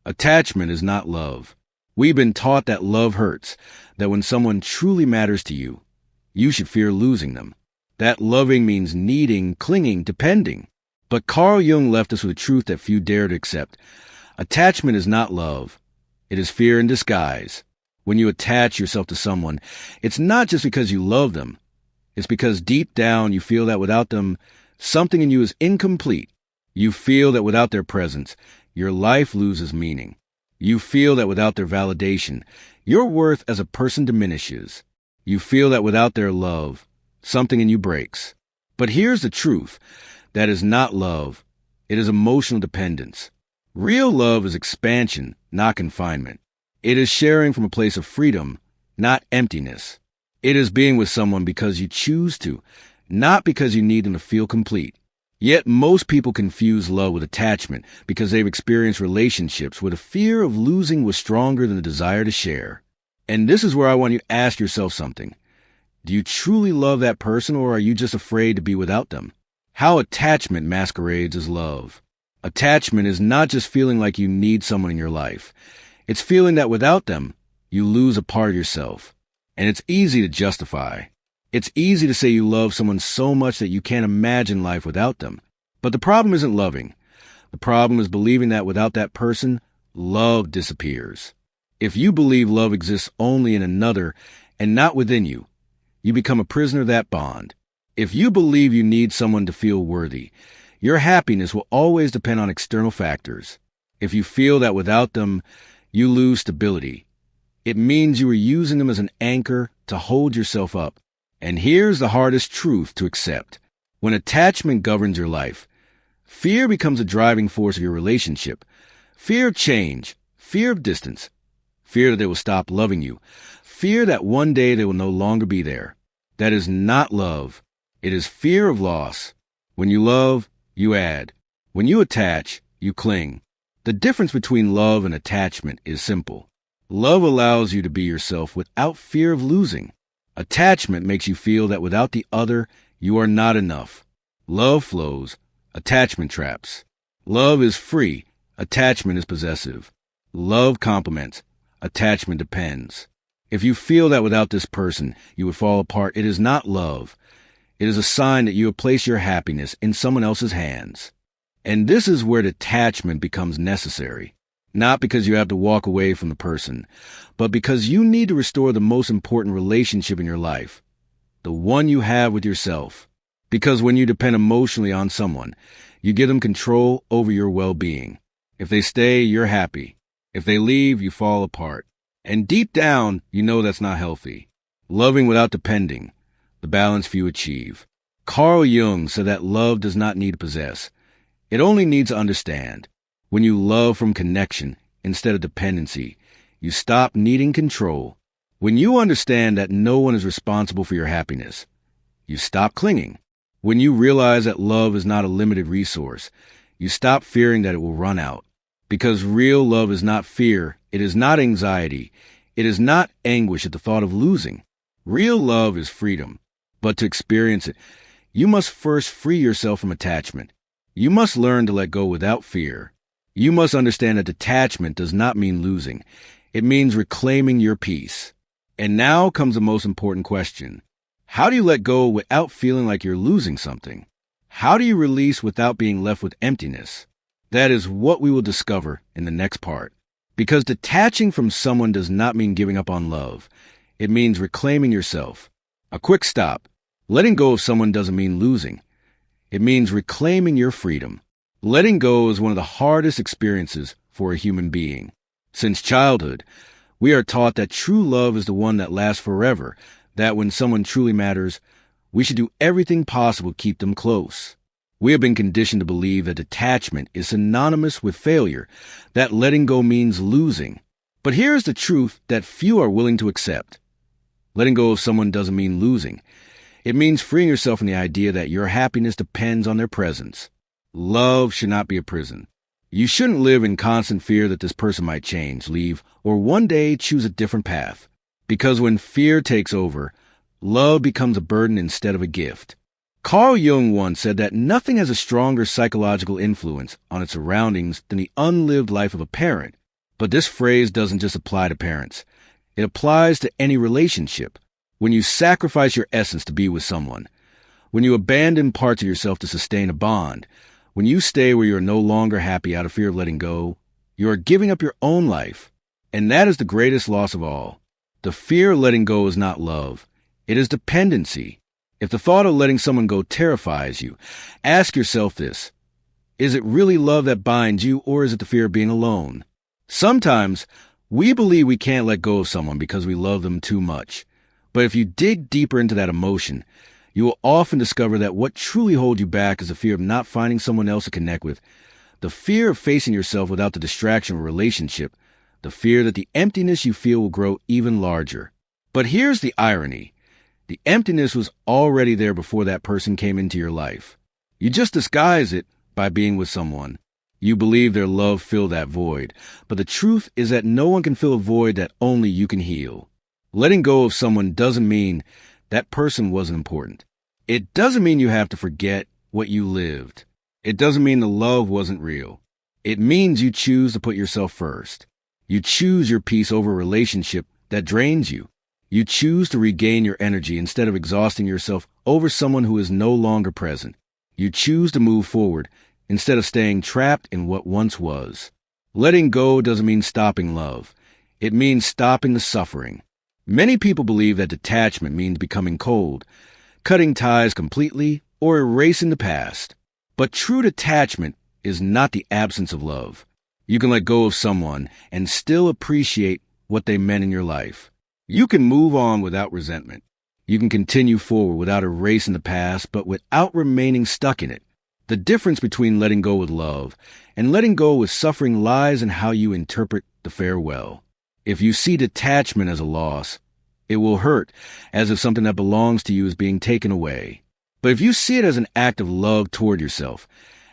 Attachment is not love. We've been taught that love hurts, that when someone truly matters to you, you should fear losing them. That loving means needing, clinging, depending. But Carl Jung left us with a truth that few dare to accept. Attachment is not love. It is fear in disguise. When you attach yourself to someone, it's not just because you love them. It's because deep down you feel that without them, something in you is incomplete. You feel that without their presence, your life loses meaning. You feel that without their validation, your worth as a person diminishes. You feel that without their love, something in you breaks. But here's the truth. That is not love. It is emotional dependence. Real love is expansion, not confinement. It is sharing from a place of freedom, not emptiness. It is being with someone because you choose to, not because you need them to feel complete. Yet most people confuse love with attachment because they've experienced relationships where the fear of losing was stronger than the desire to share. And this is where I want you to ask yourself something. Do you truly love that person, or are you just afraid to be without them? How attachment masquerades as love. Attachment is not just feeling like you need someone in your life. It's feeling that without them, you lose a part of yourself. And it's easy to justify. It's easy to say you love someone so much that you can't imagine life without them. But the problem isn't loving. The problem is believing that without that person, love disappears. If you believe love exists only in another and not within you, you become a prisoner of that bond. If you believe you need someone to feel worthy, your happiness will always depend on external factors. If you feel that without them, you lose stability, it means you are using them as an anchor to hold yourself up. And here's the hardest truth to accept. When attachment governs your life, fear becomes a driving force of your relationship. Fear of change, fear of distance, fear that they will stop loving you, fear that one day they will no longer be there. That is not love. It is fear of loss. When you love, you add. When you attach, you cling. The difference between love and attachment is simple. Love allows you to be yourself without fear of losing. Attachment makes you feel that without the other, you are not enough. Love flows, attachment traps. Love is free, attachment is possessive. Love complements, attachment depends. If you feel that without this person, you would fall apart, it is not love. It is a sign that you have placed your happiness in someone else's hands. And this is where detachment becomes necessary. Not because you have to walk away from the person, but because you need to restore the most important relationship in your life, the one you have with yourself. Because when you depend emotionally on someone, you give them control over your well-being. If they stay, you're happy. If they leave, you fall apart. And deep down, you know that's not healthy. Loving without depending, the balance few achieve. Carl Jung said that love does not need to possess. It only needs to understand. When you love from connection instead of dependency, you stop needing control. When you understand that no one is responsible for your happiness, you stop clinging. When you realize that love is not a limited resource, you stop fearing that it will run out. Because real love is not fear, it is not anxiety, it is not anguish at the thought of losing. Real love is freedom. But to experience it, you must first free yourself from attachment. You must learn to let go without fear. You must understand that detachment does not mean losing. It means reclaiming your peace. And now comes the most important question. How do you let go without feeling like you're losing something? How do you release without being left with emptiness? That is what we will discover in the next part. Because detaching from someone does not mean giving up on love. It means reclaiming yourself. A quick stop. Letting go of someone doesn't mean losing. It means reclaiming your freedom. Letting go is one of the hardest experiences for a human being. Since childhood, we are taught that true love is the one that lasts forever, that when someone truly matters, we should do everything possible to keep them close. We have been conditioned to believe that detachment is synonymous with failure, that letting go means losing. But here's the truth that few are willing to accept. Letting go of someone doesn't mean losing. It means freeing yourself from the idea that your happiness depends on their presence. Love should not be a prison. You shouldn't live in constant fear that this person might change, leave, or one day choose a different path. Because when fear takes over, love becomes a burden instead of a gift. Carl Jung once said that nothing has a stronger psychological influence on its surroundings than the unlived life of a parent. But this phrase doesn't just apply to parents. It applies to any relationship. When you sacrifice your essence to be with someone, when you abandon parts of yourself to sustain a bond, when you stay where you are no longer happy out of fear of letting go, you are giving up your own life. And that is the greatest loss of all. The fear of letting go is not love. It is dependency. If the thought of letting someone go terrifies you, ask yourself this. Is it really love that binds you, or is it the fear of being alone? Sometimes we believe we can't let go of someone because we love them too much. But if you dig deeper into that emotion, you will often discover that what truly holds you back is the fear of not finding someone else to connect with, the fear of facing yourself without the distraction of a relationship, the fear that the emptiness you feel will grow even larger. But here's the irony. The emptiness was already there before that person came into your life. You just disguise it by being with someone. You believe their love filled that void, but the truth is that no one can fill a void that only you can heal. Letting go of someone doesn't mean that person wasn't important. It doesn't mean you have to forget what you lived. It doesn't mean the love wasn't real. It means you choose to put yourself first. You choose your peace over a relationship that drains you. You choose to regain your energy instead of exhausting yourself over someone who is no longer present. You choose to move forward instead of staying trapped in what once was. Letting go doesn't mean stopping love. It means stopping the suffering. Many people believe that detachment means becoming cold, cutting ties completely, or erasing the past. But true detachment is not the absence of love. You can let go of someone and still appreciate what they meant in your life. You can move on without resentment. You can continue forward without erasing the past, but without remaining stuck in it. The difference between letting go with love and letting go with suffering lies in how you interpret the farewell. If you see detachment as a loss, it will hurt, as if something that belongs to you is being taken away. But if you see it as an act of love toward yourself,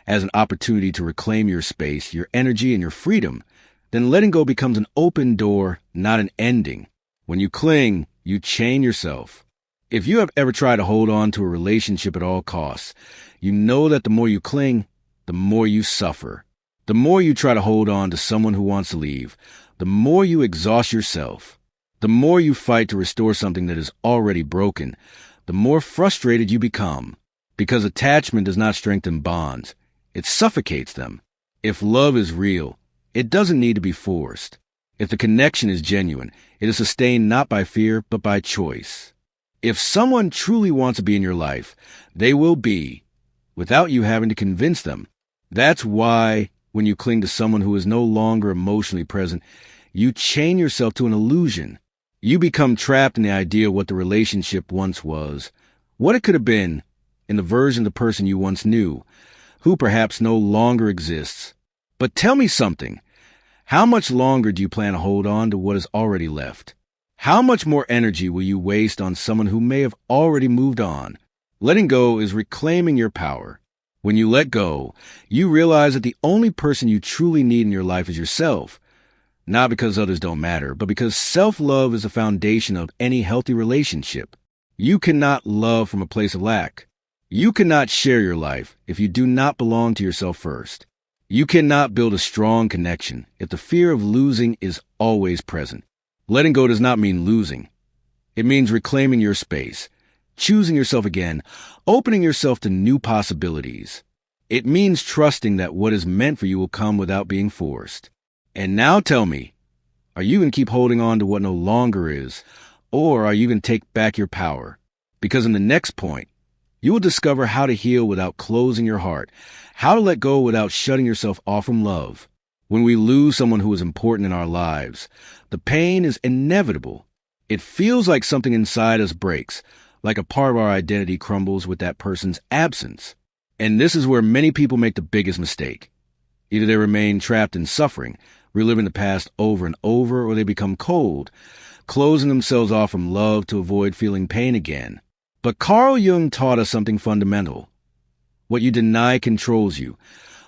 as an opportunity to reclaim your space, your energy, and your freedom, then letting go becomes an open door, not an ending. When you cling, you chain yourself. If you have ever tried to hold on to a relationship at all costs, you know that the more you cling, the more you suffer. The more you try to hold on to someone who wants to leave, the more you exhaust yourself. The more you fight to restore something that is already broken, the more frustrated you become. Because attachment does not strengthen bonds, it suffocates them. If love is real, it doesn't need to be forced. If the connection is genuine, it is sustained not by fear, but by choice. If someone truly wants to be in your life, they will be, without you having to convince them. That's why, when you cling to someone who is no longer emotionally present, you chain yourself to an illusion. You become trapped in the idea of what the relationship once was, what it could have been, in the version of the person you once knew, who perhaps no longer exists. But tell me something. How much longer do you plan to hold on to what is already left? How much more energy will you waste on someone who may have already moved on? Letting go is reclaiming your power. When you let go, you realize that the only person you truly need in your life is yourself. Not because others don't matter, but because self-love is the foundation of any healthy relationship. You cannot love from a place of lack. You cannot share your life if you do not belong to yourself first. You cannot build a strong connection if the fear of losing is always present. Letting go does not mean losing. It means reclaiming your space, choosing yourself again, opening yourself to new possibilities. It means trusting that what is meant for you will come without being forced. And now tell me, are you going to keep holding on to what no longer is, or are you going to take back your power? Because in the next point, you will discover how to heal without closing your heart, how to let go without shutting yourself off from love. When we lose someone who is important in our lives, the pain is inevitable. It feels like something inside us breaks, like a part of our identity crumbles with that person's absence. And this is where many people make the biggest mistake. Either they remain trapped in suffering, reliving the past over and over, or they become cold, closing themselves off from love to avoid feeling pain again. But Carl Jung taught us something fundamental. What you deny controls you.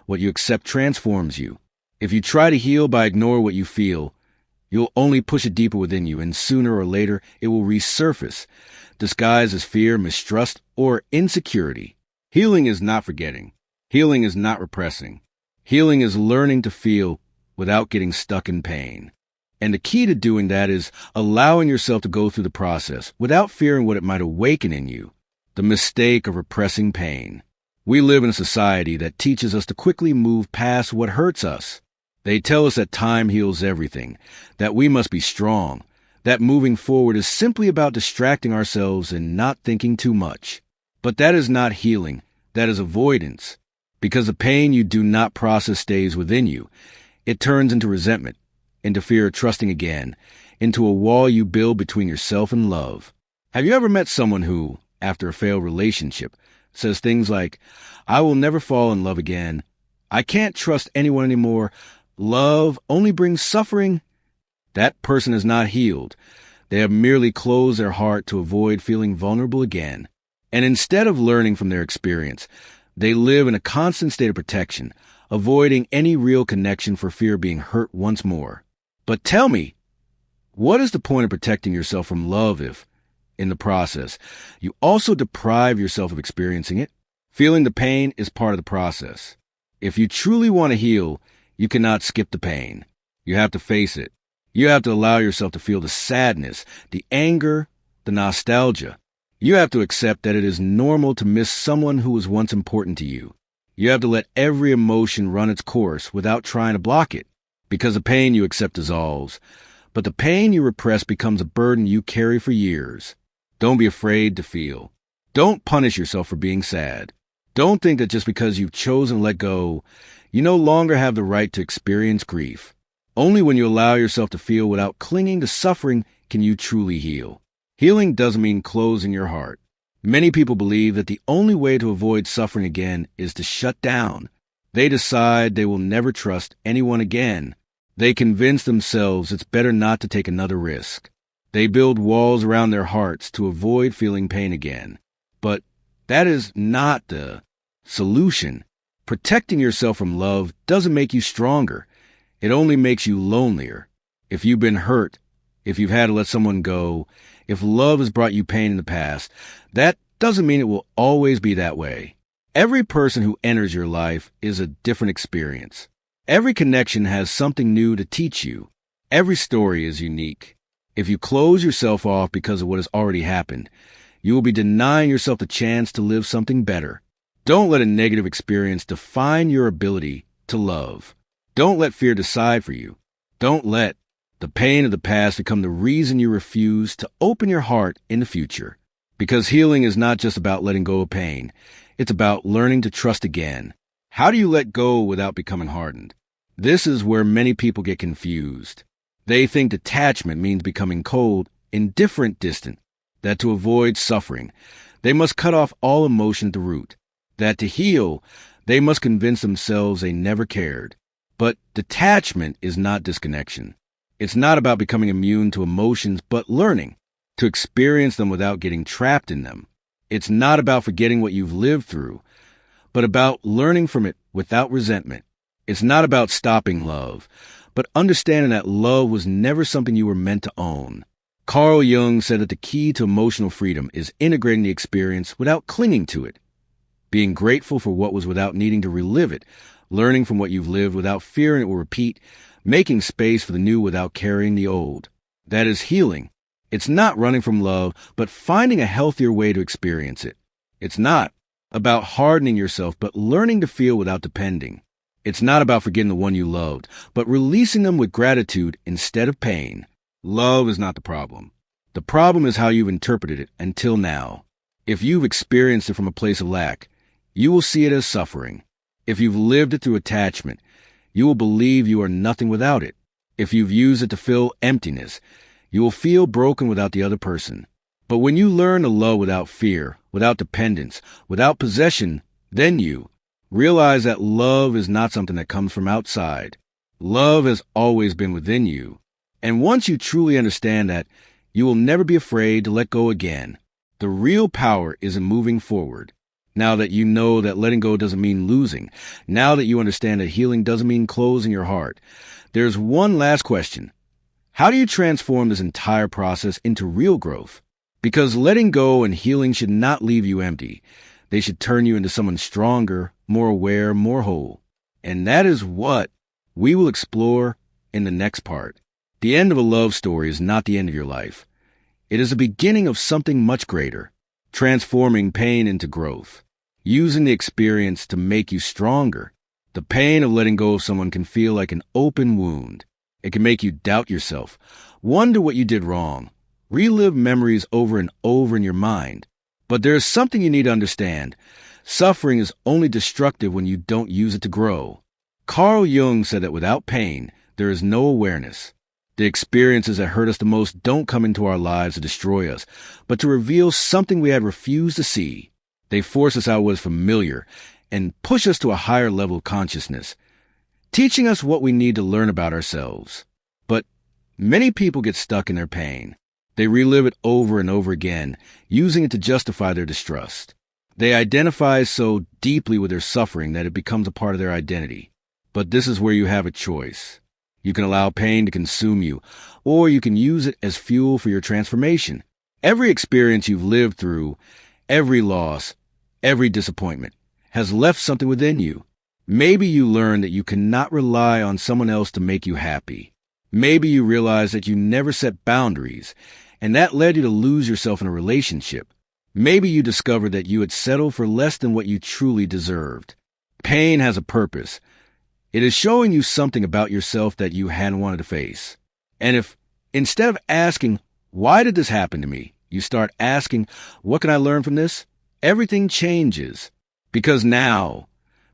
What you accept transforms you. If you try to heal by ignoring what you feel, you'll only push it deeper within you, and sooner or later it will resurface, disguised as fear, mistrust, or insecurity. Healing is not forgetting. Healing is not repressing. Healing is learning to feel without getting stuck in pain. And the key to doing that is allowing yourself to go through the process without fearing what it might awaken in you, the mistake of repressing pain. We live in a society that teaches us to quickly move past what hurts us. They tell us that time heals everything, that we must be strong, that moving forward is simply about distracting ourselves and not thinking too much. But that is not healing, that is avoidance. Because the pain you do not process stays within you. It turns into resentment, into fear of trusting again, into a wall you build between yourself and love. Have you ever met someone who, after a failed relationship, says things like, "I will never fall in love again. I can't trust anyone anymore. Love only brings suffering"? That person is not healed. They have merely closed their heart to avoid feeling vulnerable again. And instead of learning from their experience, they live in a constant state of protection, avoiding any real connection for fear of being hurt once more. But tell me, what is the point of protecting yourself from love if, in the process, you also deprive yourself of experiencing it? Feeling the pain is part of the process. If you truly want to heal, you cannot skip the pain. You have to face it. You have to allow yourself to feel the sadness, the anger, the nostalgia. You have to accept that it is normal to miss someone who was once important to you. You have to let every emotion run its course without trying to block it, because the pain you accept dissolves. But the pain you repress becomes a burden you carry for years. Don't be afraid to feel. Don't punish yourself for being sad. Don't think that just because you've chosen to let go, you no longer have the right to experience grief. Only when you allow yourself to feel without clinging to suffering can you truly heal. Healing doesn't mean closing your heart. Many people believe that the only way to avoid suffering again is to shut down. They decide they will never trust anyone again. They convince themselves it's better not to take another risk. They build walls around their hearts to avoid feeling pain again. But that is not the solution. Protecting yourself from love doesn't make you stronger. It only makes you lonelier. If you've been hurt, if you've had to let someone go, if love has brought you pain in the past, that doesn't mean it will always be that way. Every person who enters your life is a different experience. Every connection has something new to teach you. Every story is unique. If you close yourself off because of what has already happened, you will be denying yourself the chance to live something better. Don't let a negative experience define your ability to love. Don't let fear decide for you. Don't let the pain of the past become the reason you refuse to open your heart in the future. Because healing is not just about letting go of pain. It's about learning to trust again. How do you let go without becoming hardened? This is where many people get confused. They think detachment means becoming cold, indifferent, distant. That to avoid suffering, they must cut off all emotion at the root. That to heal, they must convince themselves they never cared. But detachment is not disconnection. It's not about becoming immune to emotions, but learning to experience them without getting trapped in them. It's not about forgetting what you've lived through, but about learning from it without resentment. It's not about stopping love, but understanding that love was never something you were meant to own. Carl Jung said that the key to emotional freedom is integrating the experience without clinging to it, being grateful for what was without needing to relive it, learning from what you've lived without fearing it will repeat, making space for the new without carrying the old. That is healing. It's not running from love, but finding a healthier way to experience it. It's not about hardening yourself, but learning to feel without depending. It's not about forgetting the one you loved, but releasing them with gratitude instead of pain. Love is not the problem. The problem is how you've interpreted it until now. If you've experienced it from a place of lack, you will see it as suffering. If you've lived it through attachment, you will believe you are nothing without it. If you've used it to fill emptiness, you will feel broken without the other person. But when you learn to love without fear, without dependence, without possession, then you realize that love is not something that comes from outside. Love has always been within you. And once you truly understand that, you will never be afraid to let go again. The real power is in moving forward. Now that you know that letting go doesn't mean losing, now that you understand that healing doesn't mean closing your heart, there's one last question. How do you transform this entire process into real growth? Because letting go and healing should not leave you empty. They should turn you into someone stronger, more aware, more whole. And that is what we will explore in the next part. The end of a love story is not the end of your life. It is the beginning of something much greater, transforming pain into growth, using the experience to make you stronger. The pain of letting go of someone can feel like an open wound. It can make you doubt yourself, wonder what you did wrong, relive memories over and over in your mind. But there is something you need to understand. Suffering is only destructive when you don't use it to grow. Carl Jung said that without pain, there is no awareness. The experiences that hurt us the most don't come into our lives to destroy us, but to reveal something we had refused to see. They force us out of what is familiar and push us to a higher level of consciousness, teaching us what we need to learn about ourselves. But many people get stuck in their pain. They relive it over and over again, using it to justify their distrust. They identify so deeply with their suffering that it becomes a part of their identity. But this is where you have a choice. You can allow pain to consume you, or you can use it as fuel for your transformation. Every experience you've lived through, every loss, every disappointment, has left something within you. Maybe you learned that you cannot rely on someone else to make you happy. Maybe you realized that you never set boundaries, and that led you to lose yourself in a relationship. Maybe you discovered that you had settled for less than what you truly deserved. Pain has a purpose. It is showing you something about yourself that you hadn't wanted to face. And if, instead of asking, why did this happen to me, you start asking, what can I learn from this? Everything changes. Because now,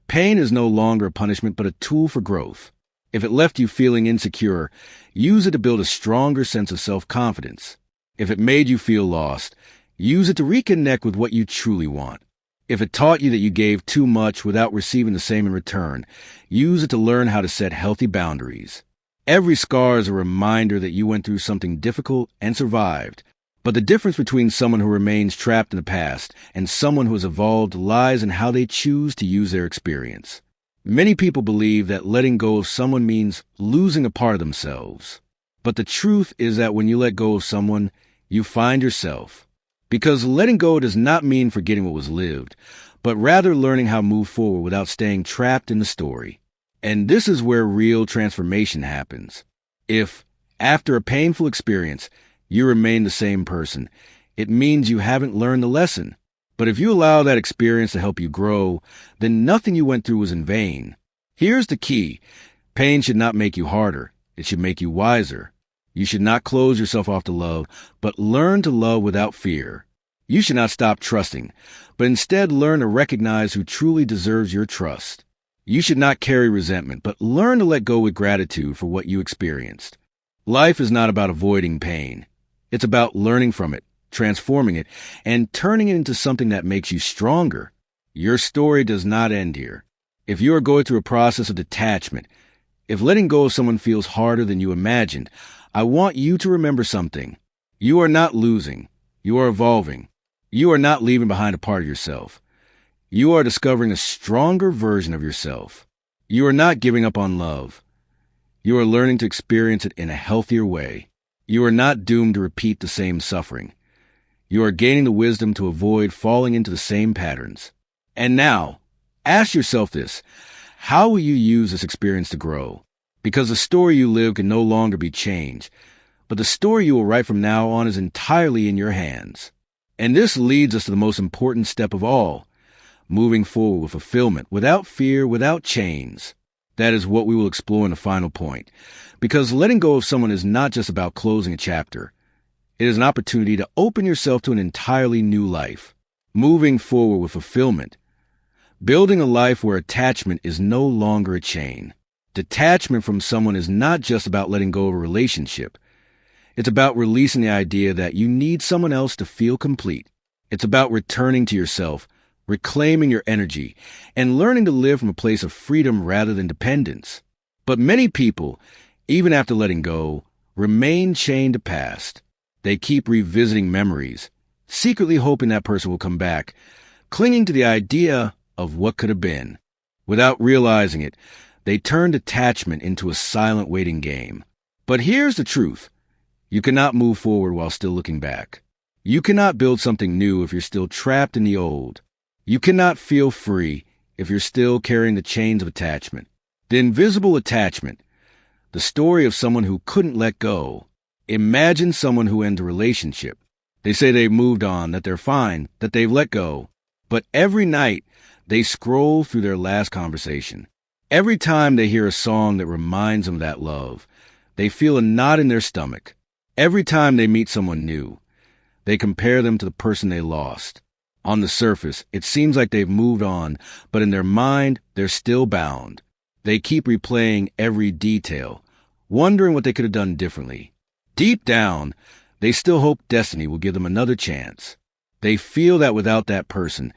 pain is no longer a punishment but a tool for growth. If it left you feeling insecure, use it to build a stronger sense of self-confidence. If it made you feel lost, use it to reconnect with what you truly want. If it taught you that you gave too much without receiving the same in return, use it to learn how to set healthy boundaries. Every scar is a reminder that you went through something difficult and survived. But the difference between someone who remains trapped in the past and someone who has evolved lies in how they choose to use their experience. Many people believe that letting go of someone means losing a part of themselves. But the truth is that when you let go of someone, you find yourself. Because letting go does not mean forgetting what was lived, but rather learning how to move forward without staying trapped in the story. And this is where real transformation happens. If, after a painful experience, you remain the same person, it means you haven't learned the lesson. But if you allow that experience to help you grow, then nothing you went through was in vain. Here's the key. Pain should not make you harder. It should make you wiser. You should not close yourself off to love, but learn to love without fear. You should not stop trusting, but instead learn to recognize who truly deserves your trust. You should not carry resentment, but learn to let go with gratitude for what you experienced. Life is not about avoiding pain. It's about learning from it, transforming it, and turning it into something that makes you stronger. Your story does not end here. If you are going through a process of detachment, if letting go of someone feels harder than you imagined, I want you to remember something. You are not losing. You are evolving. You are not leaving behind a part of yourself. You are discovering a stronger version of yourself. You are not giving up on love. You are learning to experience it in a healthier way. You are not doomed to repeat the same suffering. You are gaining the wisdom to avoid falling into the same patterns. And now, ask yourself this. How will you use this experience to grow? Because the story you live can no longer be changed, but the story you will write from now on is entirely in your hands. And this leads us to the most important step of all, moving forward with fulfillment, without fear, without chains. That is what we will explore in the final point. Because letting go of someone is not just about closing a chapter. It is an opportunity to open yourself to an entirely new life, moving forward with fulfillment, building a life where attachment is no longer a chain. Detachment from someone is not just about letting go of a relationship. It's about releasing the idea that you need someone else to feel complete. It's about returning to yourself, reclaiming your energy, and learning to live from a place of freedom rather than dependence. But many people, even after letting go, remain chained to past. They keep revisiting memories, secretly hoping that person will come back, clinging to the idea of what could have been. Without realizing it, they turn detachment into a silent waiting game. But here's the truth. You cannot move forward while still looking back. You cannot build something new if you're still trapped in the old. You cannot feel free if you're still carrying the chains of attachment. The invisible attachment, the story of someone who couldn't let go. Imagine someone who ends a relationship. They say they've moved on, that they're fine, that they've let go. But every night, they scroll through their last conversation. Every time they hear a song that reminds them of that love, they feel a knot in their stomach. Every time they meet someone new, they compare them to the person they lost. On the surface, it seems like they've moved on, but in their mind, they're still bound. They keep replaying every detail, wondering what they could have done differently. Deep down, they still hope destiny will give them another chance. They feel that without that person,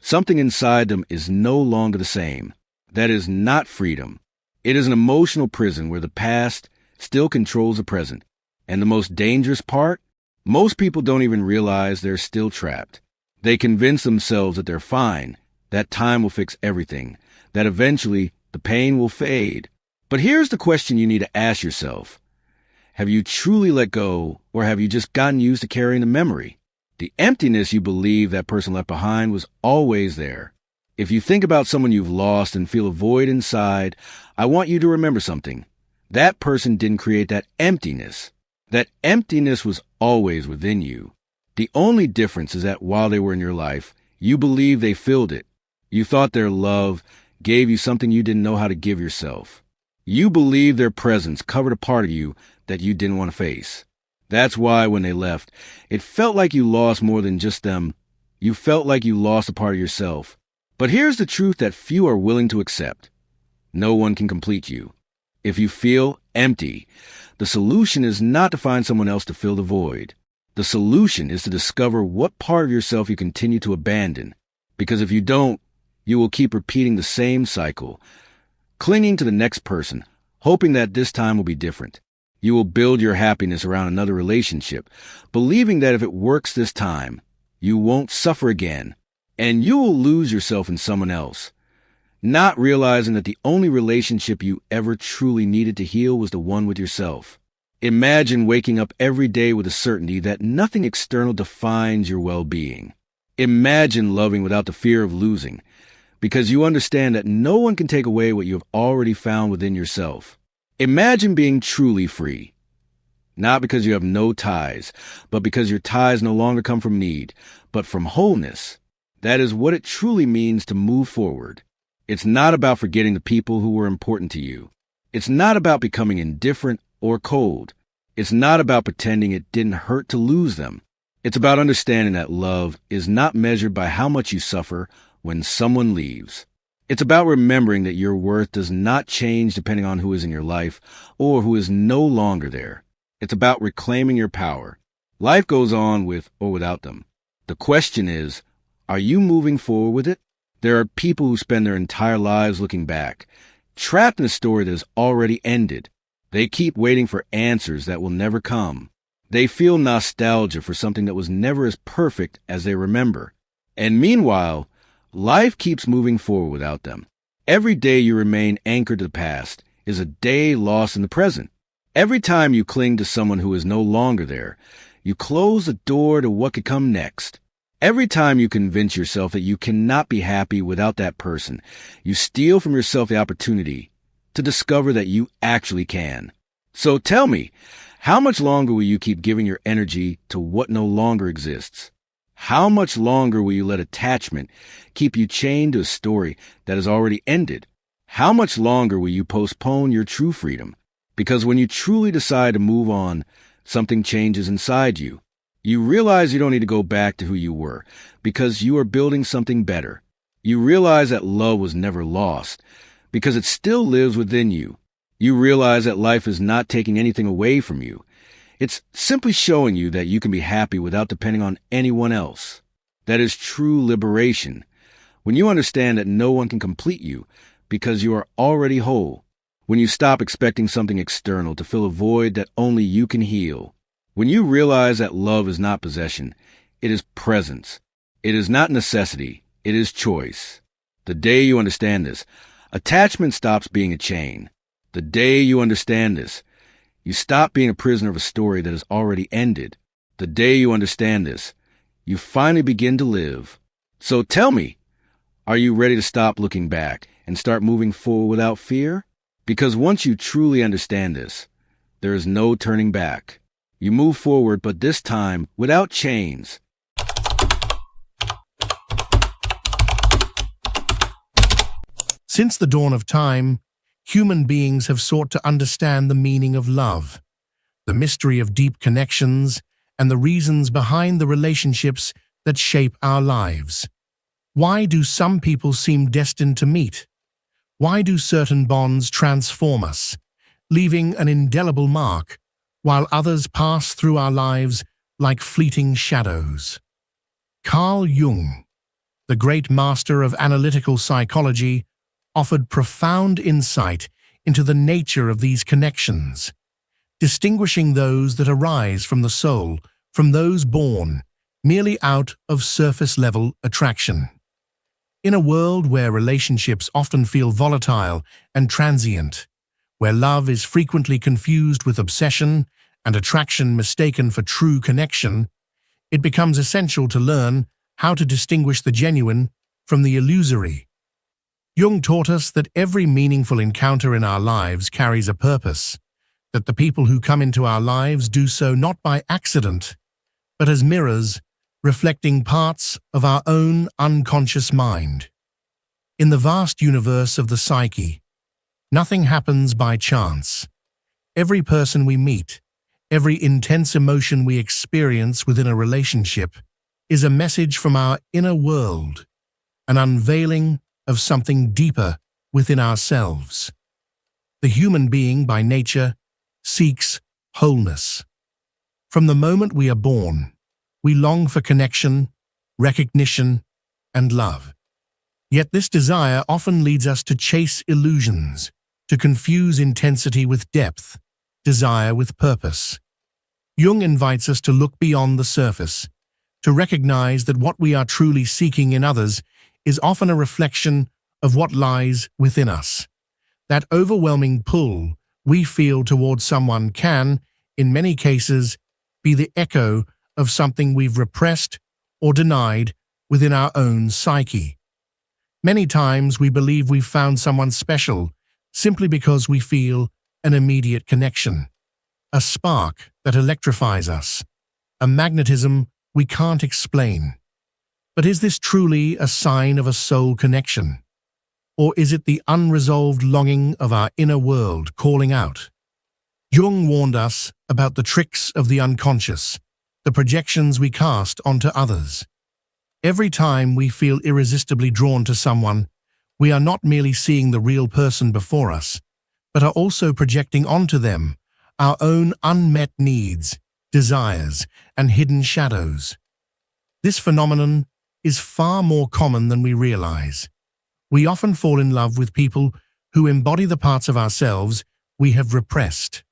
something inside them is no longer the same. That is not freedom. It is an emotional prison where the past still controls the present. And the most dangerous part? Most people don't even realize they're still trapped. They convince themselves that they're fine, that time will fix everything, that eventually the pain will fade. But here's the question you need to ask yourself. Have you truly let go, or have you just gotten used to carrying the memory? The emptiness you believe that person left behind was always there. If you think about someone you've lost and feel a void inside, I want you to remember something. That person didn't create that emptiness. That emptiness was always within you. The only difference is that while they were in your life, you believed they filled it. You thought their love gave you something you didn't know how to give yourself. You believed their presence covered a part of you that you didn't want to face. That's why when they left, it felt like you lost more than just them. You felt like you lost a part of yourself. But here's the truth that few are willing to accept. No one can complete you. If you feel empty, the solution is not to find someone else to fill the void. The solution is to discover what part of yourself you continue to abandon. Because if you don't, you will keep repeating the same cycle, clinging to the next person, hoping that this time will be different. You will build your happiness around another relationship, believing that if it works this time, you won't suffer again, and you will lose yourself in someone else, not realizing that the only relationship you ever truly needed to heal was the one with yourself. Imagine waking up every day with the certainty that nothing external defines your well-being. Imagine loving without the fear of losing, because you understand that no one can take away what you have already found within yourself. Imagine being truly free, not because you have no ties, but because your ties no longer come from need, but from wholeness. That is what it truly means to move forward. It's not about forgetting the people who were important to you. It's not about becoming indifferent or cold. It's not about pretending it didn't hurt to lose them. It's about understanding that love is not measured by how much you suffer when someone leaves. It's about remembering that your worth does not change depending on who is in your life or who is no longer there. It's about reclaiming your power. Life goes on with or without them. The question is, are you moving forward with it? There are people who spend their entire lives looking back, trapped in a story that has already ended. They keep waiting for answers that will never come. They feel nostalgia for something that was never as perfect as they remember. And meanwhile, life keeps moving forward without them. Every day you remain anchored to the past is a day lost in the present. Every time you cling to someone who is no longer there, you close the door to what could come next. Every time you convince yourself that you cannot be happy without that person, you steal from yourself the opportunity to discover that you actually can. So tell me, how much longer will you keep giving your energy to what no longer exists? How much longer will you let attachment keep you chained to a story that has already ended? How much longer will you postpone your true freedom? Because when you truly decide to move on, something changes inside you. You realize you don't need to go back to who you were because you are building something better. You realize that love was never lost because it still lives within you. You realize that life is not taking anything away from you. It's simply showing you that you can be happy without depending on anyone else. That is true liberation. When you understand that no one can complete you because you are already whole. When you stop expecting something external to fill a void that only you can heal. When you realize that love is not possession, it is presence. It is not necessity, it is choice. The day you understand this, attachment stops being a chain. The day you understand this, you stop being a prisoner of a story that has already ended. The day you understand this, you finally begin to live. So tell me, are you ready to stop looking back and start moving forward without fear? Because once you truly understand this, there is no turning back. You move forward, but this time without chains. Since the dawn of time, human beings have sought to understand the meaning of love, the mystery of deep connections, and the reasons behind the relationships that shape our lives. Why do some people seem destined to meet? Why do certain bonds transform us, leaving an indelible mark, while others pass through our lives like fleeting shadows? Carl Jung, the great master of analytical psychology, offered profound insight into the nature of these connections, distinguishing those that arise from the soul from those born merely out of surface-level attraction. In a world where relationships often feel volatile and transient, where love is frequently confused with obsession and attraction mistaken for true connection, it becomes essential to learn how to distinguish the genuine from the illusory. Jung taught us that every meaningful encounter in our lives carries a purpose, that the people who come into our lives do so not by accident, but as mirrors reflecting parts of our own unconscious mind. In the vast universe of the psyche, nothing happens by chance. Every person we meet, every intense emotion we experience within a relationship, is a message from our inner world, an unveiling of something deeper within ourselves. The human being, by nature, seeks wholeness. From the moment we are born, we long for connection, recognition, and love. Yet this desire often leads us to chase illusions, to confuse intensity with depth, desire with purpose. Jung invites us to look beyond the surface, to recognize that what we are truly seeking in others is often a reflection of what lies within us. That overwhelming pull we feel towards someone can, in many cases, be the echo of something we've repressed or denied within our own psyche. Many times we believe we've found someone special simply because we feel an immediate connection, a spark that electrifies us, a magnetism we can't explain. But is this truly a sign of a soul connection? Or is it the unresolved longing of our inner world calling out? Jung warned us about the tricks of the unconscious, the projections we cast onto others. Every time we feel irresistibly drawn to someone, we are not merely seeing the real person before us, but are also projecting onto them our own unmet needs, desires, and hidden shadows. This phenomenon is far more common than we realize. We often fall in love with people who embody the parts of ourselves we have repressed.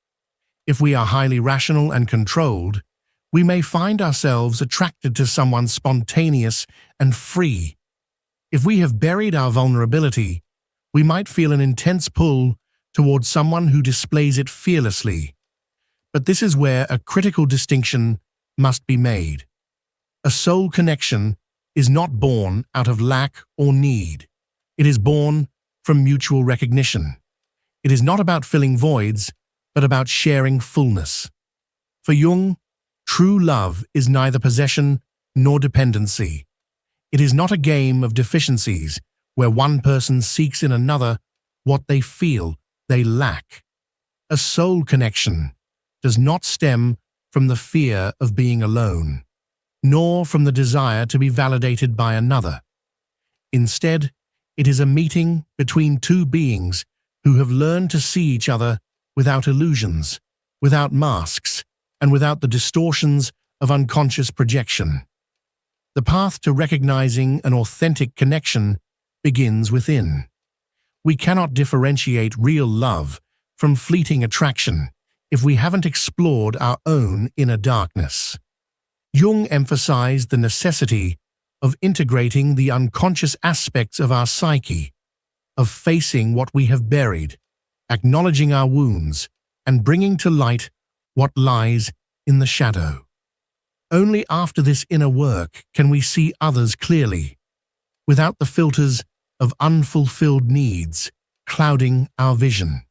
If we are highly rational and controlled, we may find ourselves attracted to someone spontaneous and free. If we have buried our vulnerability, we might feel an intense pull towards someone who displays it fearlessly. But this is where a critical distinction must be made. A soul connection is not born out of lack or need. It is born from mutual recognition. It is not about filling voids, but about sharing fullness. For Jung, true love is neither possession nor dependency. It is not a game of deficiencies where one person seeks in another what they feel they lack. A soul connection does not stem from the fear of being alone, nor from the desire to be validated by another. Instead, it is a meeting between two beings who have learned to see each other without illusions, without masks, and without the distortions of unconscious projection. The path to recognizing an authentic connection begins within. We cannot differentiate real love from fleeting attraction if we haven't explored our own inner darkness. Jung emphasized the necessity of integrating the unconscious aspects of our psyche, of facing what we have buried, acknowledging our wounds, and bringing to light what lies in the shadow. Only after this inner work can we see others clearly, without the filters of unfulfilled needs clouding our vision.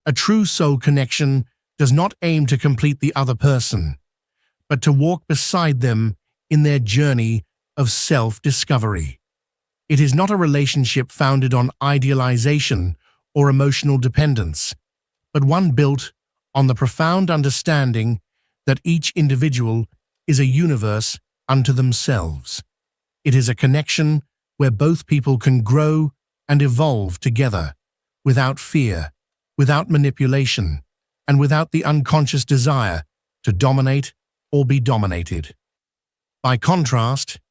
A true soul connection does not aim to complete the other person, but to walk beside them in their journey of self-discovery. It is not a relationship founded on idealization or emotional dependence, but one built on the profound understanding that each individual is a universe unto themselves. It is a connection where both people can grow and evolve together, without fear, without manipulation, and without the unconscious desire to dominate or be dominated. By contrast,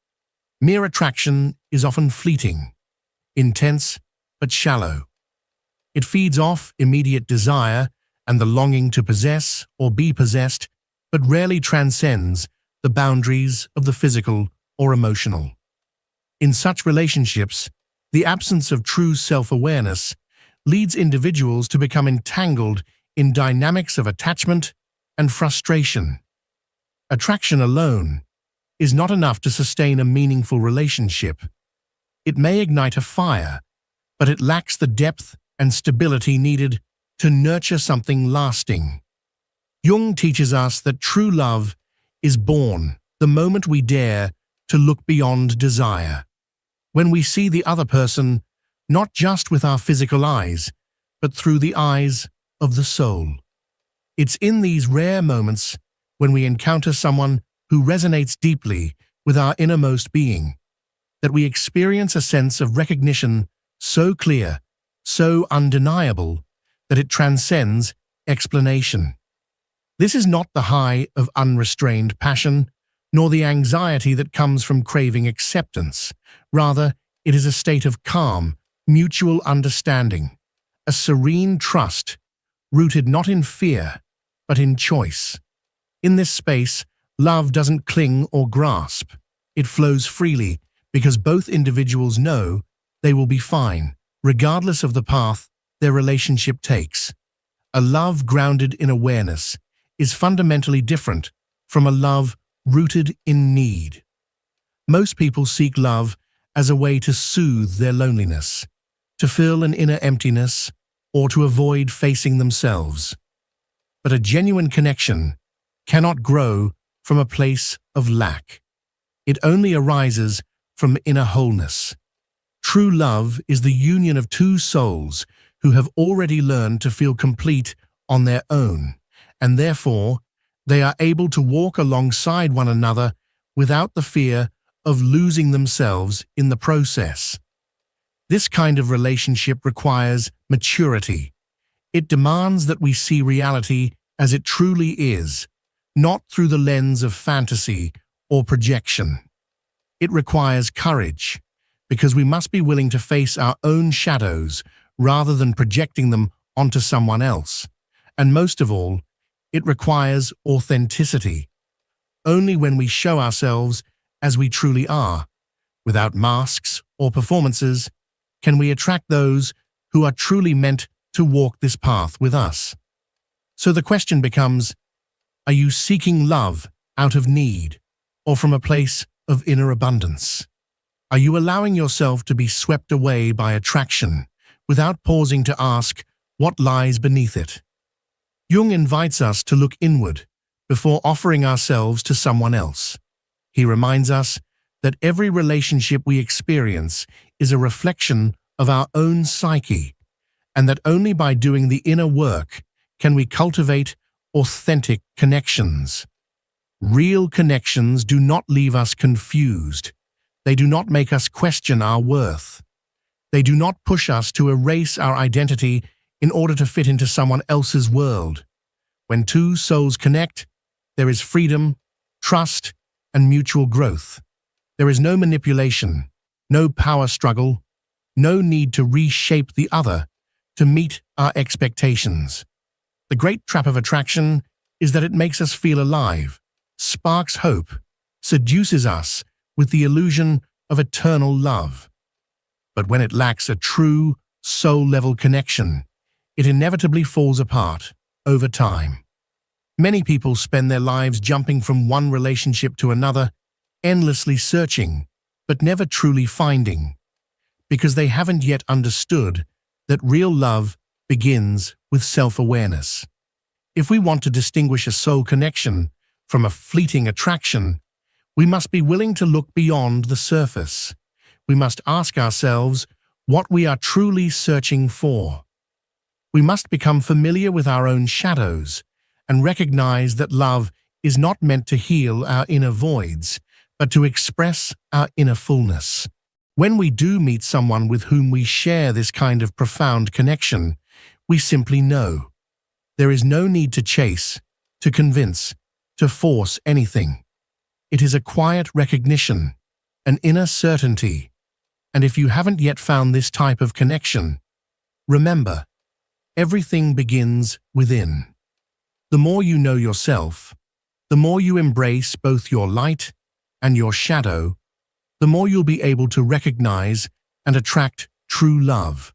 mere attraction is often fleeting, intense, but shallow. It feeds off immediate desire and the longing to possess or be possessed, but rarely transcends the boundaries of the physical or emotional. In such relationships, the absence of true self-awareness leads individuals to become entangled in dynamics of attachment and frustration. Attraction alone is not enough to sustain a meaningful relationship. It may ignite a fire, but it lacks the depth and stability needed to nurture something lasting. Jung teaches us that true love is born the moment we dare to look beyond desire. When we see the other person not just with our physical eyes, but through the eyes of the soul. It's in these rare moments when we encounter someone who resonates deeply with our innermost being that we experience a sense of recognition so clear, so undeniable, that it transcends explanation. This is not the high of unrestrained passion, nor the anxiety that comes from craving acceptance. Rather, it is a state of calm, mutual understanding, a serene trust, rooted not in fear, but in choice. In this space, love doesn't cling or grasp. It flows freely because both individuals know they will be fine, regardless of the path their relationship takes. A love grounded in awareness is fundamentally different from a love rooted in need. Most people seek love as a way to soothe their loneliness, to fill an inner emptiness, or to avoid facing themselves. But a genuine connection cannot grow from a place of lack. It only arises from inner wholeness. True love is the union of two souls who have already learned to feel complete on their own, and therefore they are able to walk alongside one another without the fear of losing themselves in the process. This kind of relationship requires maturity. It demands that we see reality as it truly is, not through the lens of fantasy or projection. It requires courage, because we must be willing to face our own shadows rather than projecting them onto someone else. And most of all, it requires authenticity. Only when we show ourselves as we truly are, without masks or performances, can we attract those who are truly meant to walk this path with us. So the question becomes, are you seeking love out of need or from a place of inner abundance? Are you allowing yourself to be swept away by attraction without pausing to ask what lies beneath it? Jung invites us to look inward before offering ourselves to someone else. He reminds us that every relationship we experience is a reflection of our own psyche, and that only by doing the inner work can we cultivate authentic connections. Real connections do not leave us confused. They do not make us question our worth. They do not push us to erase our identity in order to fit into someone else's world. When two souls connect, there is freedom, trust, and mutual growth. There is no manipulation, no power struggle, no need to reshape the other to meet our expectations. The great trap of attraction is that it makes us feel alive, sparks hope, seduces us with the illusion of eternal love. But when it lacks a true, soul-level connection, it inevitably falls apart over time. Many people spend their lives jumping from one relationship to another, endlessly searching, but never truly finding, because they haven't yet understood that real love begins with self-awareness. If we want to distinguish a soul connection from a fleeting attraction, we must be willing to look beyond the surface. We must ask ourselves what we are truly searching for. We must become familiar with our own shadows and recognize that love is not meant to heal our inner voids, but to express our inner fullness. When we do meet someone with whom we share this kind of profound connection, we simply know. There is no need to chase, to convince, to force anything. It is a quiet recognition, an inner certainty. And if you haven't yet found this type of connection, remember, everything begins within. The more you know yourself, the more you embrace both your light and your shadow, the more you'll be able to recognize and attract true love.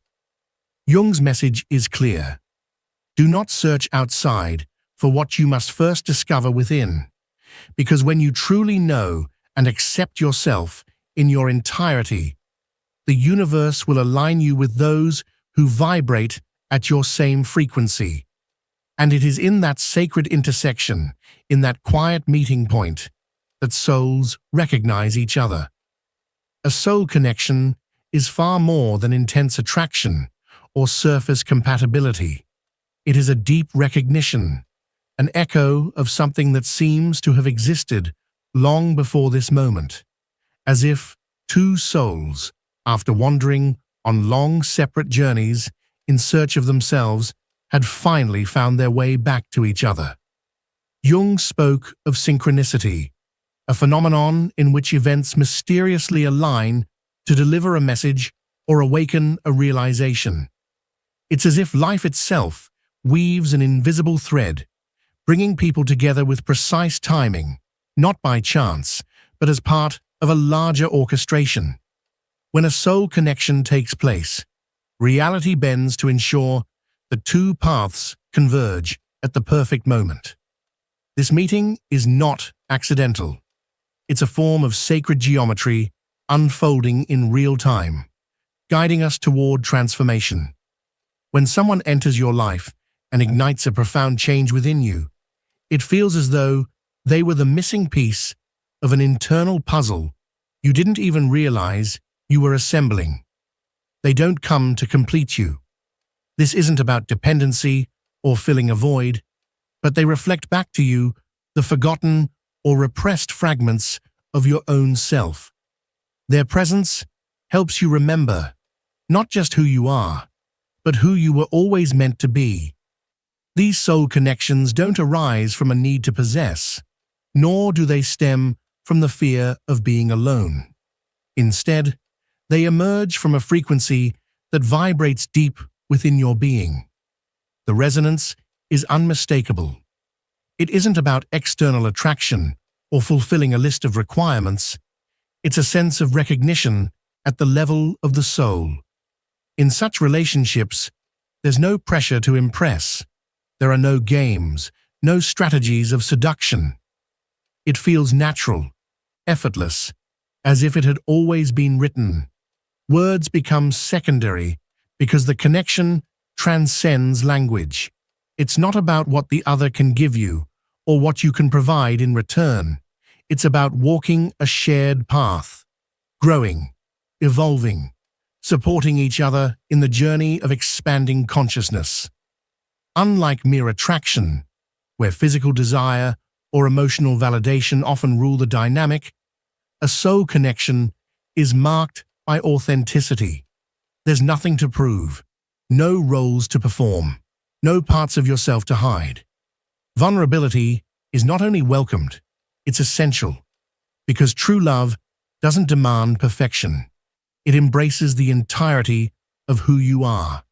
Jung's message is clear. Do not search outside for what you must first discover within, because when you truly know and accept yourself in your entirety, the universe will align you with those who vibrate at your same frequency. And it is in that sacred intersection, in that quiet meeting point, that souls recognize each other. A soul connection is far more than intense attraction or surface compatibility. It is a deep recognition, an echo of something that seems to have existed long before this moment, as if two souls, after wandering on long separate journeys in search of themselves, had finally found their way back to each other. Jung spoke of synchronicity, a phenomenon in which events mysteriously align to deliver a message or awaken a realization. It's as if life itself weaves an invisible thread, bringing people together with precise timing, not by chance, but as part of a larger orchestration. When a soul connection takes place, reality bends to ensure the two paths converge at the perfect moment. This meeting is not accidental. It's a form of sacred geometry unfolding in real time, guiding us toward transformation. When someone enters your life and ignites a profound change within you, it feels as though they were the missing piece of an internal puzzle you didn't even realize you were assembling. They don't come to complete you. This isn't about dependency or filling a void, but they reflect back to you the forgotten or repressed fragments of your own self. Their presence helps you remember not just who you are, but who you were always meant to be. These soul connections don't arise from a need to possess, nor do they stem from the fear of being alone. Instead, they emerge from a frequency that vibrates deep within your being. The resonance is unmistakable. It isn't about external attraction or fulfilling a list of requirements. It's a sense of recognition at the level of the soul. In such relationships, there's no pressure to impress. There are no games, no strategies of seduction. It feels natural, effortless, as if it had always been written. Words become secondary because the connection transcends language. It's not about what the other can give you or what you can provide in return. It's about walking a shared path, growing, evolving, supporting each other in the journey of expanding consciousness. Unlike mere attraction, where physical desire or emotional validation often rule the dynamic, a soul connection is marked by authenticity. There's nothing to prove, no roles to perform, no parts of yourself to hide. Vulnerability is not only welcomed, it's essential, because true love doesn't demand perfection. It embraces the entirety of who you are.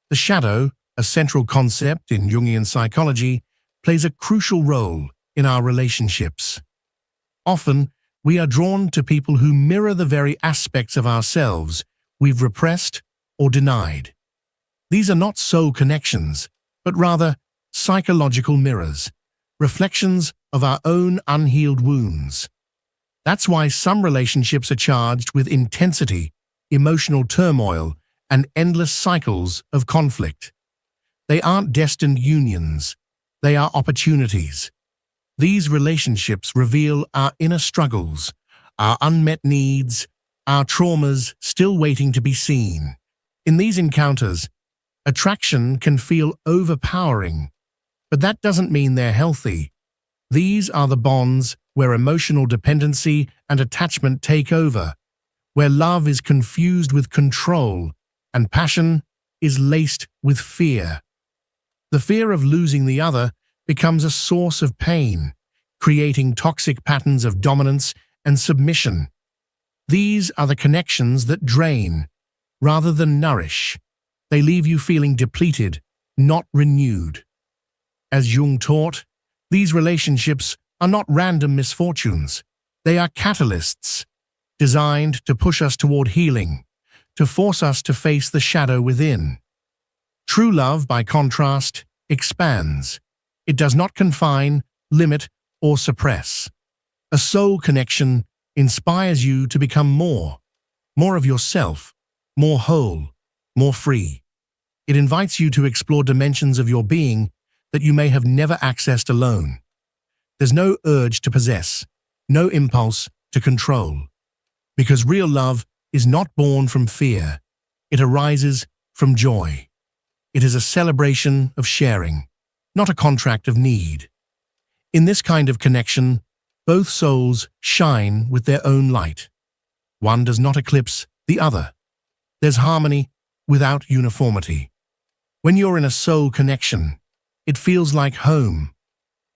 The shadow, a central concept in Jungian psychology, plays a crucial role in our relationships. Often, we are drawn to people who mirror the very aspects of ourselves we've repressed or denied. These are not soul connections, but rather psychological mirrors, reflections of our own unhealed wounds. That's why some relationships are charged with intensity, emotional turmoil, and endless cycles of conflict. They aren't destined unions. They are opportunities. These relationships reveal our inner struggles, our unmet needs, our traumas still waiting to be seen. In these encounters, attraction can feel overpowering, but that doesn't mean they're healthy. These are the bonds where emotional dependency and attachment take over, where love is confused with control and passion is laced with fear. The fear of losing the other becomes a source of pain, creating toxic patterns of dominance and submission. These are the connections that drain, rather than nourish. They leave you feeling depleted, not renewed. As Jung taught, these relationships are not random misfortunes. They are catalysts, designed to push us toward healing, to force us to face the shadow within. True love, by contrast, expands. It does not confine, limit, or suppress. A soul connection inspires you to become more of yourself, more whole, more free. It invites you to explore dimensions of your being that you may have never accessed alone. There's no urge to possess, no impulse to control. Because real love is not born from fear. It arises from joy. It is a celebration of sharing, not a contract of need. In this kind of connection, both souls shine with their own light. One does not eclipse the other. There's harmony without uniformity. When you're in a soul connection, it feels like home,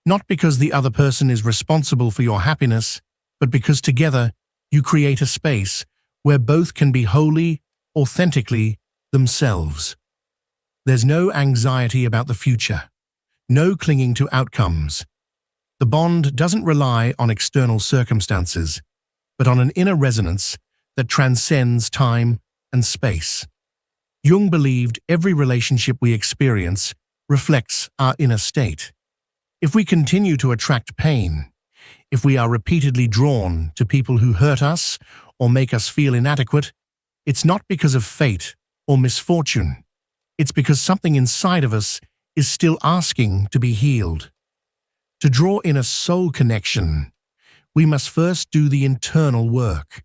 not because the other person is responsible for your happiness, but because together you create a space where both can be wholly, authentically themselves. There's no anxiety about the future, no clinging to outcomes. The bond doesn't rely on external circumstances, but on an inner resonance that transcends time and space. Jung believed every relationship we experience reflects our inner state. If we continue to attract pain, if we are repeatedly drawn to people who hurt us or make us feel inadequate, it's not because of fate or misfortune. It's because something inside of us is still asking to be healed. To draw in a soul connection, we must first do the internal work.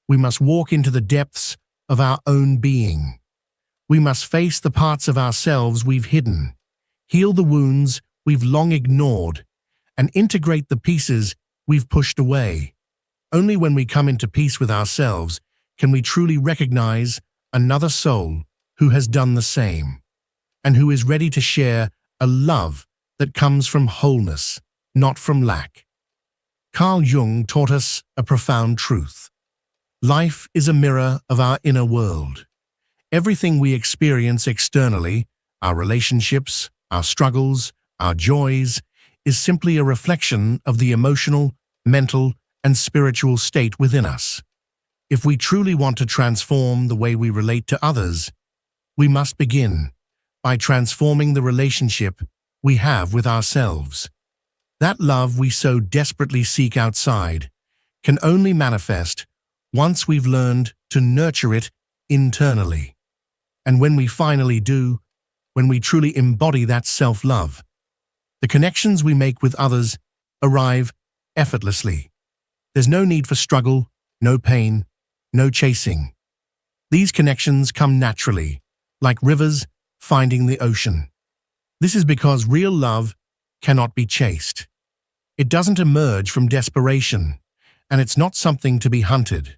We must walk into the depths of our own being. We must face the parts of ourselves we've hidden, heal the wounds we've long ignored, and integrate the pieces we've pushed away. Only when we come into peace with ourselves can we truly recognize another soul who has done the same, and who is ready to share a love that comes from wholeness, not from lack. Carl Jung taught us a profound truth. Life is a mirror of our inner world. Everything we experience externally, our relationships, our struggles, our joys, is simply a reflection of the emotional, mental, and spiritual state within us. If we truly want to transform the way we relate to others, we must begin by transforming the relationship we have with ourselves. That love we so desperately seek outside can only manifest once we've learned to nurture it internally. And when we finally do, when we truly embody that self-love, the connections we make with others arrive effortlessly. There's no need for struggle, no pain, no chasing. These connections come naturally, like rivers finding the ocean. This is because real love cannot be chased. It doesn't emerge from desperation, and it's not something to be hunted.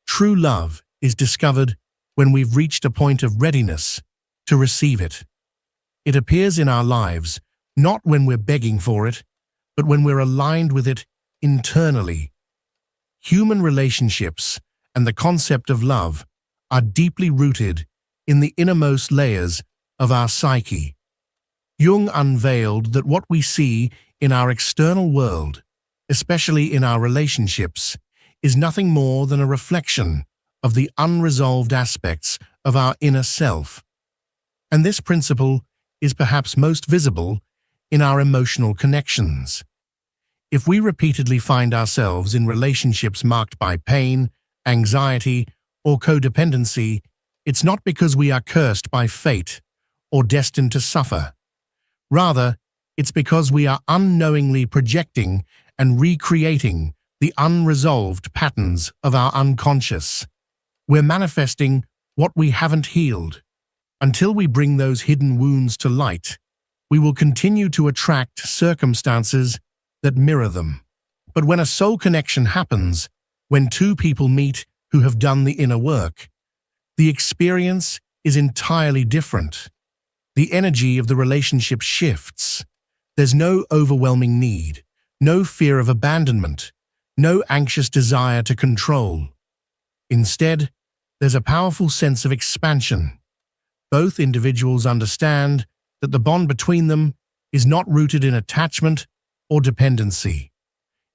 True love is discovered when we've reached a point of readiness to receive it. It appears in our lives not when we're begging for it, but when we're aligned with it internally. Human relationships and the concept of love are deeply rooted in the innermost layers of our psyche. Jung unveiled that what we see in our external world, especially in our relationships, is nothing more than a reflection of the unresolved aspects of our inner self. And this principle is perhaps most visible in our emotional connections. If we repeatedly find ourselves in relationships marked by pain, anxiety, or codependency, it's not because we are cursed by fate or destined to suffer. Rather, it's because we are unknowingly projecting and recreating the unresolved patterns of our unconscious. We're manifesting what we haven't healed. Until we bring those hidden wounds to light, we will continue to attract circumstances that mirror them. But when a soul connection happens, when two people meet who have done the inner work, the experience is entirely different. The energy of the relationship shifts. There's no overwhelming need, no fear of abandonment, no anxious desire to control. Instead, there's a powerful sense of expansion. Both individuals understand that the bond between them is not rooted in attachment or dependency.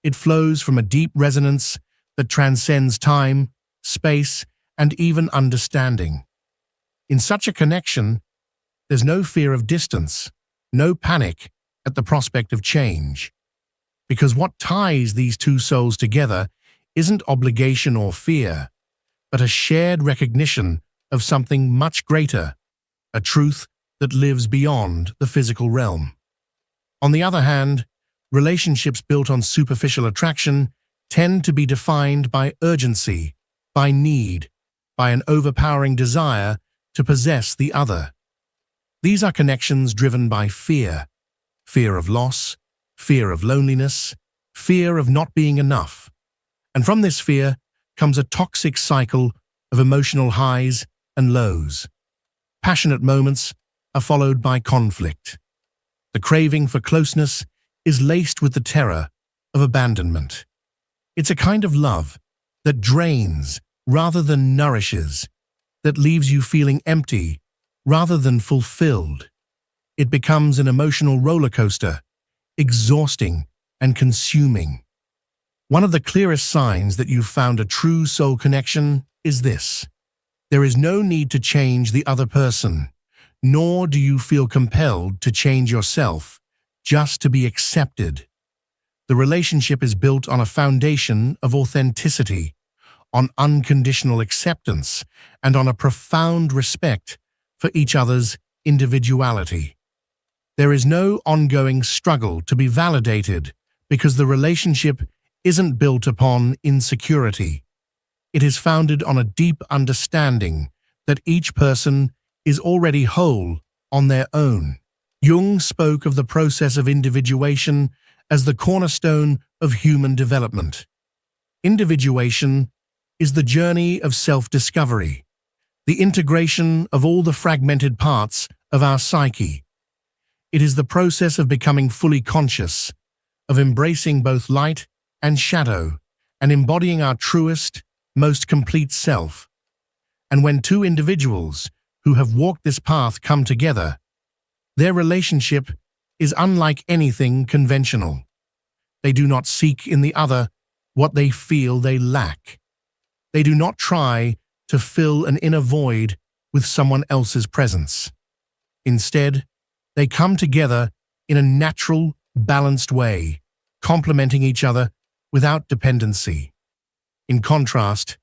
It flows from a deep resonance that transcends time, space, and even understanding. In such a connection, there's no fear of distance, no panic at the prospect of change. Because what ties these two souls together isn't obligation or fear, but a shared recognition of something much greater, a truth that lives beyond the physical realm. On the other hand, relationships built on superficial attraction tend to be defined by urgency, by need, by an overpowering desire to possess the other. These are connections driven by fear, fear of loss, fear of loneliness, fear of not being enough. And from this fear comes a toxic cycle of emotional highs and lows. Passionate moments are followed by conflict. The craving for closeness is laced with the terror of abandonment. It's a kind of love that drains rather than nourishes, that leaves you feeling empty rather than fulfilled. It becomes an emotional roller coaster, exhausting and consuming. One of the clearest signs that you've found a true soul connection is this. There is no need to change the other person, nor do you feel compelled to change yourself just to be accepted. The relationship is built on a foundation of authenticity, on unconditional acceptance, and on a profound respect for each other's individuality. There is no ongoing struggle to be validated because the relationship isn't built upon insecurity. It is founded on a deep understanding that each person is already whole on their own. Jung spoke of the process of individuation as the cornerstone of human development. Individuation is the journey of self-discovery, the integration of all the fragmented parts of our psyche. It is the process of becoming fully conscious, of embracing both light and shadow, and embodying our truest, most complete self. And when two individuals who have walked this path come together, their relationship is unlike anything conventional. They do not seek in the other what they feel they lack. They do not try to fill an inner void with someone else's presence. Instead, they come together in a natural, balanced way, complementing each other without dependency. In contrast,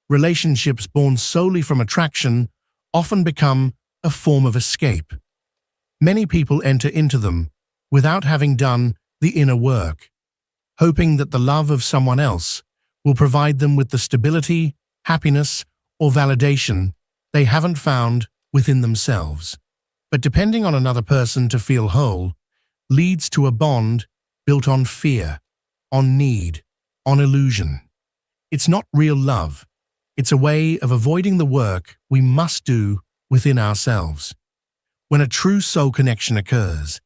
relationships born solely from attraction often become a form of escape. Many people enter into them without having done the inner work, hoping that the love of someone else will provide them with the stability, happiness, or validation they haven't found within themselves. But depending on another person to feel whole leads to a bond built on fear, on need, on illusion. It's not real love. It's a way of avoiding the work we must do within ourselves. When a true soul connection occurs,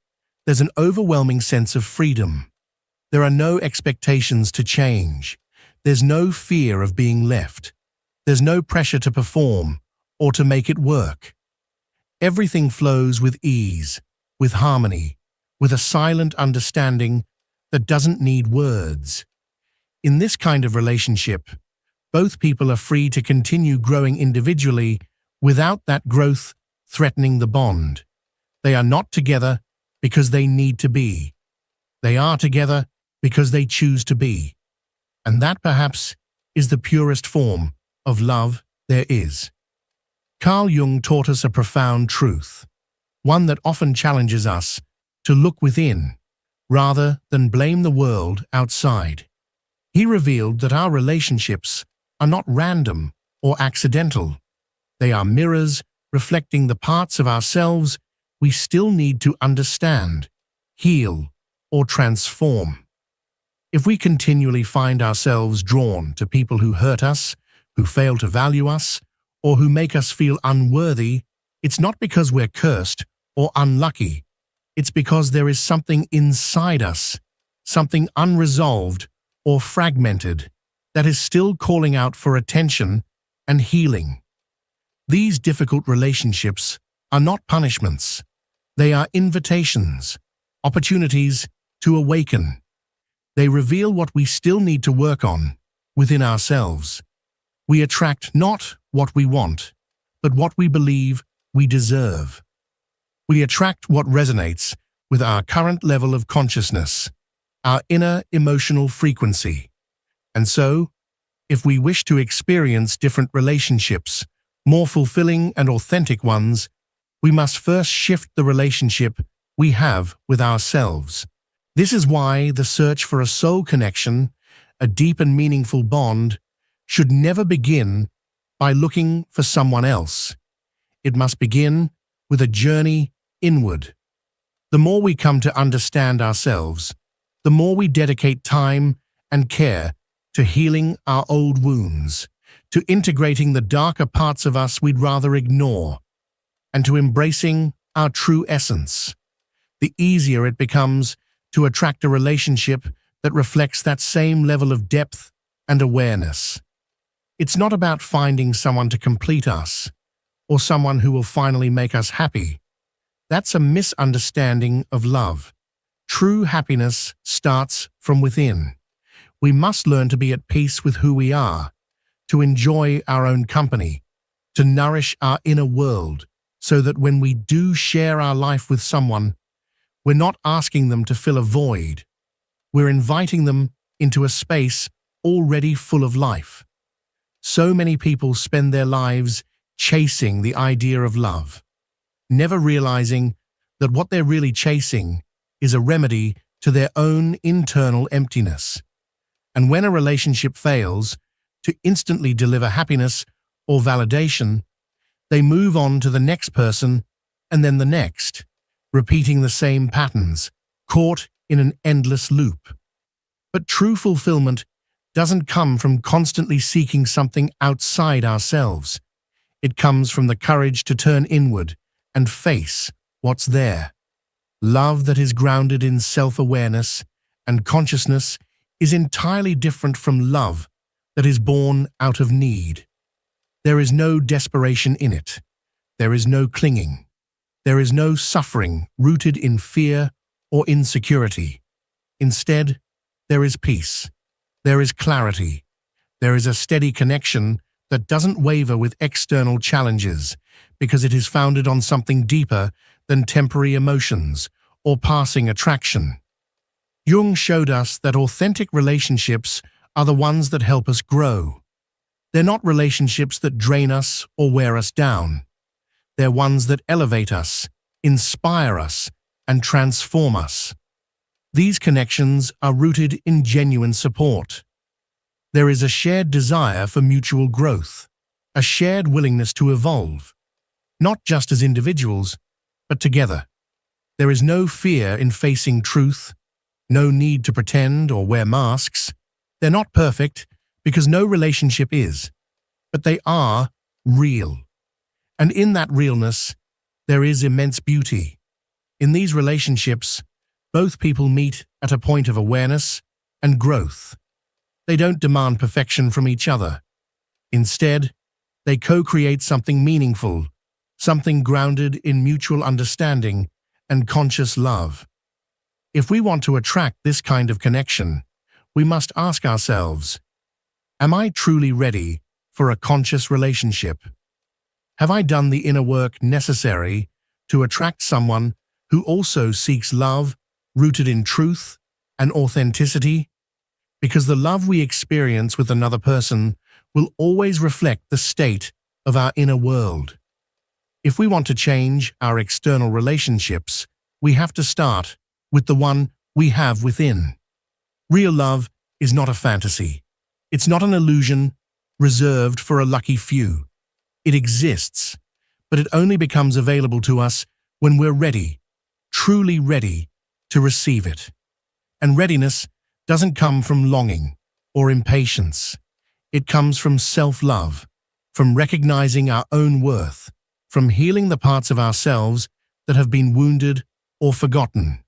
there's an overwhelming sense of freedom. There are no expectations to change. There's no fear of being left. There's no pressure to perform or to make it work. Everything flows with ease, with harmony, with a silent understanding that doesn't need words. In this kind of relationship, both people are free to continue growing individually without that growth threatening the bond. They are not together because they need to be. They are together because they choose to be. And that perhaps is the purest form of love there is. Carl Jung taught us a profound truth. one that often challenges us to look within rather than blame the world outside. He revealed that our relationships are not random or accidental. They are mirrors reflecting the parts of ourselves we still need to understand, heal, or transform. If we continually find ourselves drawn to people who hurt us, who fail to value us, or who make us feel unworthy, it's not because we're cursed or unlucky. It's because there is something inside us, something unresolved or fragmented, that is still calling out for attention and healing. These difficult relationships are not punishments. They are invitations, opportunities to awaken. They reveal what we still need to work on within ourselves. We attract not what we want, but what we believe we deserve. We attract what resonates with our current level of consciousness, our inner emotional frequency. And so, if we wish to experience different relationships, more fulfilling and authentic ones, we must first shift the relationship we have with ourselves. This is why the search for a soul connection, a deep and meaningful bond, should never begin by looking for someone else. It must begin with a journey inward. The more we come to understand ourselves, the more we dedicate time and care to healing our old wounds, to integrating the darker parts of us we'd rather ignore, and to embracing our true essence. The easier it becomes to attract a relationship that reflects that same level of depth and awareness. It's not about finding someone to complete us, or someone who will finally make us happy. That's a misunderstanding of love. True happiness starts from within. We must learn to be at peace with who we are, to enjoy our own company, to nourish our inner world, so that when we do share our life with someone, we're not asking them to fill a void. We're inviting them into a space already full of life. So many people spend their lives chasing the idea of love, never realizing that what they're really chasing is a remedy to their own internal emptiness. And when a relationship fails to instantly deliver happiness or validation, they move on to the next person and then the next, repeating the same patterns, caught in an endless loop. But true fulfillment doesn't come from constantly seeking something outside ourselves. It comes from the courage to turn inward and face what's there. Love that is grounded in self-awareness and consciousness is entirely different from love that is born out of need. There is no desperation in it. There is no clinging. There is no suffering rooted in fear or insecurity. Instead, there is peace. There is clarity. There is a steady connection that doesn't waver with external challenges because it is founded on something deeper than temporary emotions or passing attraction. Jung showed us that authentic relationships are the ones that help us grow. They're not relationships that drain us or wear us down. They're ones that elevate us, inspire us, and transform us. These connections are rooted in genuine support. There is a shared desire for mutual growth, a shared willingness to evolve, not just as individuals, but together. There is no fear in facing truth, no need to pretend or wear masks. They're not perfect, because no relationship is, but they are real. And in that realness, there is immense beauty. In these relationships, both people meet at a point of awareness and growth. They don't demand perfection from each other. Instead, they co-create something meaningful, something grounded in mutual understanding and conscious love. If we want to attract this kind of connection, we must ask ourselves, am I truly ready for a conscious relationship? Have I done the inner work necessary to attract someone who also seeks love rooted in truth and authenticity? Because the love we experience with another person will always reflect the state of our inner world. If we want to change our external relationships, we have to start with the one we have within. Real love is not a fantasy. It's not an illusion reserved for a lucky few. It exists, but it only becomes available to us when we're ready, truly ready, to receive it. And readiness doesn't come from longing or impatience. It comes from self-love, from recognizing our own worth, from healing the parts of ourselves that have been wounded or forgotten.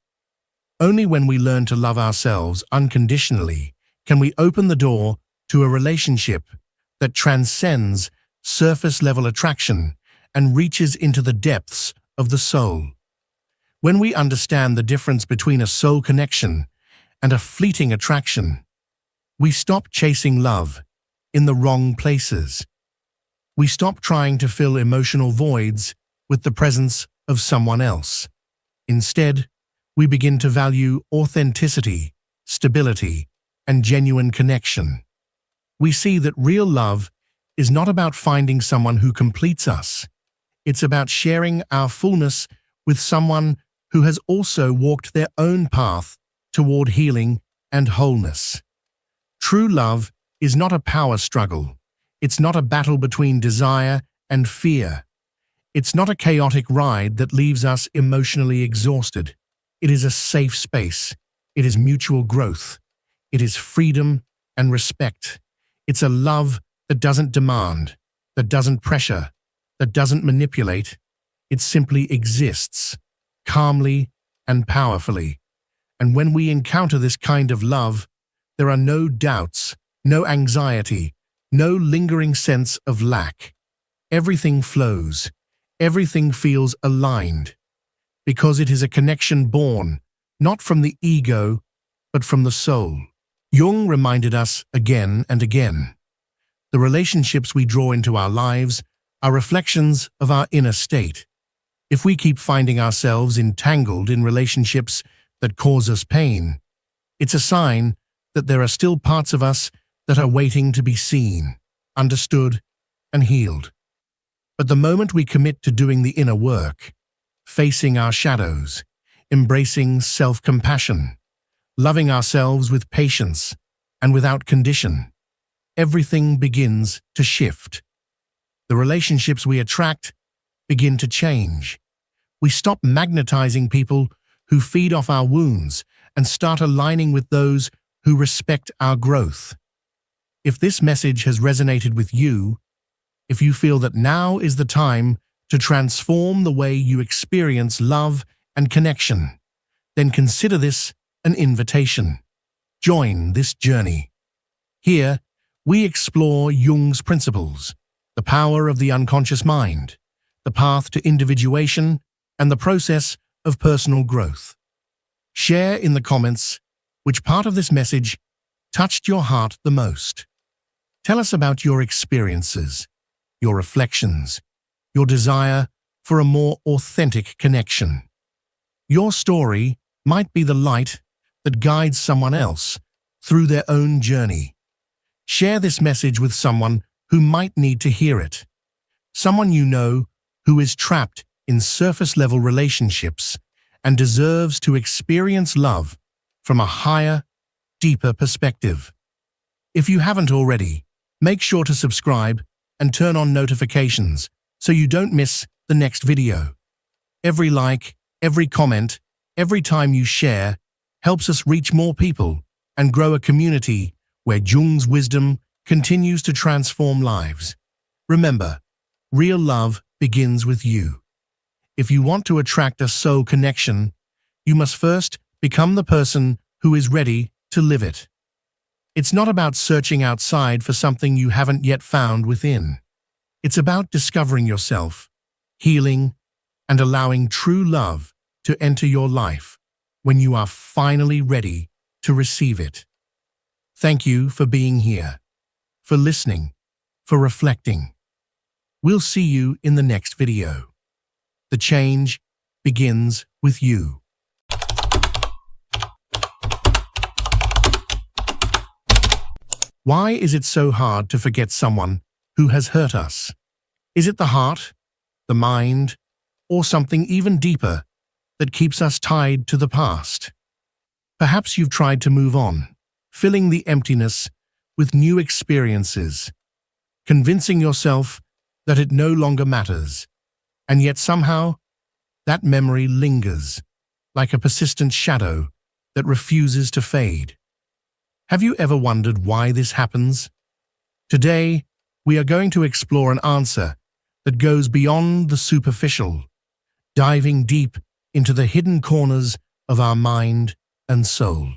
Only when we learn to love ourselves unconditionally can we open the door to a relationship that transcends surface-level attraction and reaches into the depths of the soul. When we understand the difference between a soul connection and a fleeting attraction, we stop chasing love in the wrong places. We stop trying to fill emotional voids with the presence of someone else. Instead, we begin to value authenticity, stability, and genuine connection. We see that real love is not about finding someone who completes us. It's about sharing our fullness with someone who has also walked their own path toward healing and wholeness. True love is not a power struggle. It's not a battle between desire and fear. It's not a chaotic ride that leaves us emotionally exhausted. It is a safe space. It is mutual growth. It is freedom and respect. It's a love that doesn't demand, that doesn't pressure, that doesn't manipulate. It simply exists, calmly and powerfully. And when we encounter this kind of love, there are no doubts, no anxiety, no lingering sense of lack. Everything flows. Everything feels aligned. Because it is a connection born, not from the ego, but from the soul. Jung reminded us again and again. The relationships we draw into our lives are reflections of our inner state. If we keep finding ourselves entangled in relationships that cause us pain, it's a sign that there are still parts of us that are waiting to be seen, understood, and healed. But the moment we commit to doing the inner work, facing our shadows, embracing self-compassion, loving ourselves with patience and without condition, everything begins to shift. The relationships we attract begin to change. We stop magnetizing people who feed off our wounds and start aligning with those who respect our growth. If this message has resonated with you, if you feel that now is the time to transform the way you experience love and connection, then consider this an invitation. Join this journey. Here, we explore Jung's principles, the power of the unconscious mind, the path to individuation, and the process of personal growth. Share in the comments which part of this message touched your heart the most. Tell us about your experiences, your reflections, your desire for a more authentic connection. Your story might be the light that guides someone else through their own journey. Share this message with someone who might need to hear it. Someone you know who is trapped in surface-level relationships and deserves to experience love from a higher, deeper perspective. If you haven't already, make sure to subscribe and turn on notifications so you don't miss the next video. Every like, every comment, every time you share helps us reach more people and grow a community where Jung's wisdom continues to transform lives. Remember, real love begins with you. If you want to attract a soul connection, you must first become the person who is ready to live it. It's not about searching outside for something you haven't yet found within. It's about discovering yourself, healing, and allowing true love to enter your life when you are finally ready to receive it. Thank you for being here, for listening, for reflecting. We'll see you in the next video. The change begins with you. Why is it so hard to forget someone who has hurt us? Is it the heart, the mind, or something even deeper that keeps us tied to the past. Perhaps you've tried to move on, filling the emptiness with new experiences, convincing yourself that it no longer matters, and yet somehow that memory lingers like a persistent shadow that refuses to fade. Have you ever wondered why this happens? Today, we are going to explore an answer that goes beyond the superficial, diving deep into the hidden corners of our mind and soul.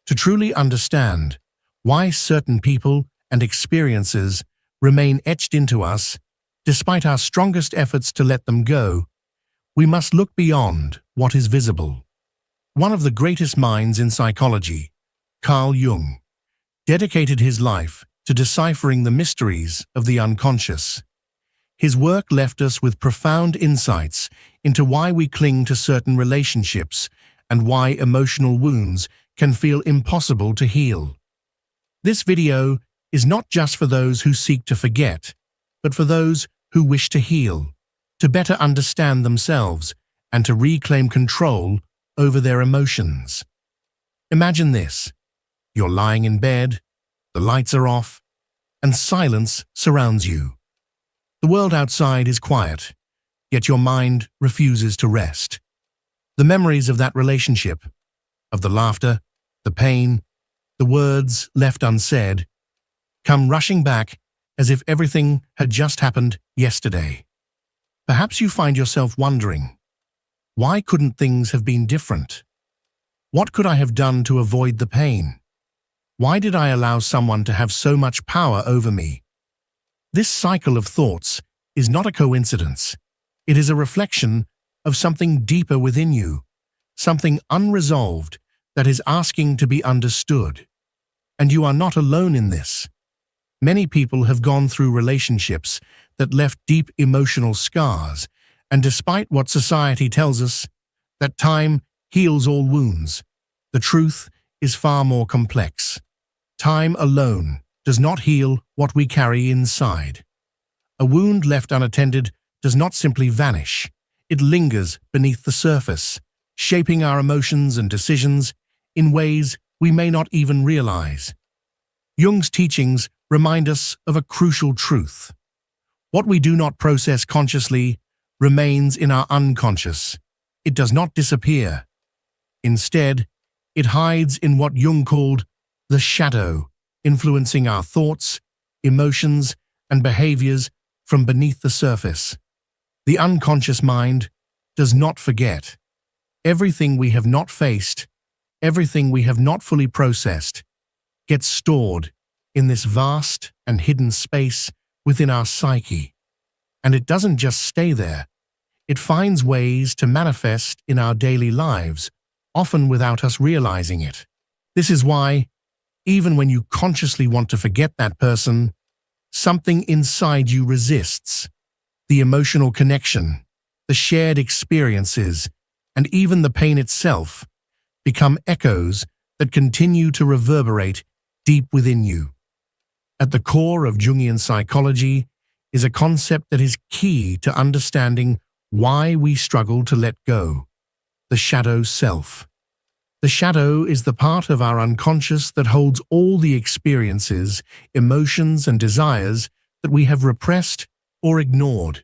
To truly understand why certain people and experiences remain etched into us, despite our strongest efforts to let them go, we must look beyond what is visible. One of the greatest minds in psychology, Carl Jung, dedicated his life to deciphering the mysteries of the unconscious. His work left us with profound insights into why we cling to certain relationships and why emotional wounds can feel impossible to heal. This video is not just for those who seek to forget, but for those who wish to heal, to better understand themselves, and to reclaim control over their emotions. Imagine this. You're lying in bed, the lights are off, and silence surrounds you. The world outside is quiet, yet your mind refuses to rest. The memories of that relationship, of the laughter, the pain, the words left unsaid, come rushing back as if everything had just happened yesterday. Perhaps you find yourself wondering, why couldn't things have been different? What could I have done to avoid the pain? Why did I allow someone to have so much power over me? This cycle of thoughts is not a coincidence. It is a reflection of something deeper within you, something unresolved that is asking to be understood. And you are not alone in this. Many people have gone through relationships that left deep emotional scars, and despite what society tells us, that time heals all wounds, the truth is far more complex. Time alone does not heal what we carry inside. A wound left unattended does not simply vanish. It lingers beneath the surface, shaping our emotions and decisions in ways we may not even realize. Jung's teachings remind us of a crucial truth. What we do not process consciously remains in our unconscious. It does not disappear. Instead, it hides in what Jung called the shadow, influencing our thoughts, emotions, and behaviors from beneath the surface. The unconscious mind does not forget. Everything we have not faced, everything we have not fully processed, gets stored in this vast and hidden space within our psyche. And it doesn't just stay there. It finds ways to manifest in our daily lives, often without us realizing it. This is why, even when you consciously want to forget that person, something inside you resists. The emotional connection, the shared experiences, and even the pain itself become echoes that continue to reverberate deep within you. At the core of Jungian psychology is a concept that is key to understanding why we struggle to let go: the shadow self. The shadow is the part of our unconscious that holds all the experiences, emotions, and desires that we have repressed or ignored.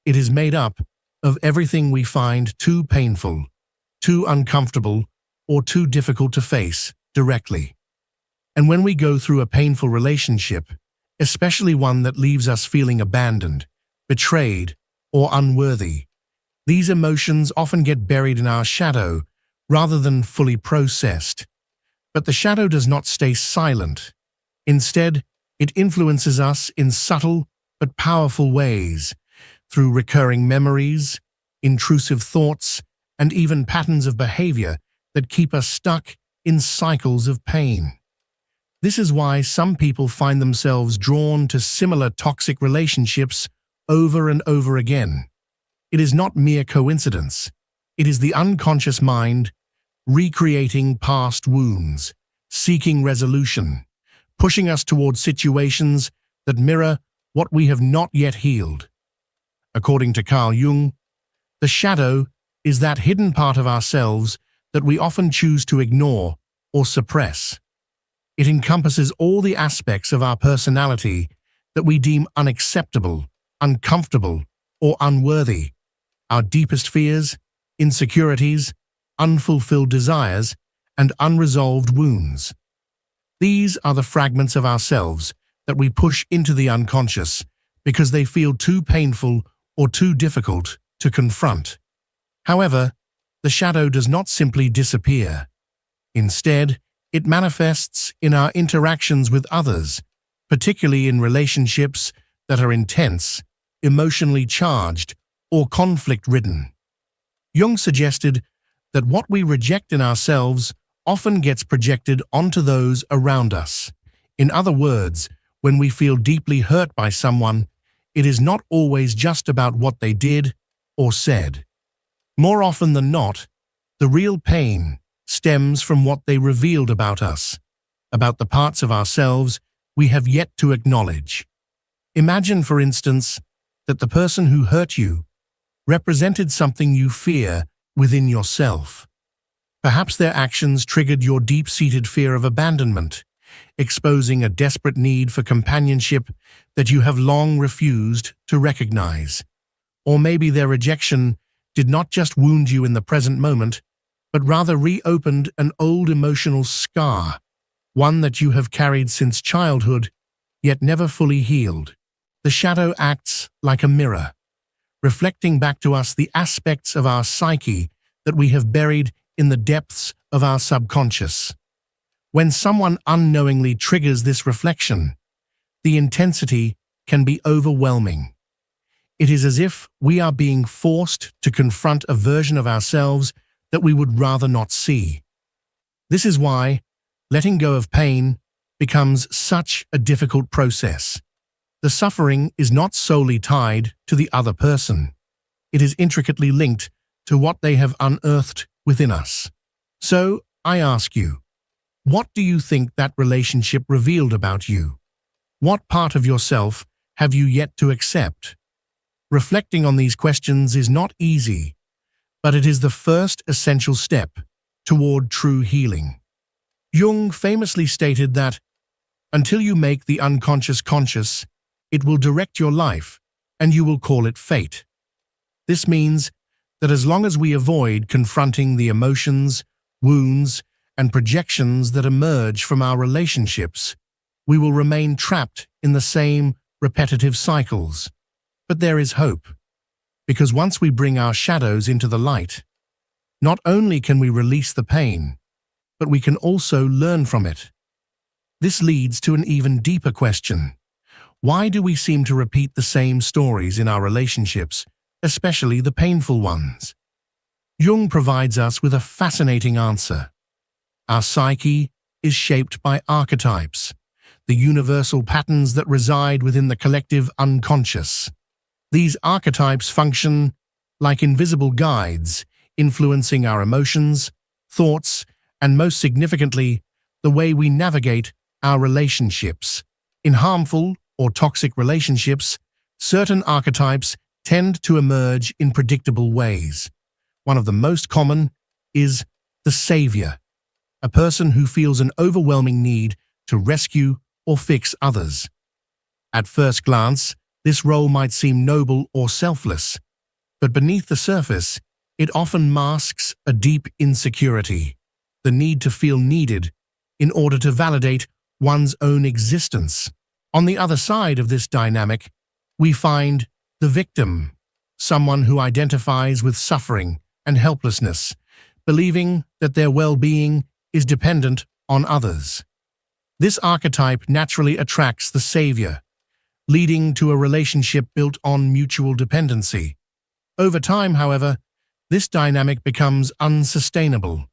It is made up of everything we find too painful, too uncomfortable, or too difficult to face directly. And when we go through a painful relationship, especially one that leaves us feeling abandoned, betrayed, or unworthy, these emotions often get buried in our shadow rather than fully processed. But the shadow does not stay silent. Instead, it influences us in subtle but powerful ways, through recurring memories, intrusive thoughts, and even patterns of behavior that keep us stuck in cycles of pain. This is why some people find themselves drawn to similar toxic relationships over and over again. It is not mere coincidence. It is the unconscious mind recreating past wounds, seeking resolution, pushing us towards situations that mirror what we have not yet healed. According to Carl Jung, the shadow is that hidden part of ourselves that we often choose to ignore or suppress. It encompasses all the aspects of our personality that we deem unacceptable, uncomfortable, or unworthy. Our deepest fears, insecurities, unfulfilled desires, and unresolved wounds. These are the fragments of ourselves that we push into the unconscious because they feel too painful or too difficult to confront. However, the shadow does not simply disappear. Instead, it manifests in our interactions with others, particularly in relationships that are intense, emotionally charged, or conflict-ridden. Jung suggested that what we reject in ourselves often gets projected onto those around us. In other words, when we feel deeply hurt by someone, it is not always just about what they did or said. More often than not, the real pain stems from what they revealed about us, about the parts of ourselves we have yet to acknowledge. Imagine, for instance, that the person who hurt you represented something you fear within yourself. Perhaps their actions triggered your deep-seated fear of abandonment, exposing a desperate need for companionship that you have long refused to recognize. Or maybe their rejection did not just wound you in the present moment, but rather reopened an old emotional scar, one that you have carried since childhood, yet never fully healed. The shadow acts like a mirror, reflecting back to us the aspects of our psyche that we have buried in the depths of our subconscious. When someone unknowingly triggers this reflection, the intensity can be overwhelming. It is as if we are being forced to confront a version of ourselves that we would rather not see. This is why letting go of pain becomes such a difficult process. The suffering is not solely tied to the other person. It is intricately linked to what they have unearthed within us. So, I ask you, what do you think that relationship revealed about you? What part of yourself have you yet to accept? Reflecting on these questions is not easy, but it is the first essential step toward true healing. Jung famously stated that, until you make the unconscious conscious, it will direct your life, and you will call it fate. This means that as long as we avoid confronting the emotions, wounds, and projections that emerge from our relationships, we will remain trapped in the same repetitive cycles. But there is hope, because once we bring our shadows into the light, not only can we release the pain, but we can also learn from it. This leads to an even deeper question. Why do we seem to repeat the same stories in our relationships, especially the painful ones? Jung provides us with a fascinating answer. Our psyche is shaped by archetypes, the universal patterns that reside within the collective unconscious. These archetypes function like invisible guides, influencing our emotions, thoughts, and most significantly, the way we navigate our relationships. In harmful or toxic relationships, certain archetypes tend to emerge in predictable ways. One of the most common is the savior, a person who feels an overwhelming need to rescue or fix others. At first glance, this role might seem noble or selfless, but beneath the surface, it often masks a deep insecurity, the need to feel needed in order to validate one's own existence. On the other side of this dynamic, we find the victim, someone who identifies with suffering and helplessness, believing that their well-being is dependent on others. This archetype naturally attracts the savior, leading to a relationship built on mutual dependency. Over time, however, this dynamic becomes unsustainable.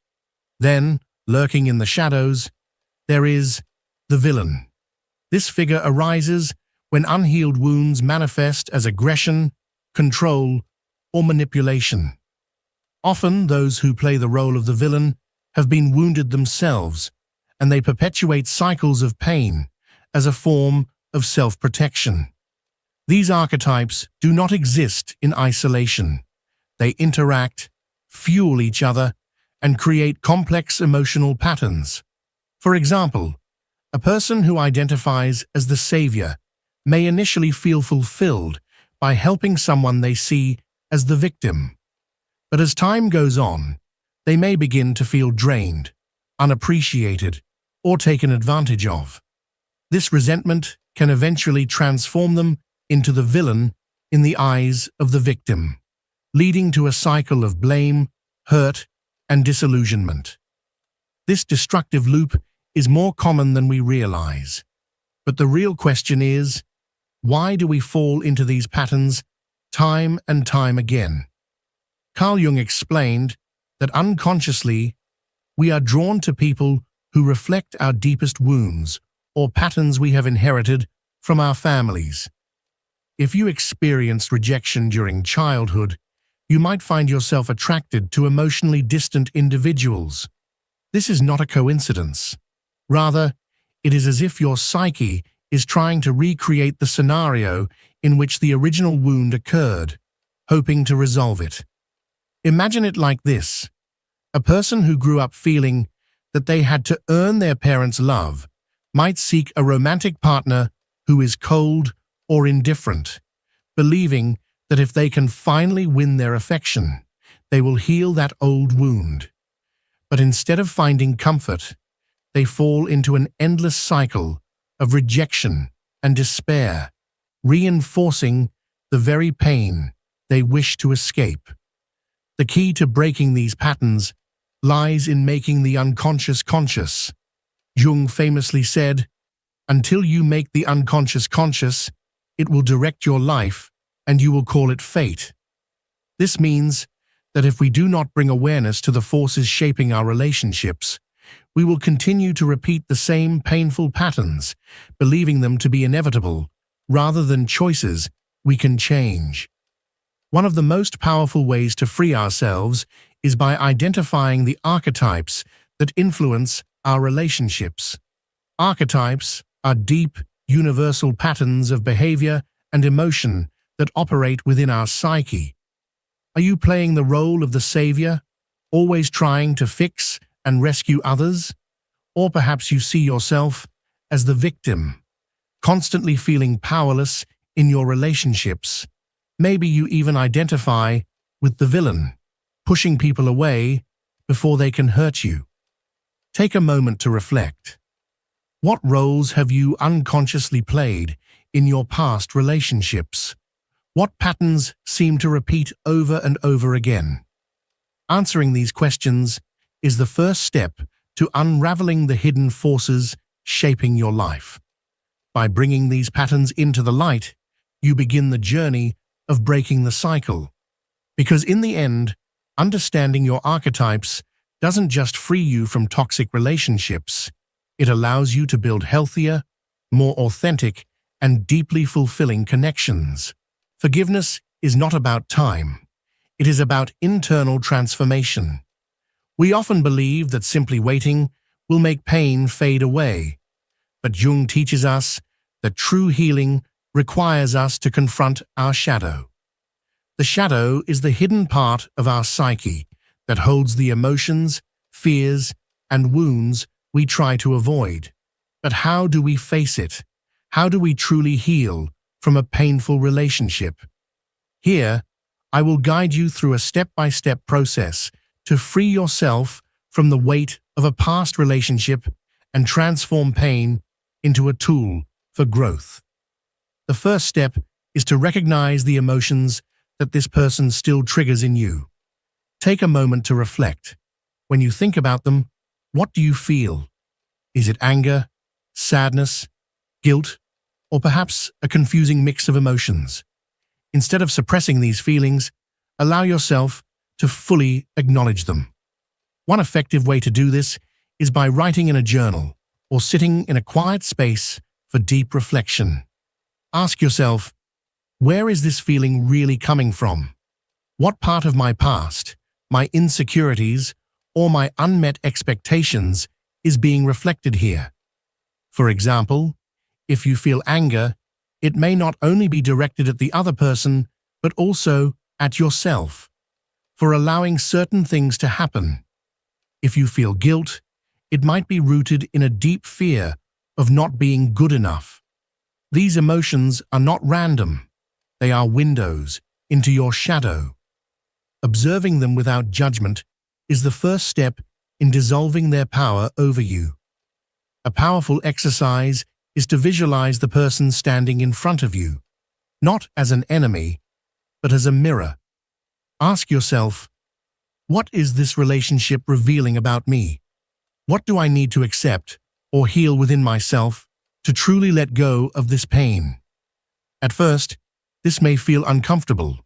Then, lurking in the shadows, there is the villain. This figure arises when unhealed wounds manifest as aggression, control, or manipulation. Often, those who play the role of the villain have been wounded themselves, and they perpetuate cycles of pain as a form of self-protection. These archetypes do not exist in isolation. They interact, fuel each other, and create complex emotional patterns. For example, a person who identifies as the savior may initially feel fulfilled by helping someone they see as the victim. But as time goes on, they may begin to feel drained, unappreciated, or taken advantage of. This resentment can eventually transform them into the villain in the eyes of the victim, leading to a cycle of blame, hurt, and disillusionment. This destructive loop is more common than we realize. But the real question is, why do we fall into these patterns time and time again? Carl Jung explained that unconsciously, we are drawn to people who reflect our deepest wounds or patterns we have inherited from our families. If you experienced rejection during childhood, you might find yourself attracted to emotionally distant individuals. This is not a coincidence. Rather, it is as if your psyche is trying to recreate the scenario in which the original wound occurred, hoping to resolve it. Imagine it like this. A person who grew up feeling that they had to earn their parents' love might seek a romantic partner who is cold or indifferent, believing that if they can finally win their affection, they will heal that old wound. But instead of finding comfort, they fall into an endless cycle of rejection and despair, reinforcing the very pain they wish to escape. The key to breaking these patterns lies in making the unconscious conscious. Jung famously said, "Until you make the unconscious conscious, it will direct your life and you will call it fate." This means that if we do not bring awareness to the forces shaping our relationships, we will continue to repeat the same painful patterns, believing them to be inevitable, rather than choices we can change. One of the most powerful ways to free ourselves is by identifying the archetypes that influence our relationships. Archetypes are deep, universal patterns of behavior and emotion that operate within our psyche. Are you playing the role of the savior, always trying to fix and rescue others? Or perhaps you see yourself as the victim, constantly feeling powerless in your relationships. Maybe you even identify with the villain, pushing people away before they can hurt you. Take a moment to reflect. What roles have you unconsciously played in your past relationships? What patterns seem to repeat over and over again? Answering these questions is the first step to unraveling the hidden forces shaping your life. By bringing these patterns into the light, you begin the journey of breaking the cycle. Because in the end, understanding your archetypes doesn't just free you from toxic relationships, it allows you to build healthier, more authentic, and deeply fulfilling connections. Forgiveness is not about time. It is about internal transformation. We often believe that simply waiting will make pain fade away. But Jung teaches us that true healing requires us to confront our shadow. The shadow is the hidden part of our psyche that holds the emotions, fears, and wounds we try to avoid. But how do we face it? How do we truly heal from a painful relationship? Here, I will guide you through a step-by-step process to free yourself from the weight of a past relationship and transform pain into a tool for growth. The first step is to recognize the emotions that this person still triggers in you. Take a moment to reflect. When you think about them, what do you feel? Is it anger, sadness, guilt, or perhaps a confusing mix of emotions? Instead of suppressing these feelings, allow yourself to fully acknowledge them. One effective way to do this is by writing in a journal or sitting in a quiet space for deep reflection. Ask yourself, where is this feeling really coming from? What part of my past, my insecurities, or my unmet expectations is being reflected here? For example, if you feel anger, It may not only be directed at the other person, but also at yourself, for allowing certain things to happen. If you feel guilt, it might be rooted in a deep fear of not being good enough. These emotions are not random. They are windows into your shadow. Observing them without judgment is the first step in dissolving their power over you. A powerful exercise is to visualize the person standing in front of you, not as an enemy, but as a mirror. Ask yourself, what is this relationship revealing about me? What do I need to accept or heal within myself to truly let go of this pain? At first, this may feel uncomfortable,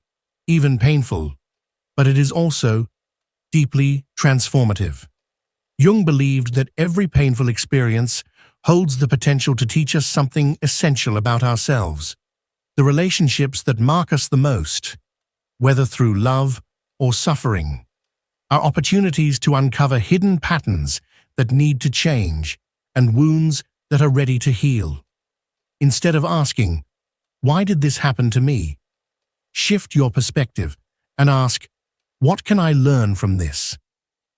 even painful, but it is also deeply transformative. Jung believed that every painful experience holds the potential to teach us something essential about ourselves. The relationships that mark us the most, whether through love or suffering, are opportunities to uncover hidden patterns that need to change and wounds that are ready to heal. Instead of asking, "Why did this happen to me?" shift your perspective and ask, "What can I learn from this?"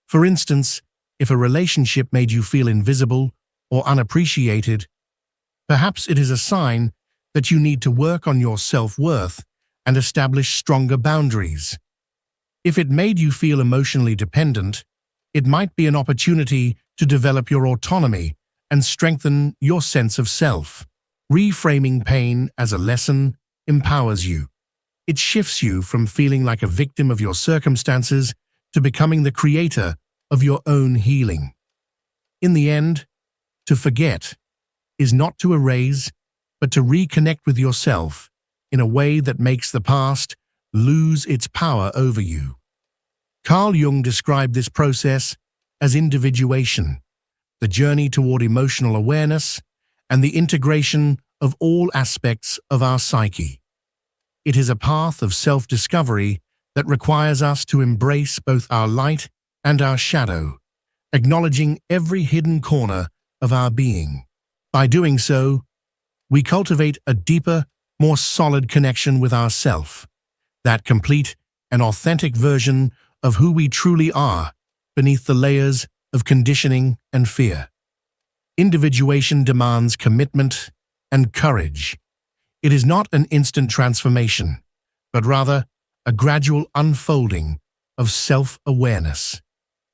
For instance, if a relationship made you feel invisible or unappreciated, perhaps it is a sign that you need to work on your self-worth and establish stronger boundaries. If it made you feel emotionally dependent, it might be an opportunity to develop your autonomy and strengthen your sense of self. Reframing pain as a lesson empowers you. It shifts you from feeling like a victim of your circumstances to becoming the creator of your own healing. In the end, to forget is not to erase, but to reconnect with yourself in a way that makes the past lose its power over you. Carl Jung described this process as individuation, the journey toward emotional awareness and the integration of all aspects of our psyche. It is a path of self-discovery that requires us to embrace both our light and our shadow, acknowledging every hidden corner of our being. By doing so, we cultivate a deeper, more solid connection with ourself, that complete and authentic version of who we truly are beneath the layers of conditioning and fear. Individuation demands commitment and courage. It is not an instant transformation, but rather a gradual unfolding of self-awareness.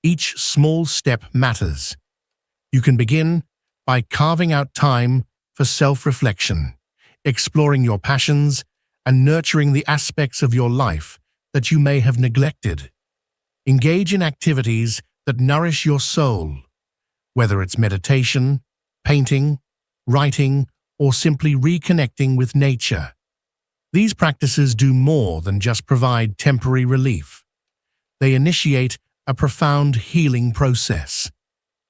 Each small step matters. You can begin by carving out time for self-reflection, exploring your passions, and nurturing the aspects of your life that you may have neglected. Engage in activities that nourish your soul, whether it's meditation, painting, writing, or simply reconnecting with nature. These practices do more than just provide temporary relief. They initiate a profound healing process.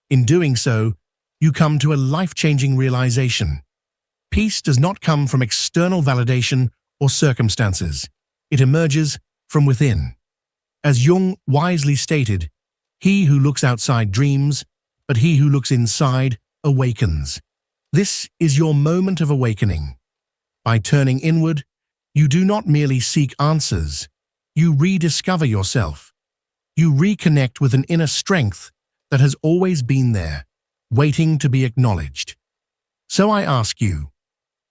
In doing so, you come to a life-changing realization. Peace does not come from external validation or circumstances. It emerges from within. As Jung wisely stated, "He who looks outside dreams, but he who looks inside awakens." This is your moment of awakening. By turning inward, you do not merely seek answers. You rediscover yourself. You reconnect with an inner strength that has always been there, waiting to be acknowledged. So I ask you,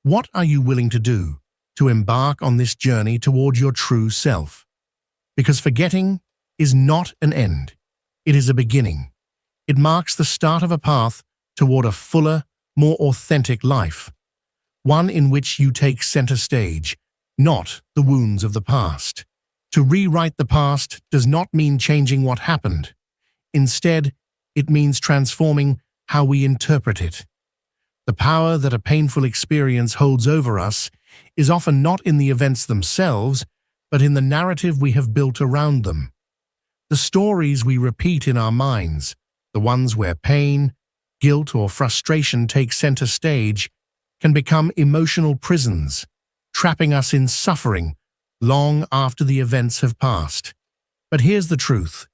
what are you willing to do to embark on this journey toward your true self? Because forgetting is not an end. It is a beginning. It marks the start of a path toward a fuller, more authentic life, one in which you take center stage, not the wounds of the past. To rewrite the past does not mean changing what happened. Instead, it means transforming how we interpret it. The power that a painful experience holds over us is often not in the events themselves, but in the narrative we have built around them. The stories we repeat in our minds, the ones where pain, guilt, or frustration take center stage, can become emotional prisons, trapping us in suffering long after the events have passed. But here's the truth.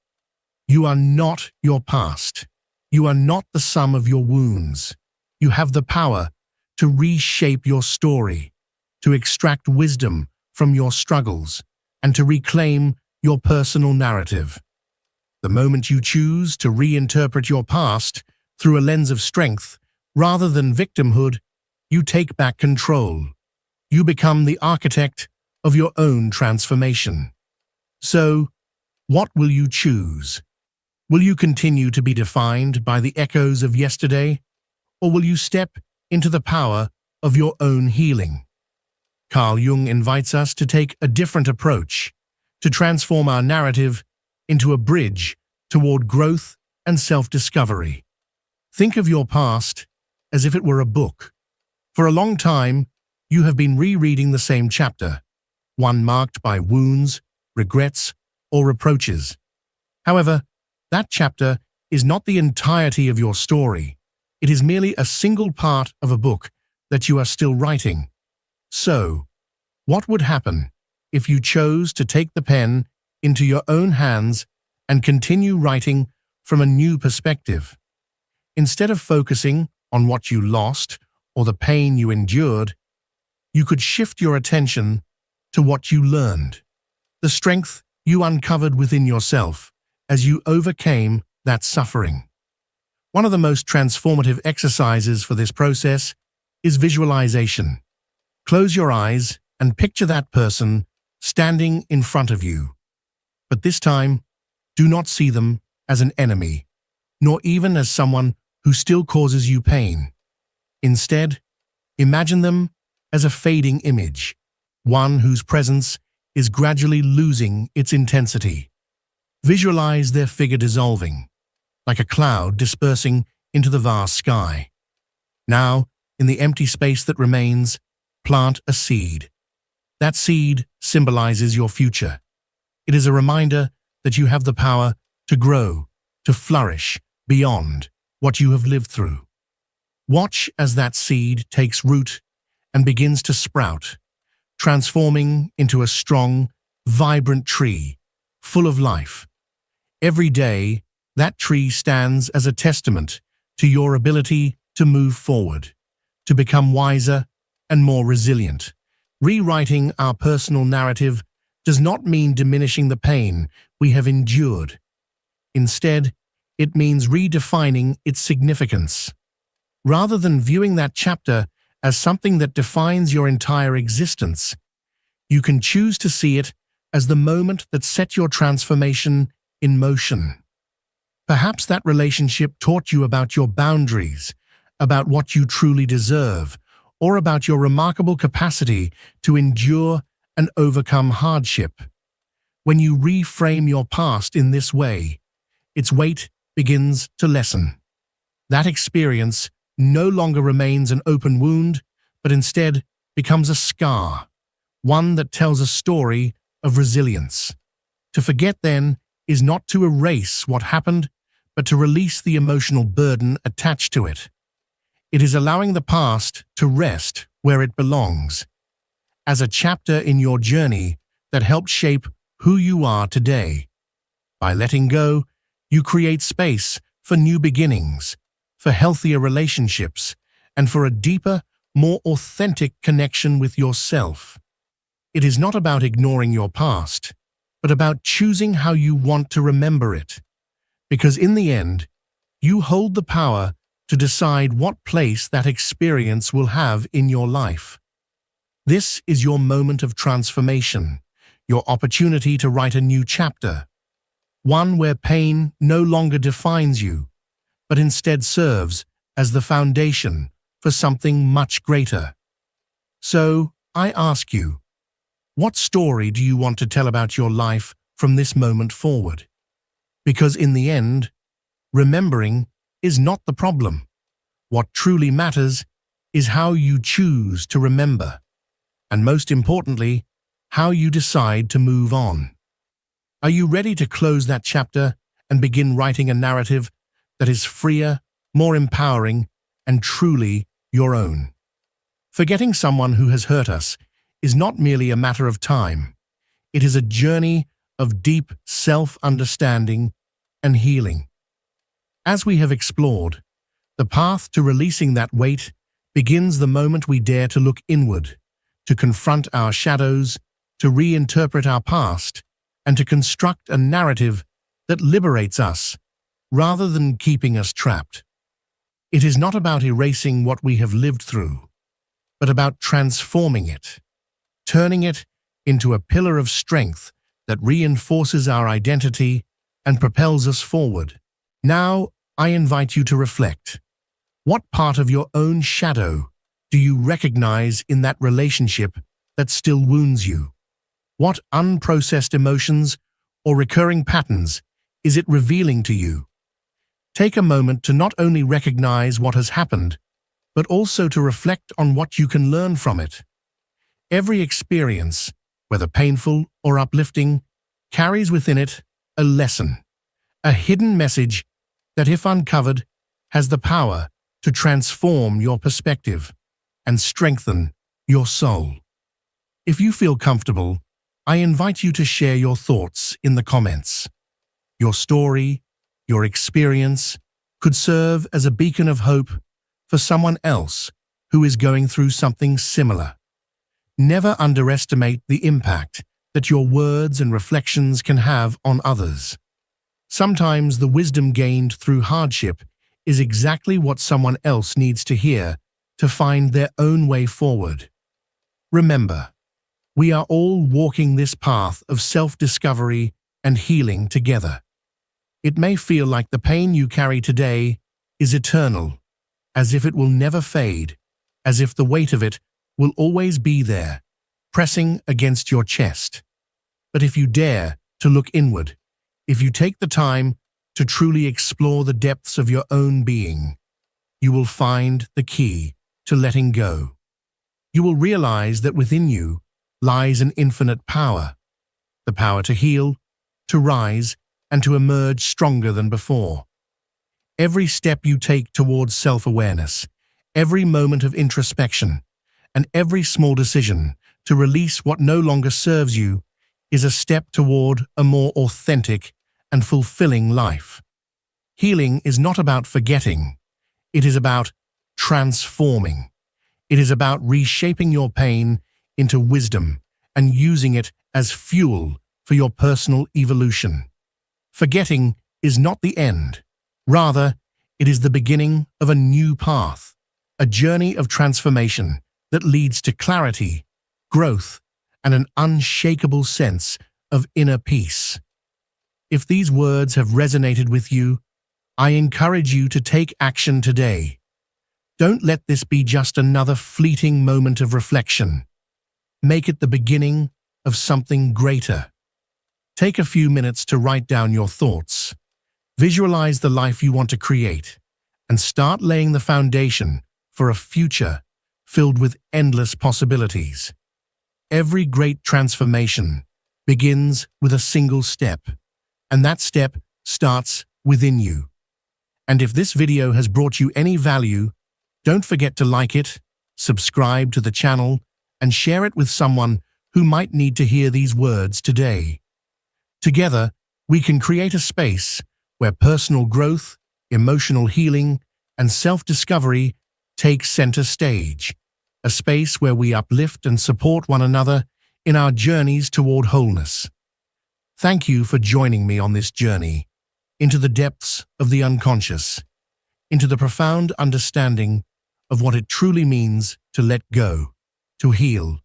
You are not your past. You are not the sum of your wounds. You have the power to reshape your story, to extract wisdom from your struggles and to reclaim your personal narrative. The moment you choose to reinterpret your past through a lens of strength rather than victimhood, you take back control. You become the architect of your own transformation. So, what will you choose? Will you continue to be defined by the echoes of yesterday, or will you step into the power of your own healing? Carl Jung invites us to take a different approach, to transform our narrative into a bridge toward growth and self-discovery. Think of your past as if it were a book. For a long time, you have been rereading the same chapter, one marked by wounds, regrets, or reproaches. However, that chapter is not the entirety of your story. It is merely a single part of a book that you are still writing. So, what would happen if you chose to take the pen into your own hands and continue writing from a new perspective? Instead of focusing on what you lost or the pain you endured, you could shift your attention to what you learned, the strength you uncovered within yourself as you overcame that suffering. One of the most transformative exercises for this process is visualization. Close your eyes and picture that person standing in front of you. But this time, do not see them as an enemy, nor even as someone who still causes you pain. Instead, imagine them as a fading image, one whose presence is gradually losing its intensity. Visualize their figure dissolving, like a cloud dispersing into the vast sky. Now, in the empty space that remains, plant a seed. That seed symbolizes your future. It is a reminder that you have the power to grow, to flourish beyond what you have lived through. Watch as that seed takes root and begins to sprout, transforming into a strong, vibrant tree, full of life. Every day, that tree stands as a testament to your ability to move forward, to become wiser and more resilient. Rewriting our personal narrative does not mean diminishing the pain we have endured. Instead, it means redefining its significance. Rather than viewing that chapter as something that defines your entire existence, you can choose to see it as the moment that set your transformation in motion. Perhaps that relationship taught you about your boundaries, about what you truly deserve, or about your remarkable capacity to endure and overcome hardship. When you reframe your past in this way, its weight begins to lessen. That experience no longer remains an open wound, but instead becomes a scar, one that tells a story of resilience. To forget, then, is not to erase what happened, but to release the emotional burden attached to it. It is allowing the past to rest where it belongs, as a chapter in your journey that helped shape who you are today. By letting go, you create space for new beginnings, for healthier relationships, and for a deeper, more authentic connection with yourself. It is not about ignoring your past, but about choosing how you want to remember it. Because in the end, you hold the power to decide what place that experience will have in your life. This is your moment of transformation, your opportunity to write a new chapter, one where pain no longer defines you, but instead serves as the foundation for something much greater. So, I ask you, what story do you want to tell about your life from this moment forward? Because in the end, remembering is not the problem. What truly matters is how you choose to remember, and most importantly, how you decide to move on. Are you ready to close that chapter and begin writing a narrative that is freer, more empowering, and truly your own? Forgetting someone who has hurt us is not merely a matter of time. It is a journey of deep self-understanding and healing. As we have explored, the path to releasing that weight begins the moment we dare to look inward, to confront our shadows, to reinterpret our past, and to construct a narrative that liberates us rather than keeping us trapped. It is not about erasing what we have lived through, but about transforming it, turning it into a pillar of strength that reinforces our identity and propels us forward. Now, I invite you to reflect. What part of your own shadow do you recognize in that relationship that still wounds you? What unprocessed emotions or recurring patterns is it revealing to you? Take a moment to not only recognize what has happened, but also to reflect on what you can learn from it. Every experience, whether painful or uplifting, carries within it a lesson, a hidden message that, if uncovered, has the power to transform your perspective and strengthen your soul. If you feel comfortable, I invite you to share your thoughts in the comments. Your story, your experience, could serve as a beacon of hope for someone else who is going through something similar. Never underestimate the impact that your words and reflections can have on others. Sometimes the wisdom gained through hardship is exactly what someone else needs to hear to find their own way forward. Remember, we are all walking this path of self-discovery and healing together. It may feel like the pain you carry today is eternal, as if it will never fade, as if the weight of it will always be there, pressing against your chest. But if you dare to look inward, if you take the time to truly explore the depths of your own being, you will find the key to letting go. You will realize that within you lies an infinite power, the power to heal, to rise, and to emerge stronger than before. Every step you take towards self-awareness, every moment of introspection, and every small decision to release what no longer serves you is a step toward a more authentic and fulfilling life. Healing is not about forgetting. It is about transforming. It is about reshaping your pain into wisdom and using it as fuel for your personal evolution. Forgetting is not the end. Rather, it is the beginning of a new path, a journey of transformation that leads to clarity, growth, and an unshakable sense of inner peace. If these words have resonated with you, I encourage you to take action today. Don't let this be just another fleeting moment of reflection. Make it the beginning of something greater. Take a few minutes to write down your thoughts. Visualize the life you want to create, and start laying the foundation for a future filled with endless possibilities. Every great transformation begins with a single step, and that step starts within you. And if this video has brought you any value, don't forget to like it, subscribe to the channel, and share it with someone who might need to hear these words today. Together, we can create a space where personal growth, emotional healing, and self-discovery take center stage, a space where we uplift and support one another in our journeys toward wholeness. Thank you for joining me on this journey into the depths of the unconscious, into the profound understanding of what it truly means to let go, to heal,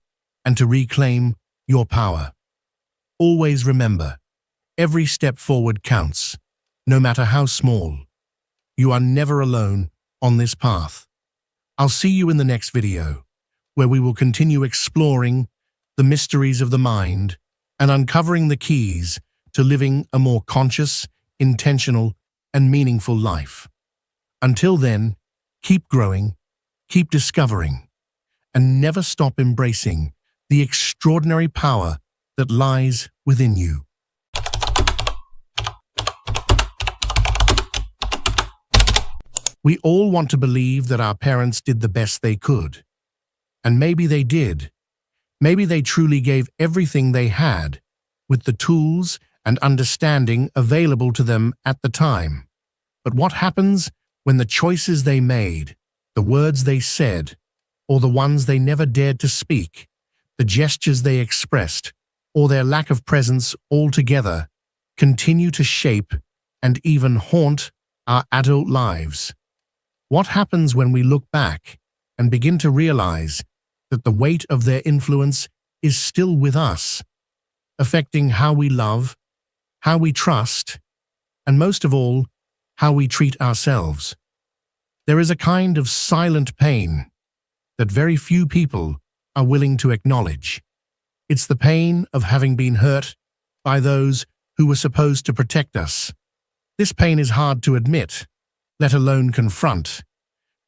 and to reclaim your power. Always remember, every step forward counts, no matter how small. You are never alone on this path. I'll see you in the next video, where we will continue exploring the mysteries of the mind and uncovering the keys to living a more conscious, intentional, and meaningful life. Until then, keep growing, keep discovering, and never stop embracing the extraordinary power that lies within you. We all want to believe that our parents did the best they could. And maybe they did. Maybe they truly gave everything they had, with the tools and understanding available to them at the time. But what happens when the choices they made, the words they said, or the ones they never dared to speak, the gestures they expressed, or their lack of presence altogether continue to shape and even haunt our adult lives. What happens when we look back and begin to realize that the weight of their influence is still with us, affecting how we love, how we trust, and most of all, how we treat ourselves? There is a kind of silent pain that very few people are willing to acknowledge. It's the pain of having been hurt by those who were supposed to protect us. This pain is hard to admit, let alone confront,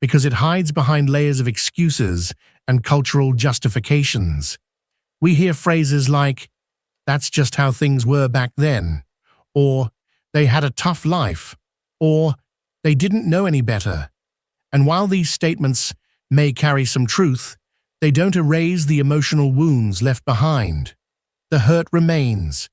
because it hides behind layers of excuses and cultural justifications. We hear phrases like, "That's just how things were back then," or "They had a tough life," or "They didn't know any better." And while these statements may carry some truth, they don't erase the emotional wounds left behind. The hurt remains,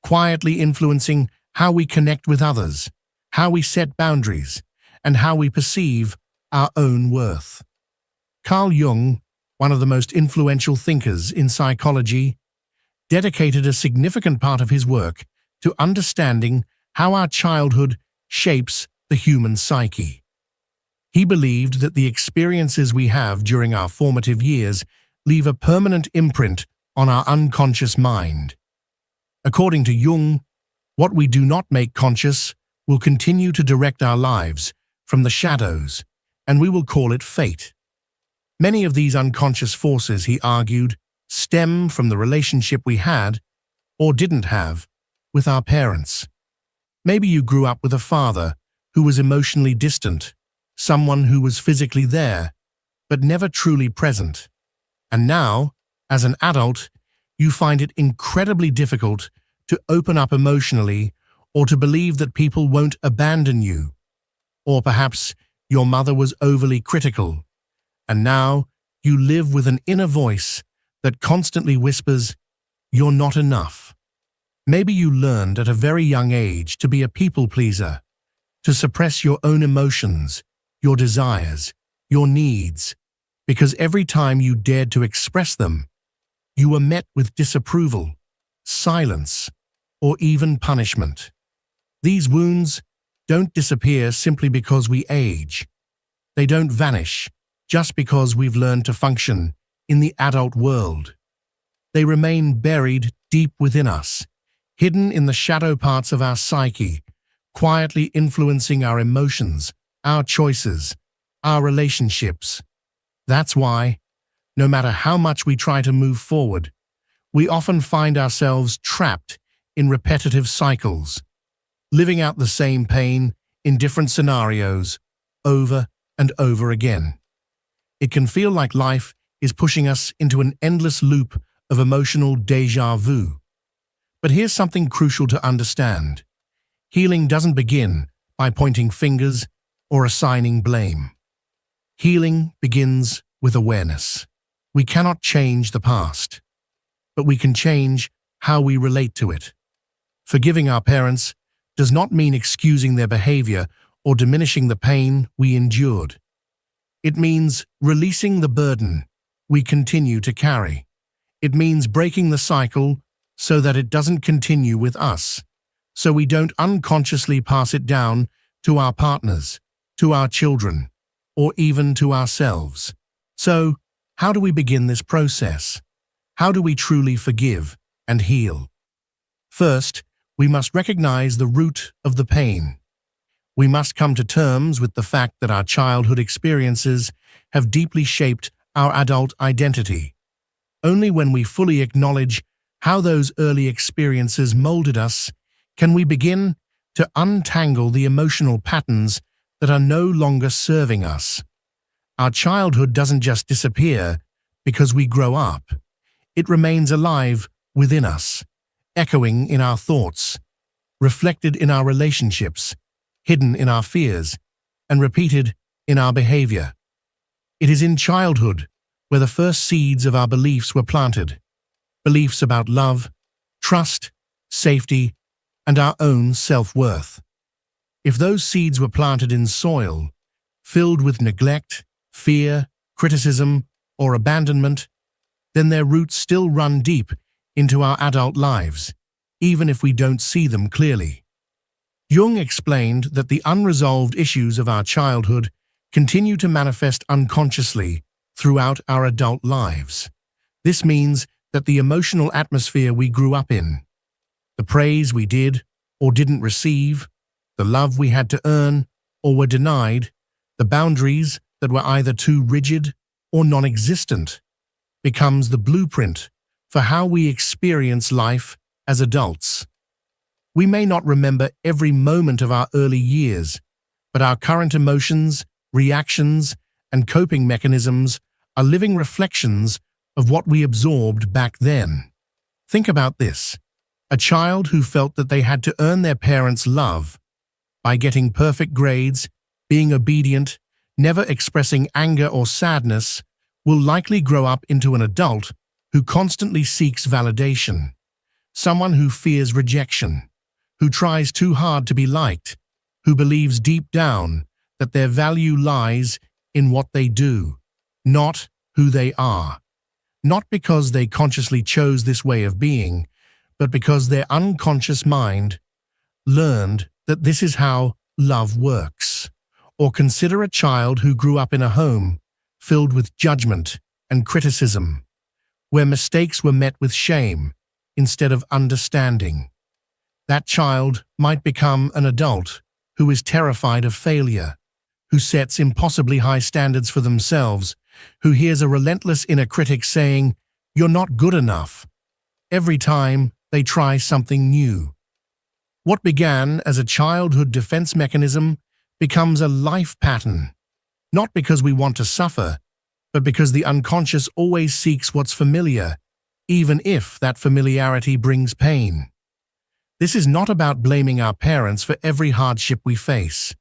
quietly influencing how we connect with others, how we set boundaries, and how we perceive our own worth. Carl Jung, one of the most influential thinkers in psychology, dedicated a significant part of his work to understanding how our childhood shapes the human psyche. He believed that the experiences we have during our formative years leave a permanent imprint on our unconscious mind. According to Jung, what we do not make conscious will continue to direct our lives from the shadows, and we will call it fate. Many of these unconscious forces, he argued, stem from the relationship we had, or didn't have, with our parents. Maybe you grew up with a father who was emotionally distant, someone who was physically there, but never truly present. And now, as an adult, you find it incredibly difficult to open up emotionally or to believe that people won't abandon you. Or perhaps your mother was overly critical, and now you live with an inner voice that constantly whispers, "You're not enough." Maybe you learned at a very young age to be a people pleaser, to suppress your own emotions, your desires, your needs, because every time you dared to express them, you were met with disapproval, silence, or even punishment. These wounds don't disappear simply because we age. They don't vanish just because we've learned to function in the adult world. They remain buried deep within us, hidden in the shadow parts of our psyche, quietly influencing our emotions, our choices, our relationships. That's why, no matter how much we try to move forward, we often find ourselves trapped in repetitive cycles, living out the same pain in different scenarios over and over again. It can feel like life is pushing us into an endless loop of emotional déjà vu. But here's something crucial to understand. Healing doesn't begin by pointing fingers or assigning blame. Healing begins with awareness. We cannot change the past, but we can change how we relate to it. Forgiving our parents does not mean excusing their behavior or diminishing the pain we endured. It means releasing the burden we continue to carry. It means breaking the cycle so that it doesn't continue with us, so we don't unconsciously pass it down to our partners, to our children, or even to ourselves. So, how do we begin this process? How do we truly forgive and heal? First, we must recognize the root of the pain. We must come to terms with the fact that our childhood experiences have deeply shaped our adult identity. Only when we fully acknowledge how those early experiences molded us can we begin to untangle the emotional patterns that are no longer serving us. Our childhood doesn't just disappear because we grow up. It remains alive within us, echoing in our thoughts, reflected in our relationships, hidden in our fears, and repeated in our behavior. It is in childhood where the first seeds of our beliefs were planted. Beliefs about love, trust, safety, and our own self-worth. If those seeds were planted in soil, filled with neglect, fear, criticism, or abandonment, then their roots still run deep into our adult lives, even if we don't see them clearly. Jung explained that the unresolved issues of our childhood continue to manifest unconsciously throughout our adult lives. This means that the emotional atmosphere we grew up in, the praise we did or didn't receive, the love we had to earn or were denied, the boundaries that were either too rigid or non-existent, becomes the blueprint for how we experience life as adults. We may not remember every moment of our early years, but our current emotions, reactions, and coping mechanisms are living reflections of what we absorbed back then. Think about this. A child who felt that they had to earn their parents' love by getting perfect grades, being obedient, never expressing anger or sadness, will likely grow up into an adult who constantly seeks validation, someone who fears rejection, who tries too hard to be liked, who believes deep down that their value lies in what they do, not who they are. Not because they consciously chose this way of being, but because their unconscious mind learned that this is how love works. Or consider a child who grew up in a home filled with judgment and criticism, where mistakes were met with shame instead of understanding. That child might become an adult who is terrified of failure, who sets impossibly high standards for themselves, who hears a relentless inner critic saying, "You're not good enough," every time they try something new. What began as a childhood defense mechanism becomes a life pattern, not because we want to suffer, but because the unconscious always seeks what's familiar, even if that familiarity brings pain. This is not about blaming our parents for every hardship we face.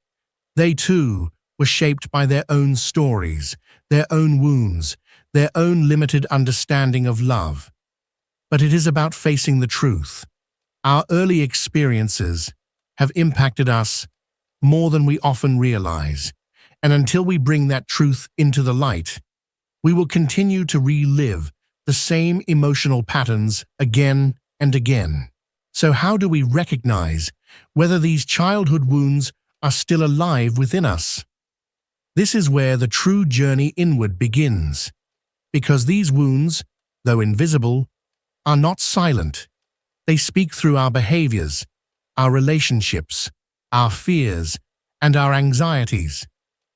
They too were shaped by their own stories, their own wounds, their own limited understanding of love. But it is about facing the truth. Our early experiences have impacted us more than we often realize, and until we bring that truth into the light, we will continue to relive the same emotional patterns again and again. So how do we recognize whether these childhood wounds are still alive within us? This is where the true journey inward begins, because these wounds, though invisible, are not silent. They speak through our behaviors, our relationships, our fears, and our anxieties.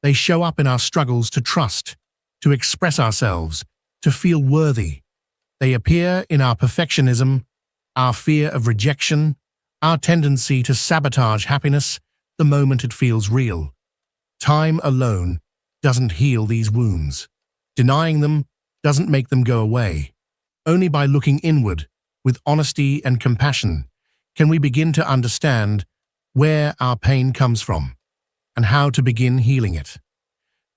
They show up in our struggles to trust, to express ourselves, to feel worthy. They appear in our perfectionism, our fear of rejection, our tendency to sabotage happiness the moment it feels real. Time alone doesn't heal these wounds. Denying them doesn't make them go away. Only by looking inward, with honesty and compassion, can we begin to understand where our pain comes from and how to begin healing it.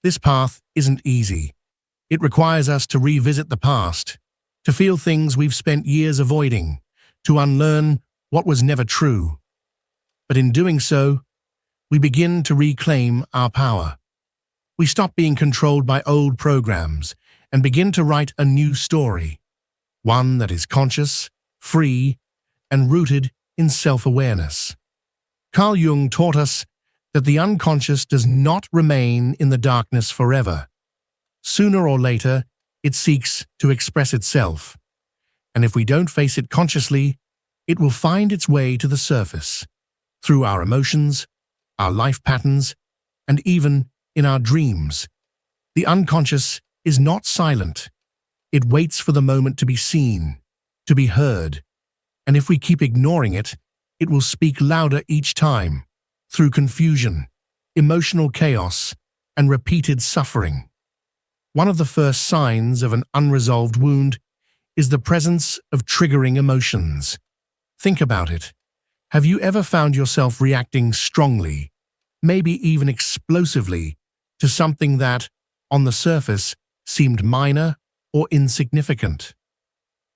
This path isn't easy. It requires us to revisit the past, to feel things we've spent years avoiding, to unlearn what was never true. But in doing so, we begin to reclaim our power. We stop being controlled by old programs and begin to write a new story, one that is conscious, free, and rooted in self-awareness. Carl Jung taught us that the unconscious does not remain in the darkness forever. Sooner or later, it seeks to express itself, and if we don't face it consciously, it will find its way to the surface, through our emotions, our life patterns, and even in our dreams. The unconscious is not silent. It waits for the moment to be seen, to be heard, and if we keep ignoring it, it will speak louder each time, through confusion, emotional chaos, and repeated suffering. One of the first signs of an unresolved wound is the presence of triggering emotions. Think about it. Have you ever found yourself reacting strongly, maybe even explosively, to something that, on the surface, seemed minor or insignificant?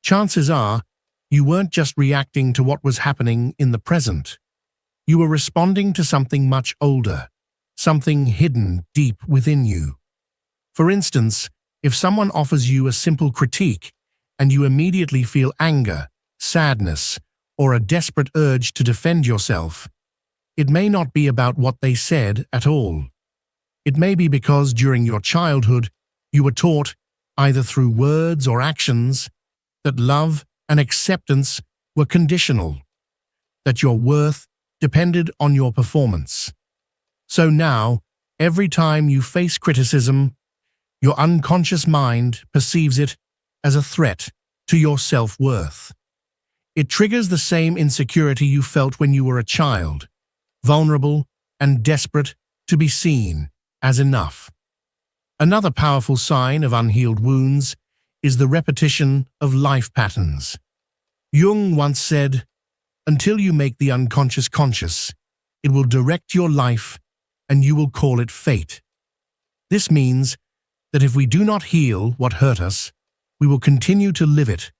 Chances are, you weren't just reacting to what was happening in the present. You were responding to something much older, something hidden deep within you. For instance, if someone offers you a simple critique and you immediately feel anger, sadness, or a desperate urge to defend yourself, it may not be about what they said at all. It may be because during your childhood, you were taught, either through words or actions, that love and acceptance were conditional, that your worth depended on your performance. So now, every time you face criticism, your unconscious mind perceives it as a threat to your self-worth. It triggers the same insecurity you felt when you were a child, vulnerable and desperate to be seen as enough. Another powerful sign of unhealed wounds is the repetition of life patterns. Jung once said, "Until you make the unconscious conscious, it will direct your life and you will call it fate." This means that if we do not heal what hurt us, we will continue to live it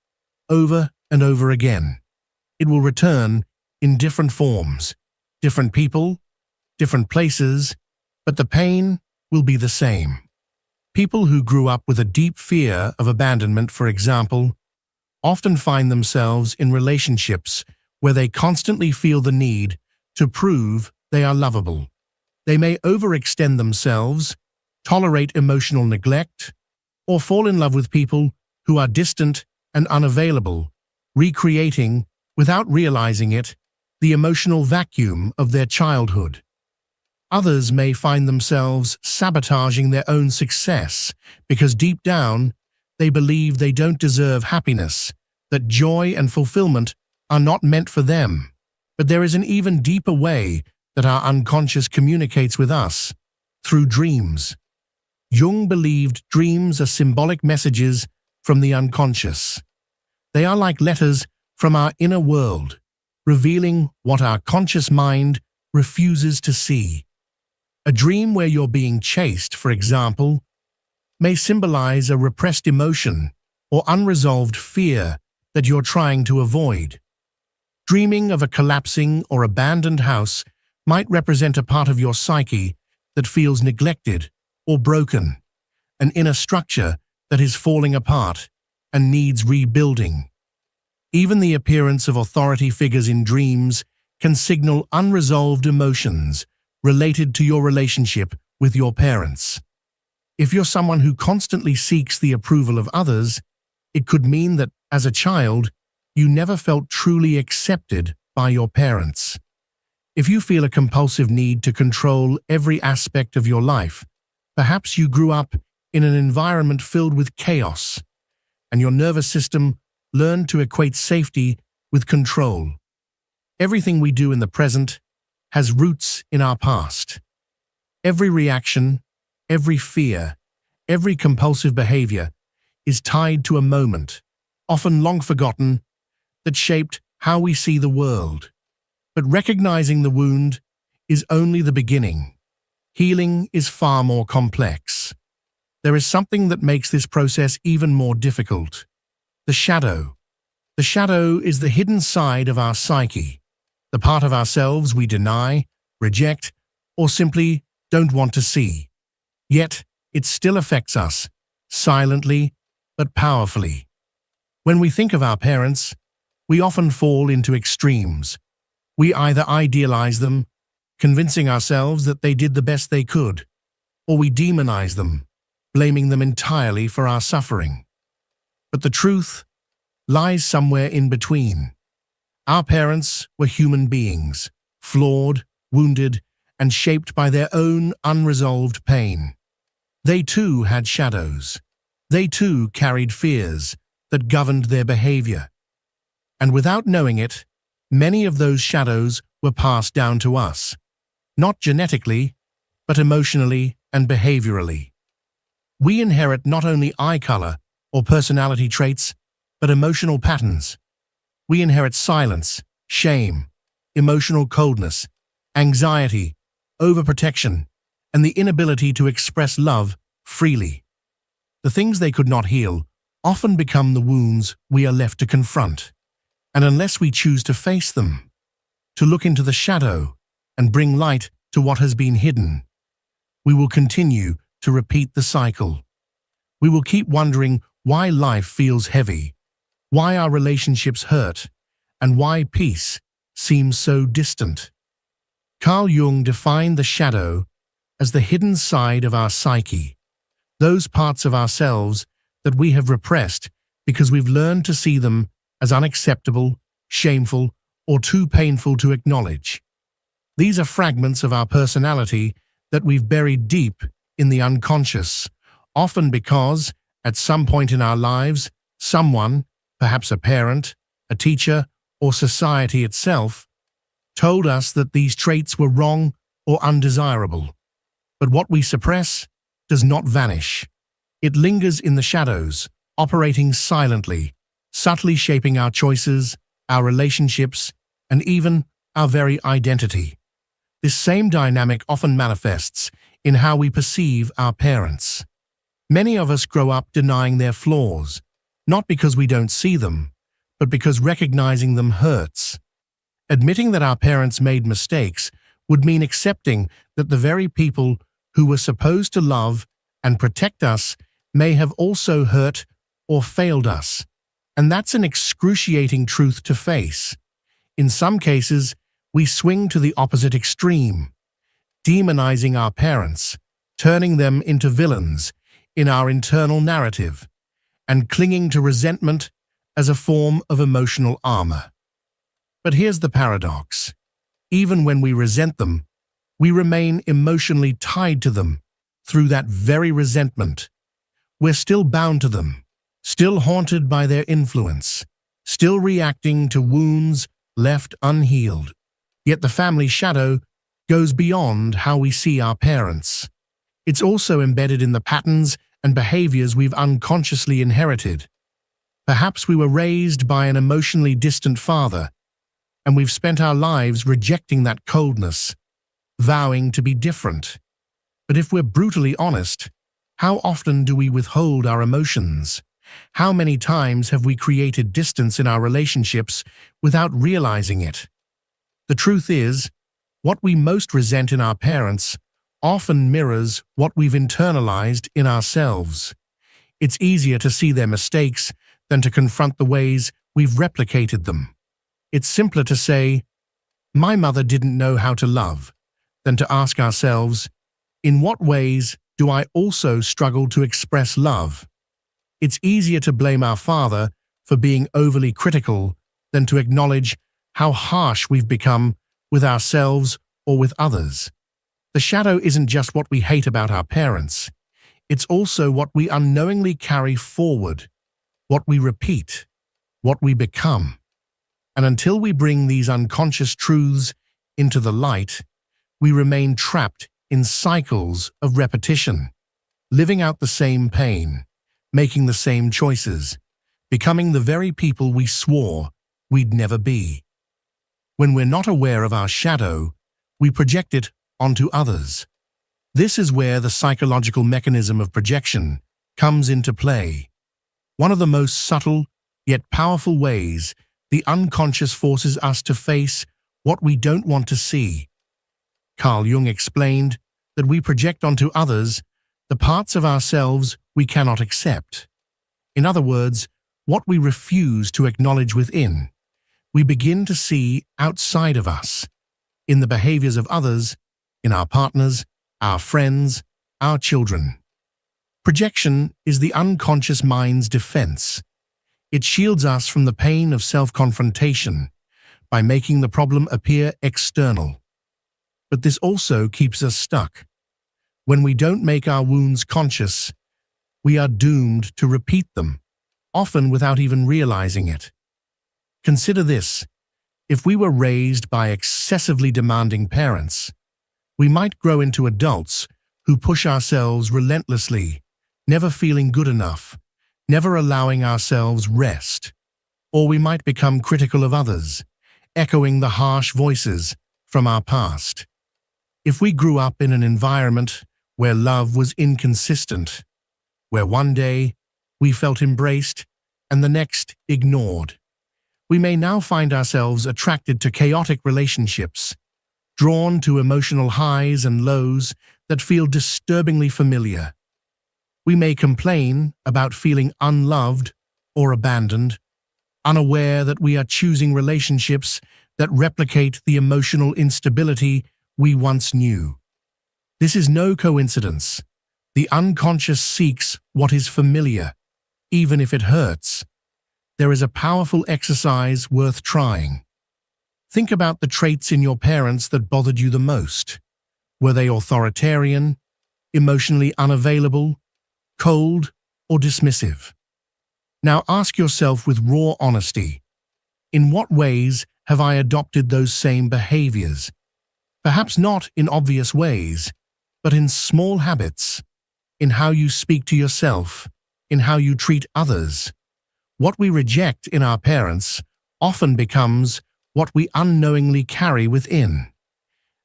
over and over again. It will return in different forms, different people, different places, but the pain will be the same. People who grew up with a deep fear of abandonment, for example, often find themselves in relationships where they constantly feel the need to prove they are lovable. They may overextend themselves, tolerate emotional neglect, or fall in love with people who are distant and unavailable, recreating, without realizing it, the emotional vacuum of their childhood. Others may find themselves sabotaging their own success because deep down, they believe they don't deserve happiness, that joy and fulfillment are not meant for them. But there is an even deeper way that our unconscious communicates with us, through dreams. Jung believed dreams are symbolic messages from the unconscious. They are like letters from our inner world, revealing what our conscious mind refuses to see. A dream where you're being chased, for example, may symbolize a repressed emotion or unresolved fear that you're trying to avoid. Dreaming of a collapsing or abandoned house might represent a part of your psyche that feels neglected or broken, an inner structure that is falling apart and needs rebuilding. Even the appearance of authority figures in dreams can signal unresolved emotions related to your relationship with your parents. If you're someone who constantly seeks the approval of others, it could mean that, as a child, you never felt truly accepted by your parents. If you feel a compulsive need to control every aspect of your life, perhaps you grew up in an environment filled with chaos, and your nervous system learned to equate safety with control. Everything we do in the present has roots in our past. Every reaction, every fear, every compulsive behavior is tied to a moment, often long forgotten, that shaped how we see the world. But recognizing the wound is only the beginning. Healing is far more complex. There is something that makes this process even more difficult: the shadow. The shadow is the hidden side of our psyche, the part of ourselves we deny, reject, or simply don't want to see. Yet, it still affects us, silently but powerfully. When we think of our parents, we often fall into extremes. We either idealize them, convincing ourselves that they did the best they could, or we demonize them, blaming them entirely for our suffering. But the truth lies somewhere in between. Our parents were human beings, flawed, wounded, and shaped by their own unresolved pain. They too had shadows. They too carried fears that governed their behavior. And without knowing it, many of those shadows were passed down to us, not genetically, but emotionally and behaviorally. We inherit not only eye color or personality traits, but emotional patterns. We inherit silence, shame, emotional coldness, anxiety, overprotection, and the inability to express love freely. The things they could not heal often become the wounds we are left to confront. And unless we choose to face them, to look into the shadow and bring light to what has been hidden, we will continue to repeat the cycle. We will keep wondering why life feels heavy, why our relationships hurt, and why peace seems so distant. Carl Jung defined the shadow as the hidden side of our psyche, those parts of ourselves that we have repressed because we've learned to see them as unacceptable, shameful, or too painful to acknowledge. These are fragments of our personality that we've buried deep in the unconscious, often because, at some point in our lives, someone, perhaps a parent, a teacher, or society itself, told us that these traits were wrong or undesirable. But what we suppress does not vanish. It lingers in the shadows, operating silently, subtly shaping our choices, our relationships, and even our very identity. This same dynamic often manifests in how we perceive our parents. Many of us grow up denying their flaws, not because we don't see them, but because recognizing them hurts. Admitting that our parents made mistakes would mean accepting that the very people who were supposed to love and protect us may have also hurt or failed us. And that's an excruciating truth to face. In some cases, we swing to the opposite extreme, demonizing our parents, turning them into villains in our internal narrative, and clinging to resentment as a form of emotional armor. But here's the paradox. Even when we resent them, we remain emotionally tied to them through that very resentment. We're still bound to them, still haunted by their influence, still reacting to wounds left unhealed. Yet the family shadow goes beyond how we see our parents. It's also embedded in the patterns and behaviors we've unconsciously inherited. Perhaps we were raised by an emotionally distant father, and we've spent our lives rejecting that coldness, vowing to be different. But if we're brutally honest, how often do we withhold our emotions? How many times have we created distance in our relationships without realizing it? The truth is, what we most resent in our parents often mirrors what we've internalized in ourselves. It's easier to see their mistakes than to confront the ways we've replicated them. It's simpler to say, "My mother didn't know how to love," than to ask ourselves, in what ways do I also struggle to express love? It's easier to blame our father for being overly critical than to acknowledge how harsh we've become with ourselves or with others. The shadow isn't just what we hate about our parents. It's also what we unknowingly carry forward, what we repeat, what we become. And until we bring these unconscious truths into the light, we remain trapped in cycles of repetition, living out the same pain, making the same choices, becoming the very people we swore we'd never be. When we're not aware of our shadow, we project it onto others. This is where the psychological mechanism of projection comes into play. One of the most subtle yet powerful ways the unconscious forces us to face what we don't want to see. Carl Jung explained that we project onto others the parts of ourselves we cannot accept. In other words, what we refuse to acknowledge within, we begin to see outside of us, in the behaviors of others, in our partners, our friends, our children. Projection is the unconscious mind's defense. It shields us from the pain of self-confrontation by making the problem appear external. But this also keeps us stuck. When we don't make our wounds conscious, we are doomed to repeat them, often without even realizing it. Consider this. If we were raised by excessively demanding parents, we might grow into adults who push ourselves relentlessly, never feeling good enough, never allowing ourselves rest. Or we might become critical of others, echoing the harsh voices from our past. If we grew up in an environment where love was inconsistent, where one day we felt embraced and the next ignored, we may now find ourselves attracted to chaotic relationships, drawn to emotional highs and lows that feel disturbingly familiar. We may complain about feeling unloved or abandoned, unaware that we are choosing relationships that replicate the emotional instability we once knew. This is no coincidence. The unconscious seeks what is familiar, even if it hurts. There is a powerful exercise worth trying. Think about the traits in your parents that bothered you the most. Were they authoritarian, emotionally unavailable, cold, or dismissive? Now ask yourself with raw honesty, in what ways have I adopted those same behaviors? Perhaps not in obvious ways, but in small habits, in how you speak to yourself, in how you treat others. What we reject in our parents often becomes what we unknowingly carry within.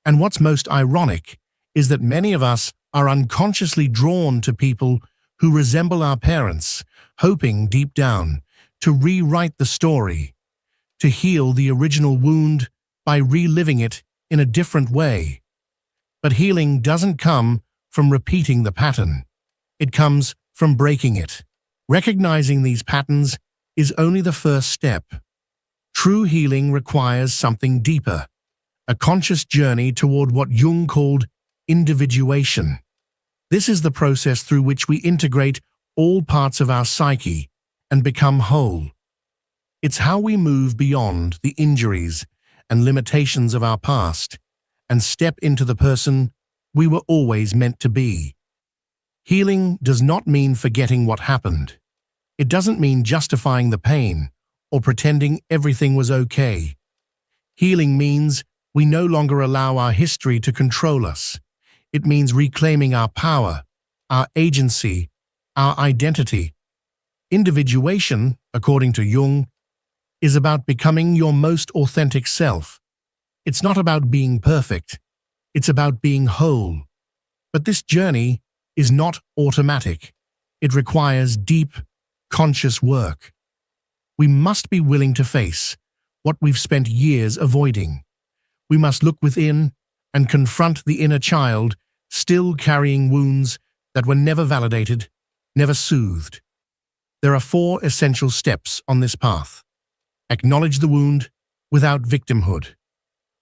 And what's most ironic is that many of us are unconsciously drawn to people who resemble our parents, hoping deep down to rewrite the story, to heal the original wound by reliving it in a different way. But healing doesn't come from repeating the pattern. It comes from breaking it. Recognizing these patterns is only the first step. True healing requires something deeper, a conscious journey toward what Jung called individuation. This is the process through which we integrate all parts of our psyche and become whole. It's how we move beyond the injuries and limitations of our past and step into the person we were always meant to be. Healing does not mean forgetting what happened. It doesn't mean justifying the pain or pretending everything was okay. Healing means we no longer allow our history to control us. It means reclaiming our power, our agency, our identity. Individuation, according to Jung, is about becoming your most authentic self. It's not about being perfect. It's about being whole. But this journey is not automatic. It requires deep, conscious work. We must be willing to face what we've spent years avoiding. We must look within and confront the inner child still carrying wounds that were never validated, never soothed. There are 4 essential steps on this path. Acknowledge the wound without victimhood.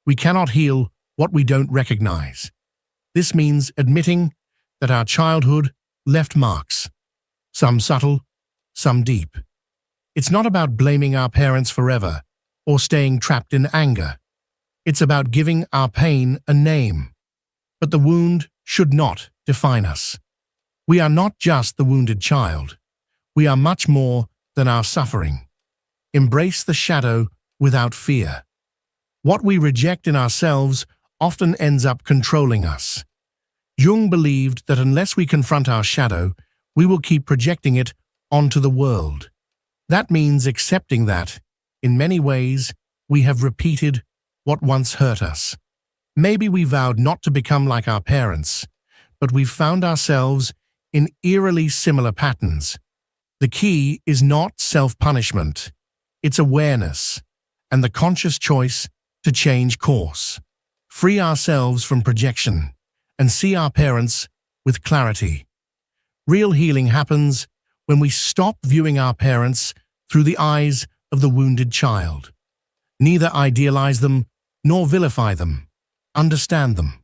We cannot heal what we don't recognize. This means admitting that our childhood left marks, some subtle, some deep. It's not about blaming our parents forever or staying trapped in anger. It's about giving our pain a name. But the wound should not define us. We are not just the wounded child. We are much more than our suffering. Embrace the shadow without fear. What we reject in ourselves often ends up controlling us. Jung believed that unless we confront our shadow, we will keep projecting it onto the world. That means accepting that, in many ways, we have repeated what once hurt us. Maybe we vowed not to become like our parents, but we've found ourselves in eerily similar patterns. The key is not self-punishment. It's awareness and the conscious choice to change course. Free ourselves from projection and see our parents with clarity. Real healing happens when we stop viewing our parents through the eyes of the wounded child. Neither idealize them nor vilify them. Understand them.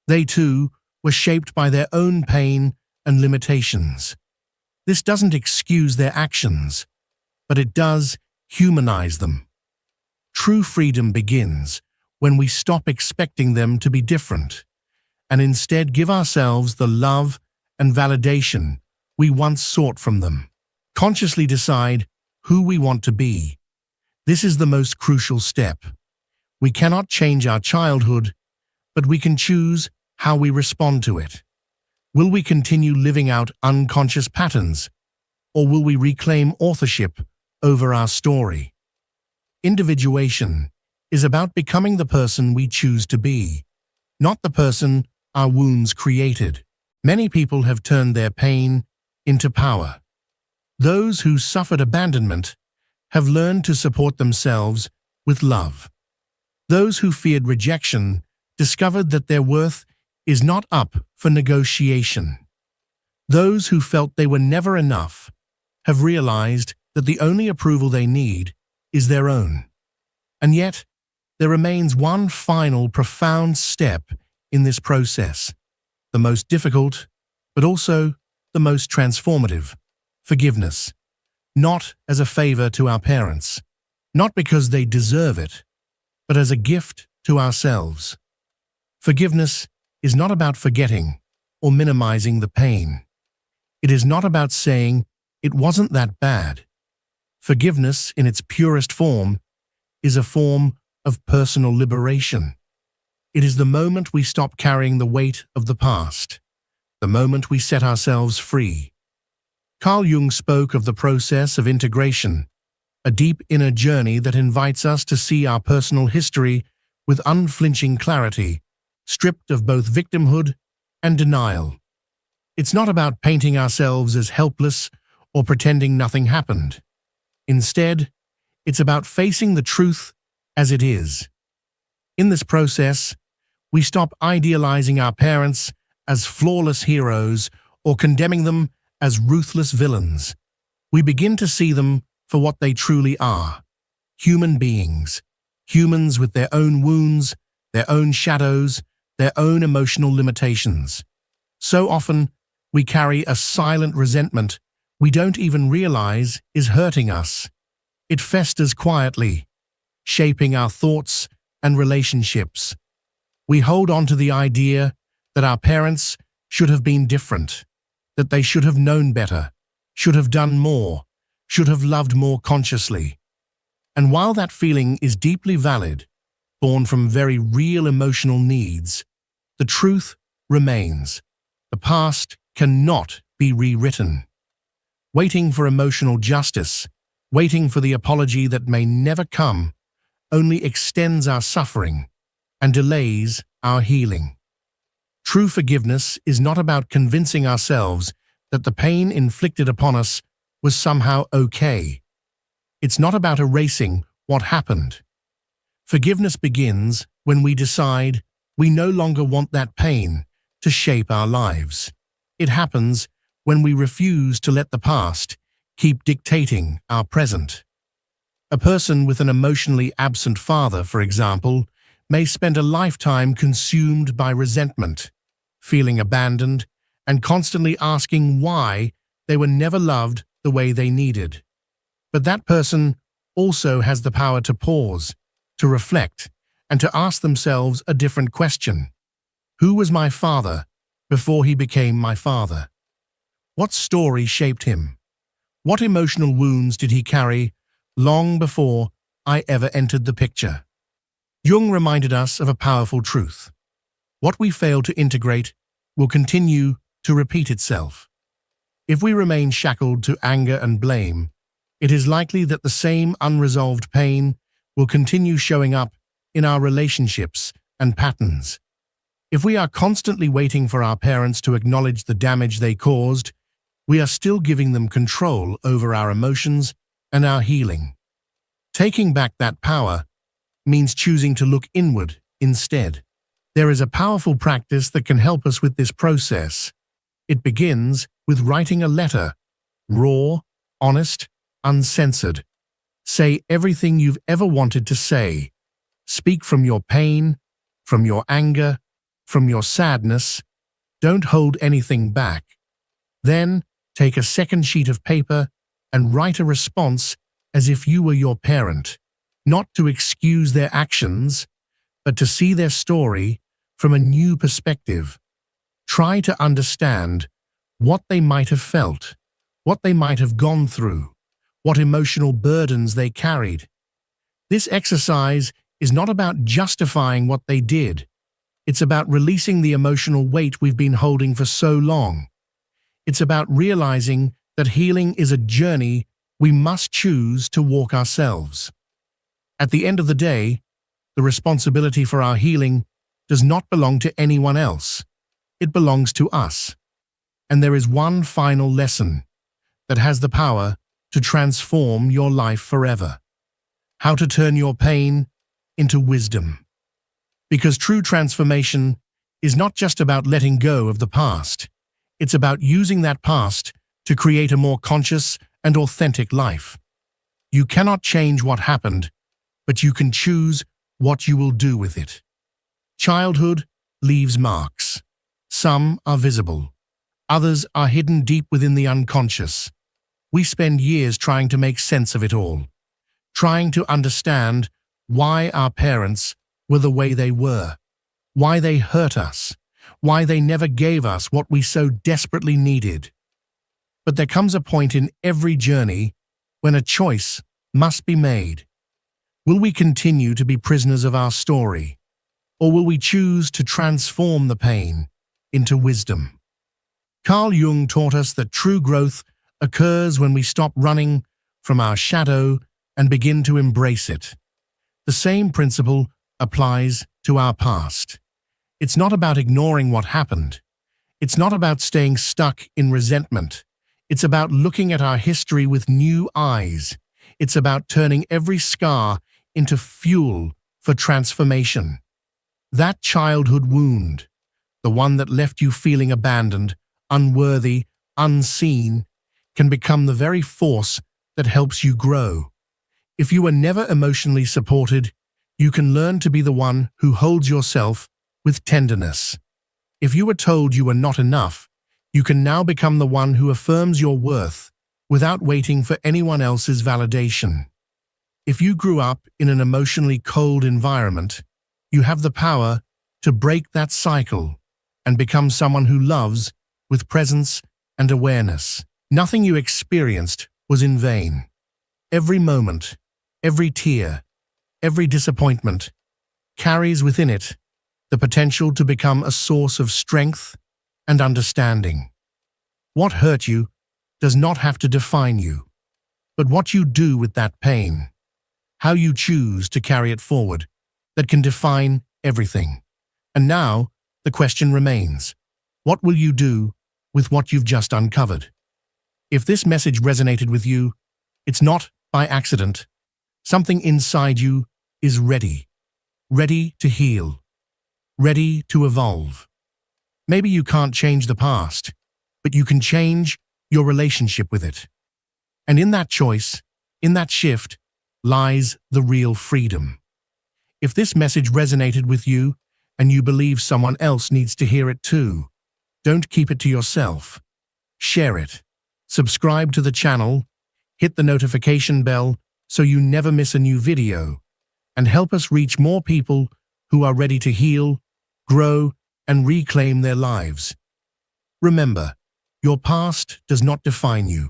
They too were shaped by their own pain and limitations. This doesn't excuse their actions, but it does humanize them. True freedom begins when we stop expecting them to be different and instead give ourselves the love and validation we once sought from them. Consciously decide who we want to be. This is the most crucial step. We cannot change our childhood, but we can choose how we respond to it. Will we continue living out unconscious patterns, or will we reclaim authorship over our story? Individuation is about becoming the person we choose to be, not the person our wounds created. Many people have turned their pain into power. Those who suffered abandonment have learned to support themselves with love. Those who feared rejection discovered that their worth is not up for negotiation. Those who felt they were never enough have realized that the only approval they need is their own. And yet, there remains one final profound step in this process, the most difficult, but also the most transformative: forgiveness. Not as a favor to our parents, not because they deserve it, but as a gift to ourselves. Forgiveness is not about forgetting or minimizing the pain. It is not about saying, "It wasn't that bad." Forgiveness, in its purest form, is a form of personal liberation. It is the moment we stop carrying the weight of the past, the moment we set ourselves free. Carl Jung spoke of the process of integration, a deep inner journey that invites us to see our personal history with unflinching clarity, stripped of both victimhood and denial. It's not about painting ourselves as helpless or pretending nothing happened. Instead, it's about facing the truth as it is. In this process, we stop idealizing our parents as flawless heroes or condemning them as ruthless villains. We begin to see them for what they truly are: human beings, humans with their own wounds, their own shadows, their own emotional limitations. So often, we carry a silent resentment we don't even realize is hurting us. It festers quietly, shaping our thoughts and relationships. We hold on to the idea that our parents should have been different, that they should have known better, should have done more, should have loved more consciously. And while that feeling is deeply valid, born from very real emotional needs, the truth remains: the past cannot be rewritten. Waiting for emotional justice, waiting for the apology that may never come, only extends our suffering and delays our healing. True forgiveness is not about convincing ourselves that the pain inflicted upon us was somehow okay. It's not about erasing what happened. Forgiveness begins when we decide we no longer want that pain to shape our lives. It happens when we refuse to let the past keep dictating our present. A person with an emotionally absent father, for example, may spend a lifetime consumed by resentment, feeling abandoned, and constantly asking why they were never loved the way they needed. But that person also has the power to pause, to reflect, and to ask themselves a different question. Who was my father before he became my father? What story shaped him? What emotional wounds did he carry long before I ever entered the picture? Jung reminded us of a powerful truth. What we fail to integrate will continue to repeat itself. If we remain shackled to anger and blame, it is likely that the same unresolved pain will continue showing up in our relationships and patterns. If we are constantly waiting for our parents to acknowledge the damage they caused, we are still giving them control over our emotions and our healing. Taking back that power means choosing to look inward instead. There is a powerful practice that can help us with this process. It begins with writing a letter, raw, honest, uncensored. Say everything you've ever wanted to say. Speak from your pain, from your anger, from your sadness. Don't hold anything back. Then, take a second sheet of paper and write a response as if you were your parent, not to excuse their actions, but to see their story from a new perspective. Try to understand what they might have felt, what they might have gone through, what emotional burdens they carried. This exercise is not about justifying what they did. It's about releasing the emotional weight we've been holding for so long. It's about realizing that healing is a journey we must choose to walk ourselves. At the end of the day, the responsibility for our healing does not belong to anyone else. It belongs to us. And there is one final lesson that has the power to transform your life forever: how to turn your pain into wisdom. Because true transformation is not just about letting go of the past. It's about using that past to create a more conscious and authentic life. You cannot change what happened, but you can choose what you will do with it. Childhood leaves marks. Some are visible. Others are hidden deep within the unconscious. We spend years trying to make sense of it all, trying to understand why our parents were the way they were, why they hurt us, why they never gave us what we so desperately needed. But there comes a point in every journey when a choice must be made. Will we continue to be prisoners of our story, or will we choose to transform the pain into wisdom? Carl Jung taught us that true growth occurs when we stop running from our shadow and begin to embrace it. The same principle applies to our past. It's not about ignoring what happened. It's not about staying stuck in resentment. It's about looking at our history with new eyes. It's about turning every scar into fuel for transformation. That childhood wound, the one that left you feeling abandoned, unworthy, unseen, can become the very force that helps you grow. If you were never emotionally supported, you can learn to be the one who holds yourself with tenderness. If you were told you were not enough, you can now become the one who affirms your worth without waiting for anyone else's validation. If you grew up in an emotionally cold environment, you have the power to break that cycle and become someone who loves with presence and awareness. Nothing you experienced was in vain. Every moment, every tear, every disappointment carries within it the potential to become a source of strength and understanding. What hurt you does not have to define you, but what you do with that pain, how you choose to carry it forward, that can define everything. And now, the question remains, what will you do with what you've just uncovered? If this message resonated with you, it's not by accident. Something inside you is ready to heal, ready to evolve. Maybe you can't change the past, but you can change your relationship with it. And in that choice, in that shift, lies the real freedom. If this message resonated with you and you believe someone else needs to hear it too, don't keep it to yourself. Share it. Subscribe to the channel, hit the notification bell so you never miss a new video, and help us reach more people who are ready to heal, grow, and reclaim their lives. Remember, your past does not define you.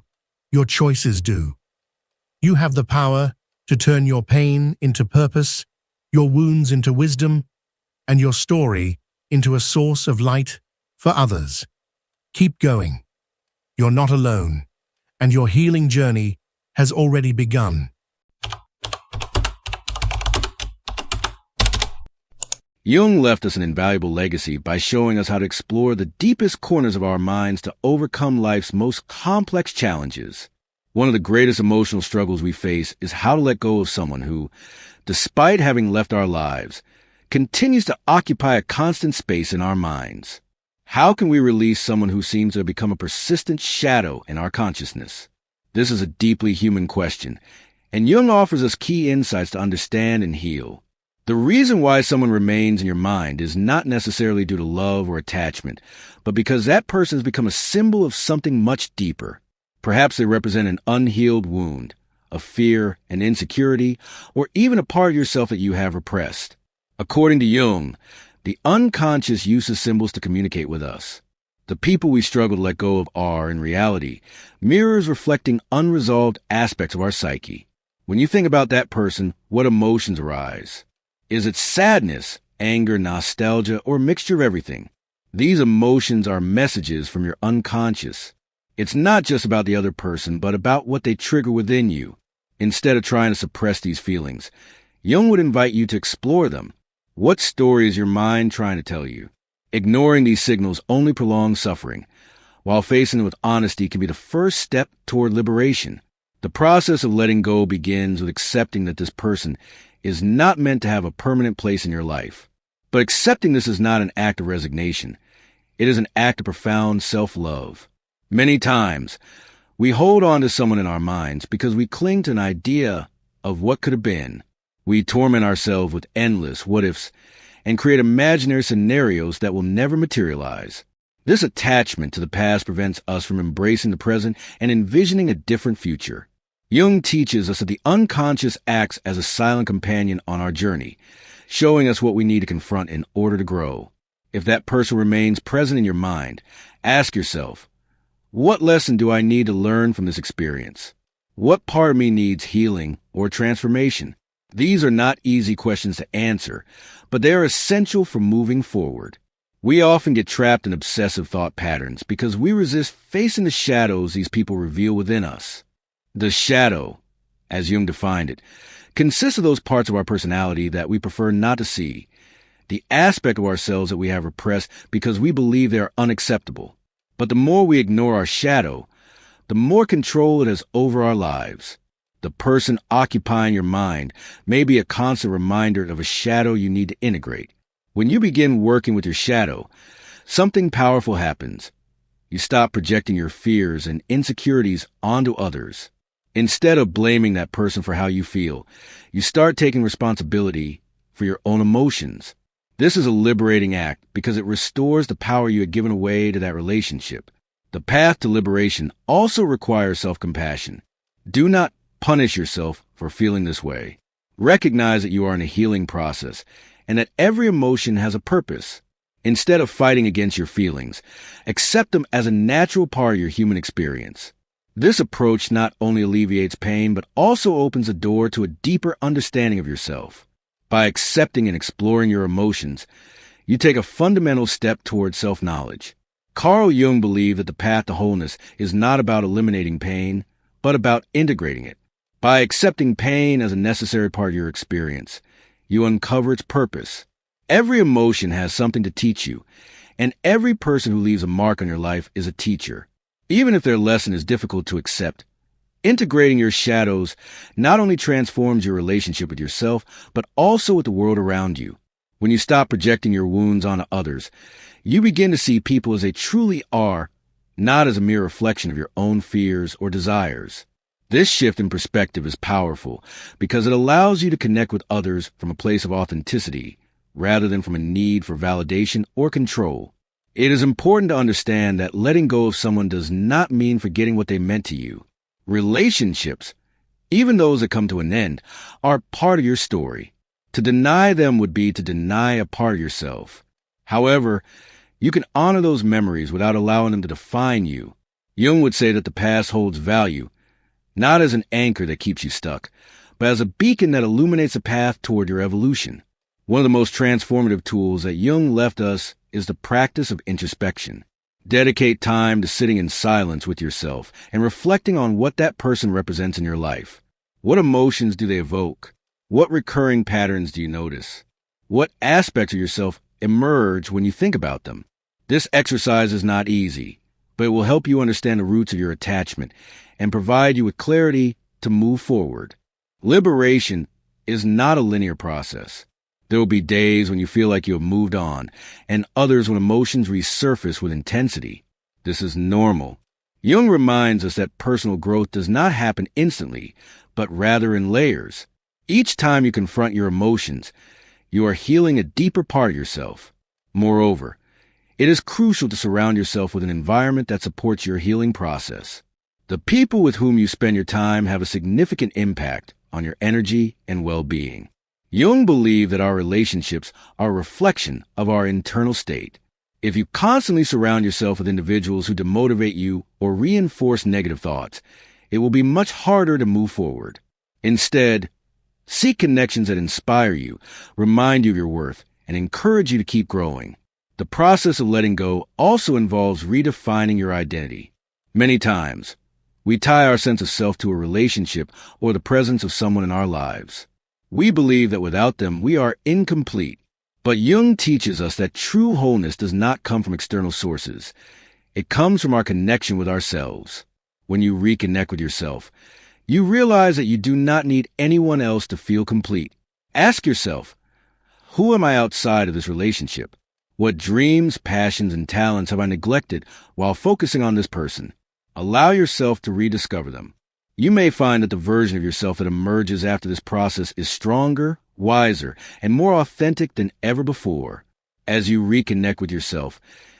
Your choices do. You have the power to turn your pain into purpose, your wounds into wisdom, and your story into a source of light for others. Keep going. You're not alone, and your healing journey has already begun. Jung left us an invaluable legacy by showing us how to explore the deepest corners of our minds to overcome life's most complex challenges. One of the greatest emotional struggles we face is how to let go of someone who, despite having left our lives, continues to occupy a constant space in our minds. How can we release someone who seems to have become a persistent shadow in our consciousness? This is a deeply human question, and Jung offers us key insights to understand and heal. The reason why someone remains in your mind is not necessarily due to love or attachment, but because that person has become a symbol of something much deeper. Perhaps they represent an unhealed wound, a fear, an insecurity, or even a part of yourself that you have repressed. According to Jung, the unconscious uses symbols to communicate with us. The people we struggle to let go of are, in reality, mirrors reflecting unresolved aspects of our psyche. When you think about that person, what emotions arise? Is it sadness, anger, nostalgia, or a mixture of everything? These emotions are messages from your unconscious. It's not just about the other person, but about what they trigger within you. Instead of trying to suppress these feelings, Jung would invite you to explore them. What story is your mind trying to tell you? Ignoring these signals only prolongs suffering, while facing them with honesty can be the first step toward liberation. The process of letting go begins with accepting that this person is not meant to have a permanent place in your life. But accepting this is not an act of resignation. It is an act of profound self-love. Many times, We hold on to someone in our minds because we cling to an idea of what could have been. We torment ourselves with endless what-ifs and create imaginary scenarios that will never materialize. This attachment to the past prevents us from embracing the present and envisioning a different future. Jung teaches us that the unconscious acts as a silent companion on our journey, showing us what we need to confront in order to grow. If that person remains present in your mind, ask yourself, what lesson do I need to learn from this experience? What part of me needs healing or transformation? These are not easy questions to answer, but they are essential for moving forward. We often get trapped in obsessive thought patterns because we resist facing the shadows these people reveal within us. The shadow, as Jung defined it, consists of those parts of our personality that we prefer not to see, the aspect of ourselves that we have repressed because we believe they are unacceptable. But the more we ignore our shadow, the more control it has over our lives. The person occupying your mind may be a constant reminder of a shadow you need to integrate. When you begin working with your shadow, something powerful happens. You stop projecting your fears and insecurities onto others. Instead of blaming that person for how you feel, you start taking responsibility for your own emotions. This is a liberating act because it restores the power you had given away to that relationship. The path to liberation also requires self-compassion. Do not punish yourself for feeling this way. Recognize that you are in a healing process and that every emotion has a purpose. Instead of fighting against your feelings, accept them as a natural part of your human experience. This approach not only alleviates pain, but also opens a door to a deeper understanding of yourself. By accepting and exploring your emotions, you take a fundamental step towards self-knowledge. Carl Jung believed that the path to wholeness is not about eliminating pain, but about integrating it. By accepting pain as a necessary part of your experience, you uncover its purpose. Every emotion has something to teach you, and every person who leaves a mark on your life is a teacher. Even if their lesson is difficult to accept, integrating your shadows not only transforms your relationship with yourself, but also with the world around you. When you stop projecting your wounds onto others, you begin to see people as they truly are, not as a mere reflection of your own fears or desires. This shift in perspective is powerful because it allows you to connect with others from a place of authenticity, rather than from a need for validation or control. It is important to understand that letting go of someone does not mean forgetting what they meant to you. Relationships, even those that come to an end, are part of your story. To deny them would be to deny a part of yourself. However, you can honor those memories without allowing them to define you. Jung would say that the past holds value, not as an anchor that keeps you stuck, but as a beacon that illuminates a path toward your evolution. One of the most transformative tools that Jung left us is the practice of introspection. Dedicate time to sitting in silence with yourself and reflecting on what that person represents in your life. What emotions do they evoke? What recurring patterns do you notice? What aspects of yourself emerge when you think about them? This exercise is not easy, but it will help you understand the roots of your attachment and provide you with clarity to move forward. Liberation is not a linear process. There will be days when you feel like you have moved on, and others when emotions resurface with intensity. This is normal. Jung reminds us that personal growth does not happen instantly, but rather in layers. Each time you confront your emotions, you are healing a deeper part of yourself. Moreover, it is crucial to surround yourself with an environment that supports your healing process. The people with whom you spend your time have a significant impact on your energy and well-being. Jung believed that our relationships are a reflection of our internal state. If you constantly surround yourself with individuals who demotivate you or reinforce negative thoughts, it will be much harder to move forward. Instead, seek connections that inspire you, remind you of your worth, and encourage you to keep growing. The process of letting go also involves redefining your identity. Many times, we tie our sense of self to a relationship or the presence of someone in our lives. We believe that without them, we are incomplete. But Jung teaches us that true wholeness does not come from external sources. It comes from our connection with ourselves. When you reconnect with yourself, you realize that you do not need anyone else to feel complete. Ask yourself, who am I outside of this relationship? What dreams, passions, and talents have I neglected while focusing on this person? Allow yourself to rediscover them. You may find that the version of yourself that emerges after this process is stronger, wiser, and more authentic than ever before. As you reconnect with yourself,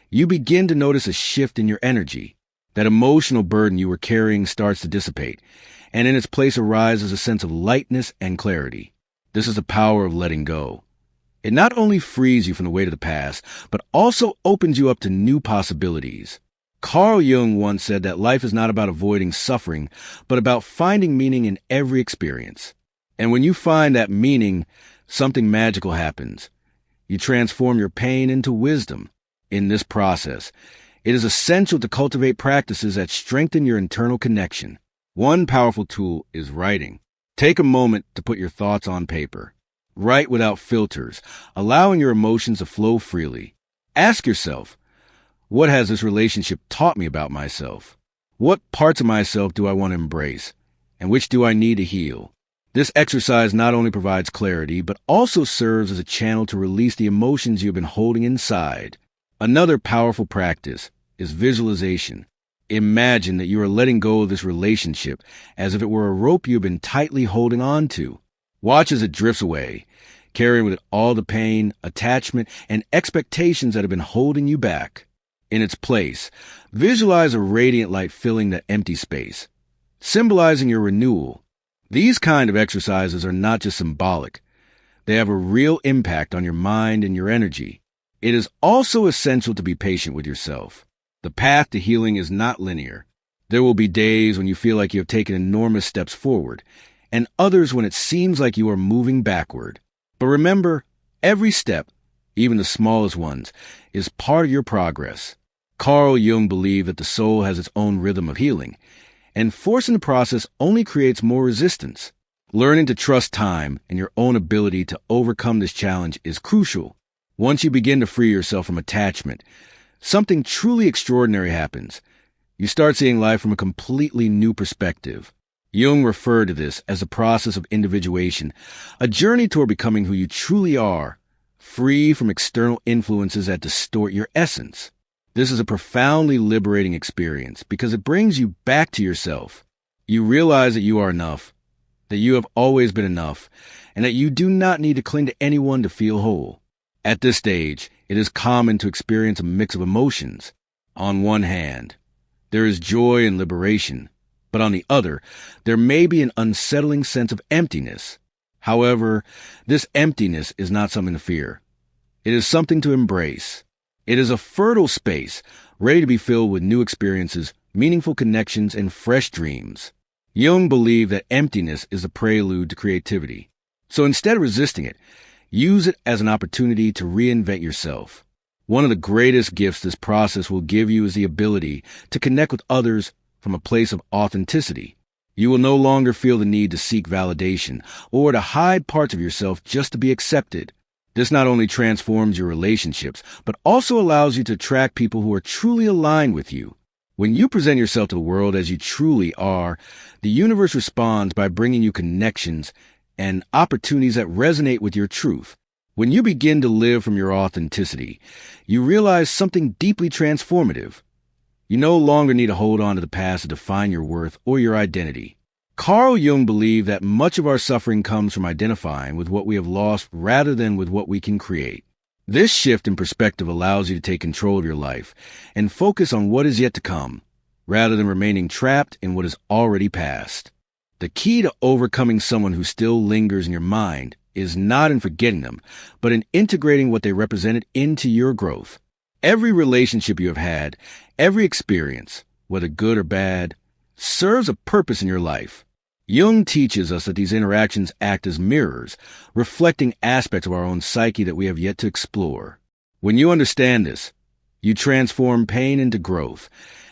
you begin to notice a shift in your energy. That emotional burden you were carrying starts to dissipate, and in its place arises a sense of lightness and clarity. This is the power of letting go. It not only frees you from the weight of the past, but also opens you up to new possibilities. Carl Jung once said that life is not about avoiding suffering, but about finding meaning in every experience. And when you find that meaning, something magical happens. You transform your pain into wisdom. In this process, it is essential to cultivate practices that strengthen your internal connection. One powerful tool is writing. Take a moment to put your thoughts on paper. Write without filters, allowing your emotions to flow freely. Ask yourself, what has this relationship taught me about myself? What parts of myself do I want to embrace, and which do I need to heal? This exercise not only provides clarity, but also serves as a channel to release the emotions you've been holding inside. Another powerful practice is visualization. Imagine that you are letting go of this relationship as if it were a rope you've been tightly holding on to. Watch as it drifts away, carrying with it all the pain, attachment, and expectations that have been holding you back. In its place, visualize a radiant light filling that empty space, symbolizing your renewal. These kind of exercises are not just symbolic. They have a real impact on your mind and your energy. It is also essential to be patient with yourself. The path to healing is not linear. There will be days when you feel like you have taken enormous steps forward, and others when it seems like you are moving backward. But remember, every step, even the smallest ones, is part of your progress. Carl Jung believed that the soul has its own rhythm of healing, and forcing the process only creates more resistance. Learning to trust time and your own ability to overcome this challenge is crucial. Once you begin to free yourself from attachment, something truly extraordinary happens. You start seeing life from a completely new perspective. Jung referred to this as the process of individuation, a journey toward becoming who you truly are, free from external influences that distort your essence. This is a profoundly liberating experience because it brings you back to yourself. You realize that you are enough, that you have always been enough, and that you do not need to cling to anyone to feel whole. At this stage, it is common to experience a mix of emotions. On one hand, there is joy and liberation, but on the other, there may be an unsettling sense of emptiness. However, this emptiness is not something to fear. It is something to embrace. It is a fertile space, ready to be filled with new experiences, meaningful connections, and fresh dreams. Jung believed that emptiness is a prelude to creativity. So instead of resisting it, use it as an opportunity to reinvent yourself. One of the greatest gifts this process will give you is the ability to connect with others from a place of authenticity. You will no longer feel the need to seek validation or to hide parts of yourself just to be accepted. This not only transforms your relationships, but also allows you to attract people who are truly aligned with you. When you present yourself to the world as you truly are, the universe responds by bringing you connections and opportunities that resonate with your truth. When you begin to live from your authenticity, you realize something deeply transformative. You no longer need to hold on to the past to define your worth or your identity. Carl Jung believed that much of our suffering comes from identifying with what we have lost rather than with what we can create. This shift in perspective allows you to take control of your life and focus on what is yet to come, rather than remaining trapped in what is already past. The key to overcoming someone who still lingers in your mind is not in forgetting them, but in integrating what they represented into your growth. Every relationship you have had, every experience, whether good or bad, serves a purpose in your life. Jung teaches us that these interactions act as mirrors, reflecting aspects of our own psyche that we have yet to explore. When you understand this, you transform pain into growth,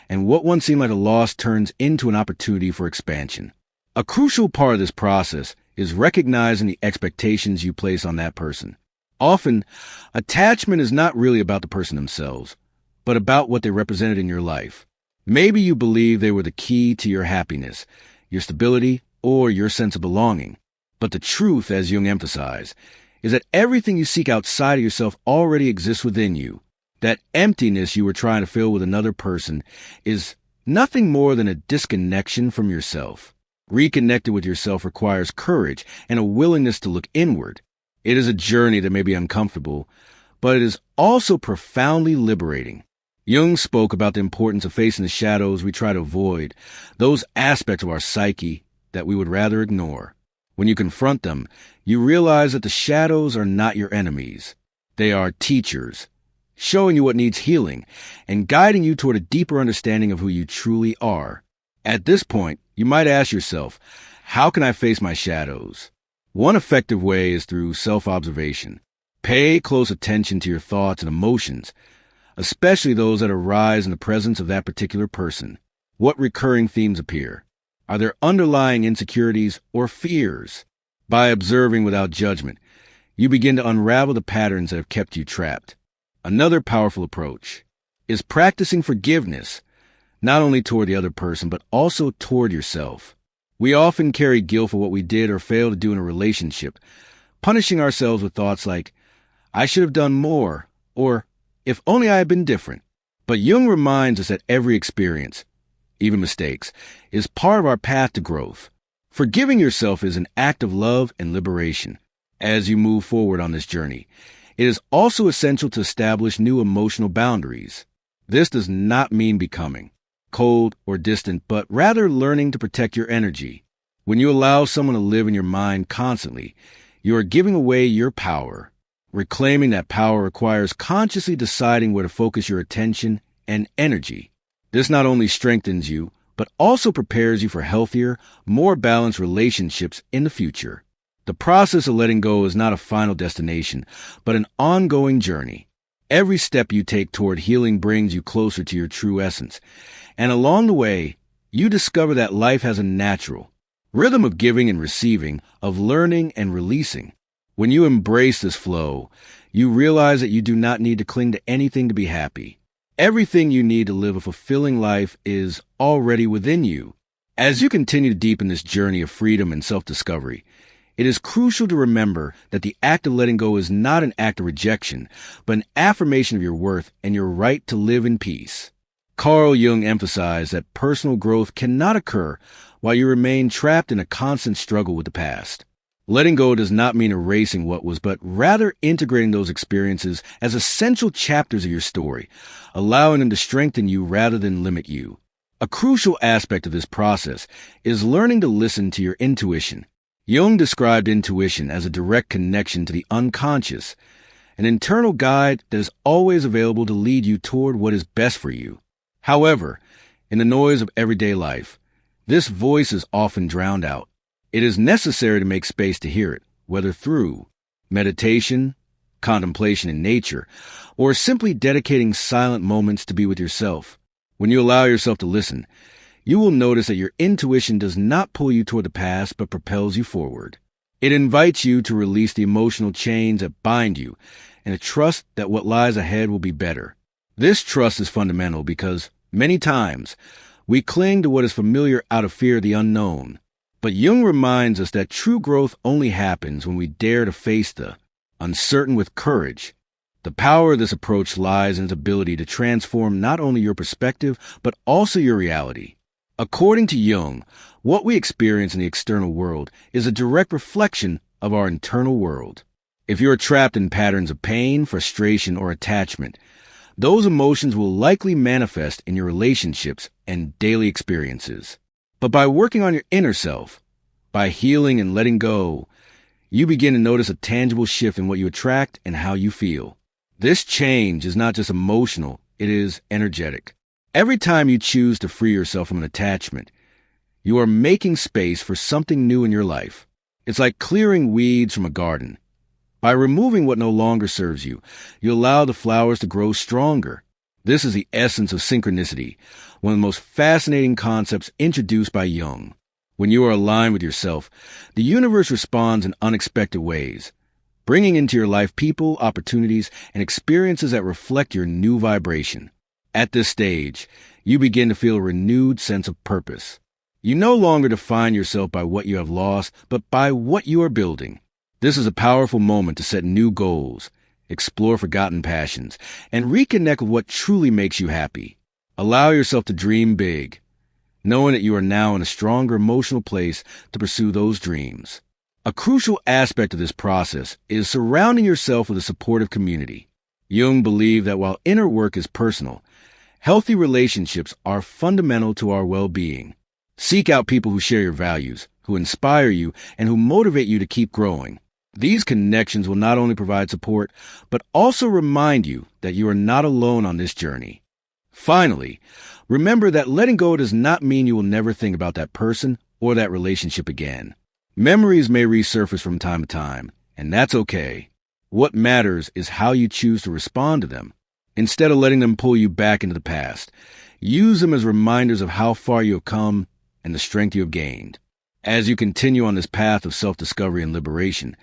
and what once seemed like a loss turns into an opportunity for expansion. A crucial part of this process is recognizing the expectations you place on that person. Often, attachment is not really about the person themselves, but about what they represented in your life. Maybe you believe they were the key to your happiness, your stability, or your sense of belonging. But the truth, as Jung emphasized, is that everything you seek outside of yourself already exists within you. That emptiness you were trying to fill with another person is nothing more than a disconnection from yourself. Reconnected with yourself requires courage and a willingness to look inward. It is a journey that may be uncomfortable, but it is also profoundly liberating. Jung spoke about the importance of facing the shadows we try to avoid, those aspects of our psyche that we would rather ignore. When you confront them, you realize that the shadows are not your enemies. They are teachers, showing you what needs healing and guiding you toward a deeper understanding of who you truly are. At this point, you might ask yourself, how can I face my shadows? One effective way is through self-observation. Pay close attention to your thoughts and emotions, especially those that arise in the presence of that particular person. What recurring themes appear? Are there underlying insecurities or fears? By observing without judgment, you begin to unravel the patterns that have kept you trapped. Another powerful approach is practicing forgiveness, not only toward the other person, but also toward yourself. We often carry guilt for what we did or failed to do in a relationship, punishing ourselves with thoughts like, I should have done more, or if only I had been different. But Jung reminds us that every experience, even mistakes, is part of our path to growth. Forgiving yourself is an act of love and liberation. As you move forward on this journey, it is also essential to establish new emotional boundaries. This does not mean becoming cold or distant, but rather learning to protect your energy. When you allow someone to live in your mind constantly, you are giving away your power. Reclaiming that power requires consciously deciding where to focus your attention and energy. This not only strengthens you, but also prepares you for healthier, more balanced relationships in the future. The process of letting go is not a final destination, but an ongoing journey. Every step you take toward healing brings you closer to your true essence, and along the way, you discover that life has a natural rhythm of giving and receiving, of learning and releasing. When you embrace this flow, you realize that you do not need to cling to anything to be happy. Everything you need to live a fulfilling life is already within you. As you continue to deepen this journey of freedom and self-discovery, it is crucial to remember that the act of letting go is not an act of rejection, but an affirmation of your worth and your right to live in peace. Carl Jung emphasized that personal growth cannot occur while you remain trapped in a constant struggle with the past. Letting go does not mean erasing what was, but rather integrating those experiences as essential chapters of your story, allowing them to strengthen you rather than limit you. A crucial aspect of this process is learning to listen to your intuition. Jung described intuition as a direct connection to the unconscious, an internal guide that is always available to lead you toward what is best for you. However, in the noise of everyday life, this voice is often drowned out. It is necessary to make space to hear it, whether through meditation, contemplation in nature, or simply dedicating silent moments to be with yourself. When you allow yourself to listen, you will notice that your intuition does not pull you toward the past, but propels you forward. It invites you to release the emotional chains that bind you and to trust that what lies ahead will be better. This trust is fundamental because, many times, we cling to what is familiar out of fear of the unknown. But Jung reminds us that true growth only happens when we dare to face the uncertain with courage. The power of this approach lies in its ability to transform not only your perspective, but also your reality. According to Jung, what we experience in the external world is a direct reflection of our internal world. If you are trapped in patterns of pain, frustration, or attachment, those emotions will likely manifest in your relationships and daily experiences. But by working on your inner self, by healing and letting go, you begin to notice a tangible shift in what you attract and how you feel. This change is not just emotional, it is energetic. Every time you choose to free yourself from an attachment, you are making space for something new in your life. It's like clearing weeds from a garden. By removing what no longer serves you, you allow the flowers to grow stronger. This is the essence of synchronicity, one of the most fascinating concepts introduced by Jung. When you are aligned with yourself, the universe responds in unexpected ways, bringing into your life people, opportunities, and experiences that reflect your new vibration. At this stage, you begin to feel a renewed sense of purpose. You no longer define yourself by what you have lost, but by what you are building. This is a powerful moment to set new goals, explore forgotten passions, and reconnect with what truly makes you happy. Allow yourself to dream big, knowing that you are now in a stronger emotional place to pursue those dreams. A crucial aspect of this process is surrounding yourself with a supportive community. Jung believed that while inner work is personal, healthy relationships are fundamental to our well-being. Seek out people who share your values, who inspire you, and who motivate you to keep growing. These connections will not only provide support, but also remind you that you are not alone on this journey. Finally, remember that letting go does not mean you will never think about that person or that relationship again. Memories may resurface from time to time, and that's okay. What matters is how you choose to respond to them. Instead of letting them pull you back into the past, use them as reminders of how far you have come and the strength you have gained. As you continue on this path of self-discovery and liberation,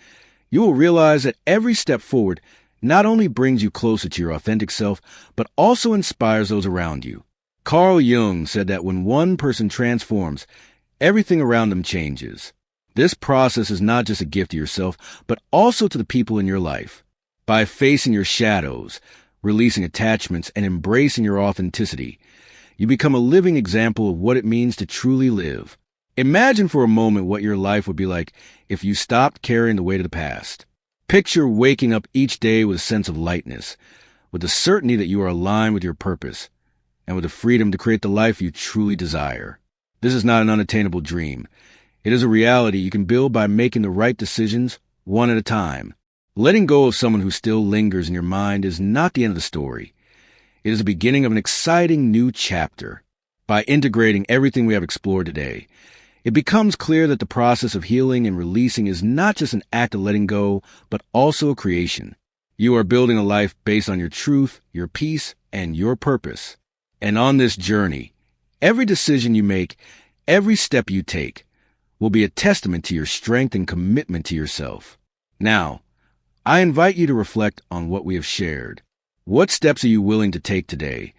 you will realize that every step forward not only brings you closer to your authentic self, but also inspires those around you. Carl Jung said that when one person transforms, everything around them changes. This process is not just a gift to yourself, but also to the people in your life. By facing your shadows, releasing attachments, and embracing your authenticity, you become a living example of what it means to truly live. Imagine for a moment what your life would be like if you stopped carrying the weight of the past. Picture waking up each day with a sense of lightness, with the certainty that you are aligned with your purpose, and with the freedom to create the life you truly desire. This is not an unattainable dream. It is a reality you can build by making the right decisions, one at a time. Letting go of someone who still lingers in your mind is not the end of the story. It is the beginning of an exciting new chapter. By integrating everything we have explored today, it becomes clear that the process of healing and releasing is not just an act of letting go, but also a creation. You are building a life based on your truth, your peace, and your purpose. And on this journey, every decision you make, every step you take, will be a testament to your strength and commitment to yourself. Now, I invite you to reflect on what we have shared. What steps are you willing to take today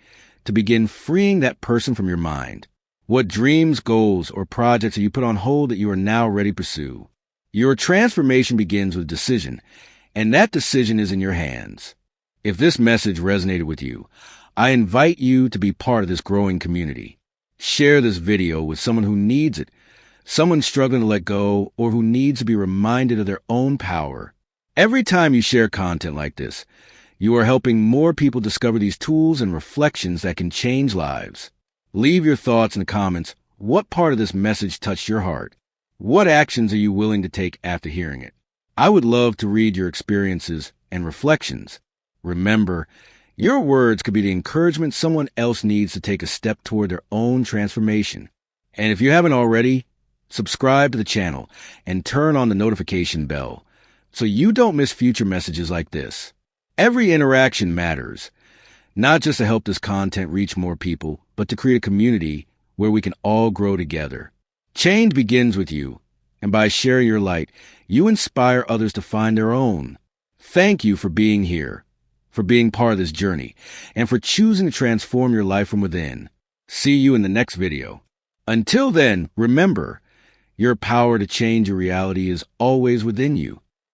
to begin freeing that person from your mind? What dreams, goals, or projects have you put on hold that you are now ready to pursue? Your transformation begins with decision, and that decision is in your hands. If this message resonated with you, I invite you to be part of this growing community. Share this video with someone who needs it, someone struggling to let go, or who needs to be reminded of their own power. Every time you share content like this, you are helping more people discover these tools and reflections that can change lives. Leave your thoughts in the comments. What part of this message touched your heart? What actions are you willing to take after hearing it? I would love to read your experiences and reflections. Remember, your words could be the encouragement someone else needs to take a step toward their own transformation. And if you haven't already, subscribe to the channel and turn on the notification bell so you don't miss future messages like this. Every interaction matters, not just to help this content reach more people, but to create a community where we can all grow together. Change begins with you, and by sharing your light, you inspire others to find their own. Thank you for being here, for being part of this journey, and for choosing to transform your life from within. See you in the next video. Until then, remember, your power to change your reality is always within you.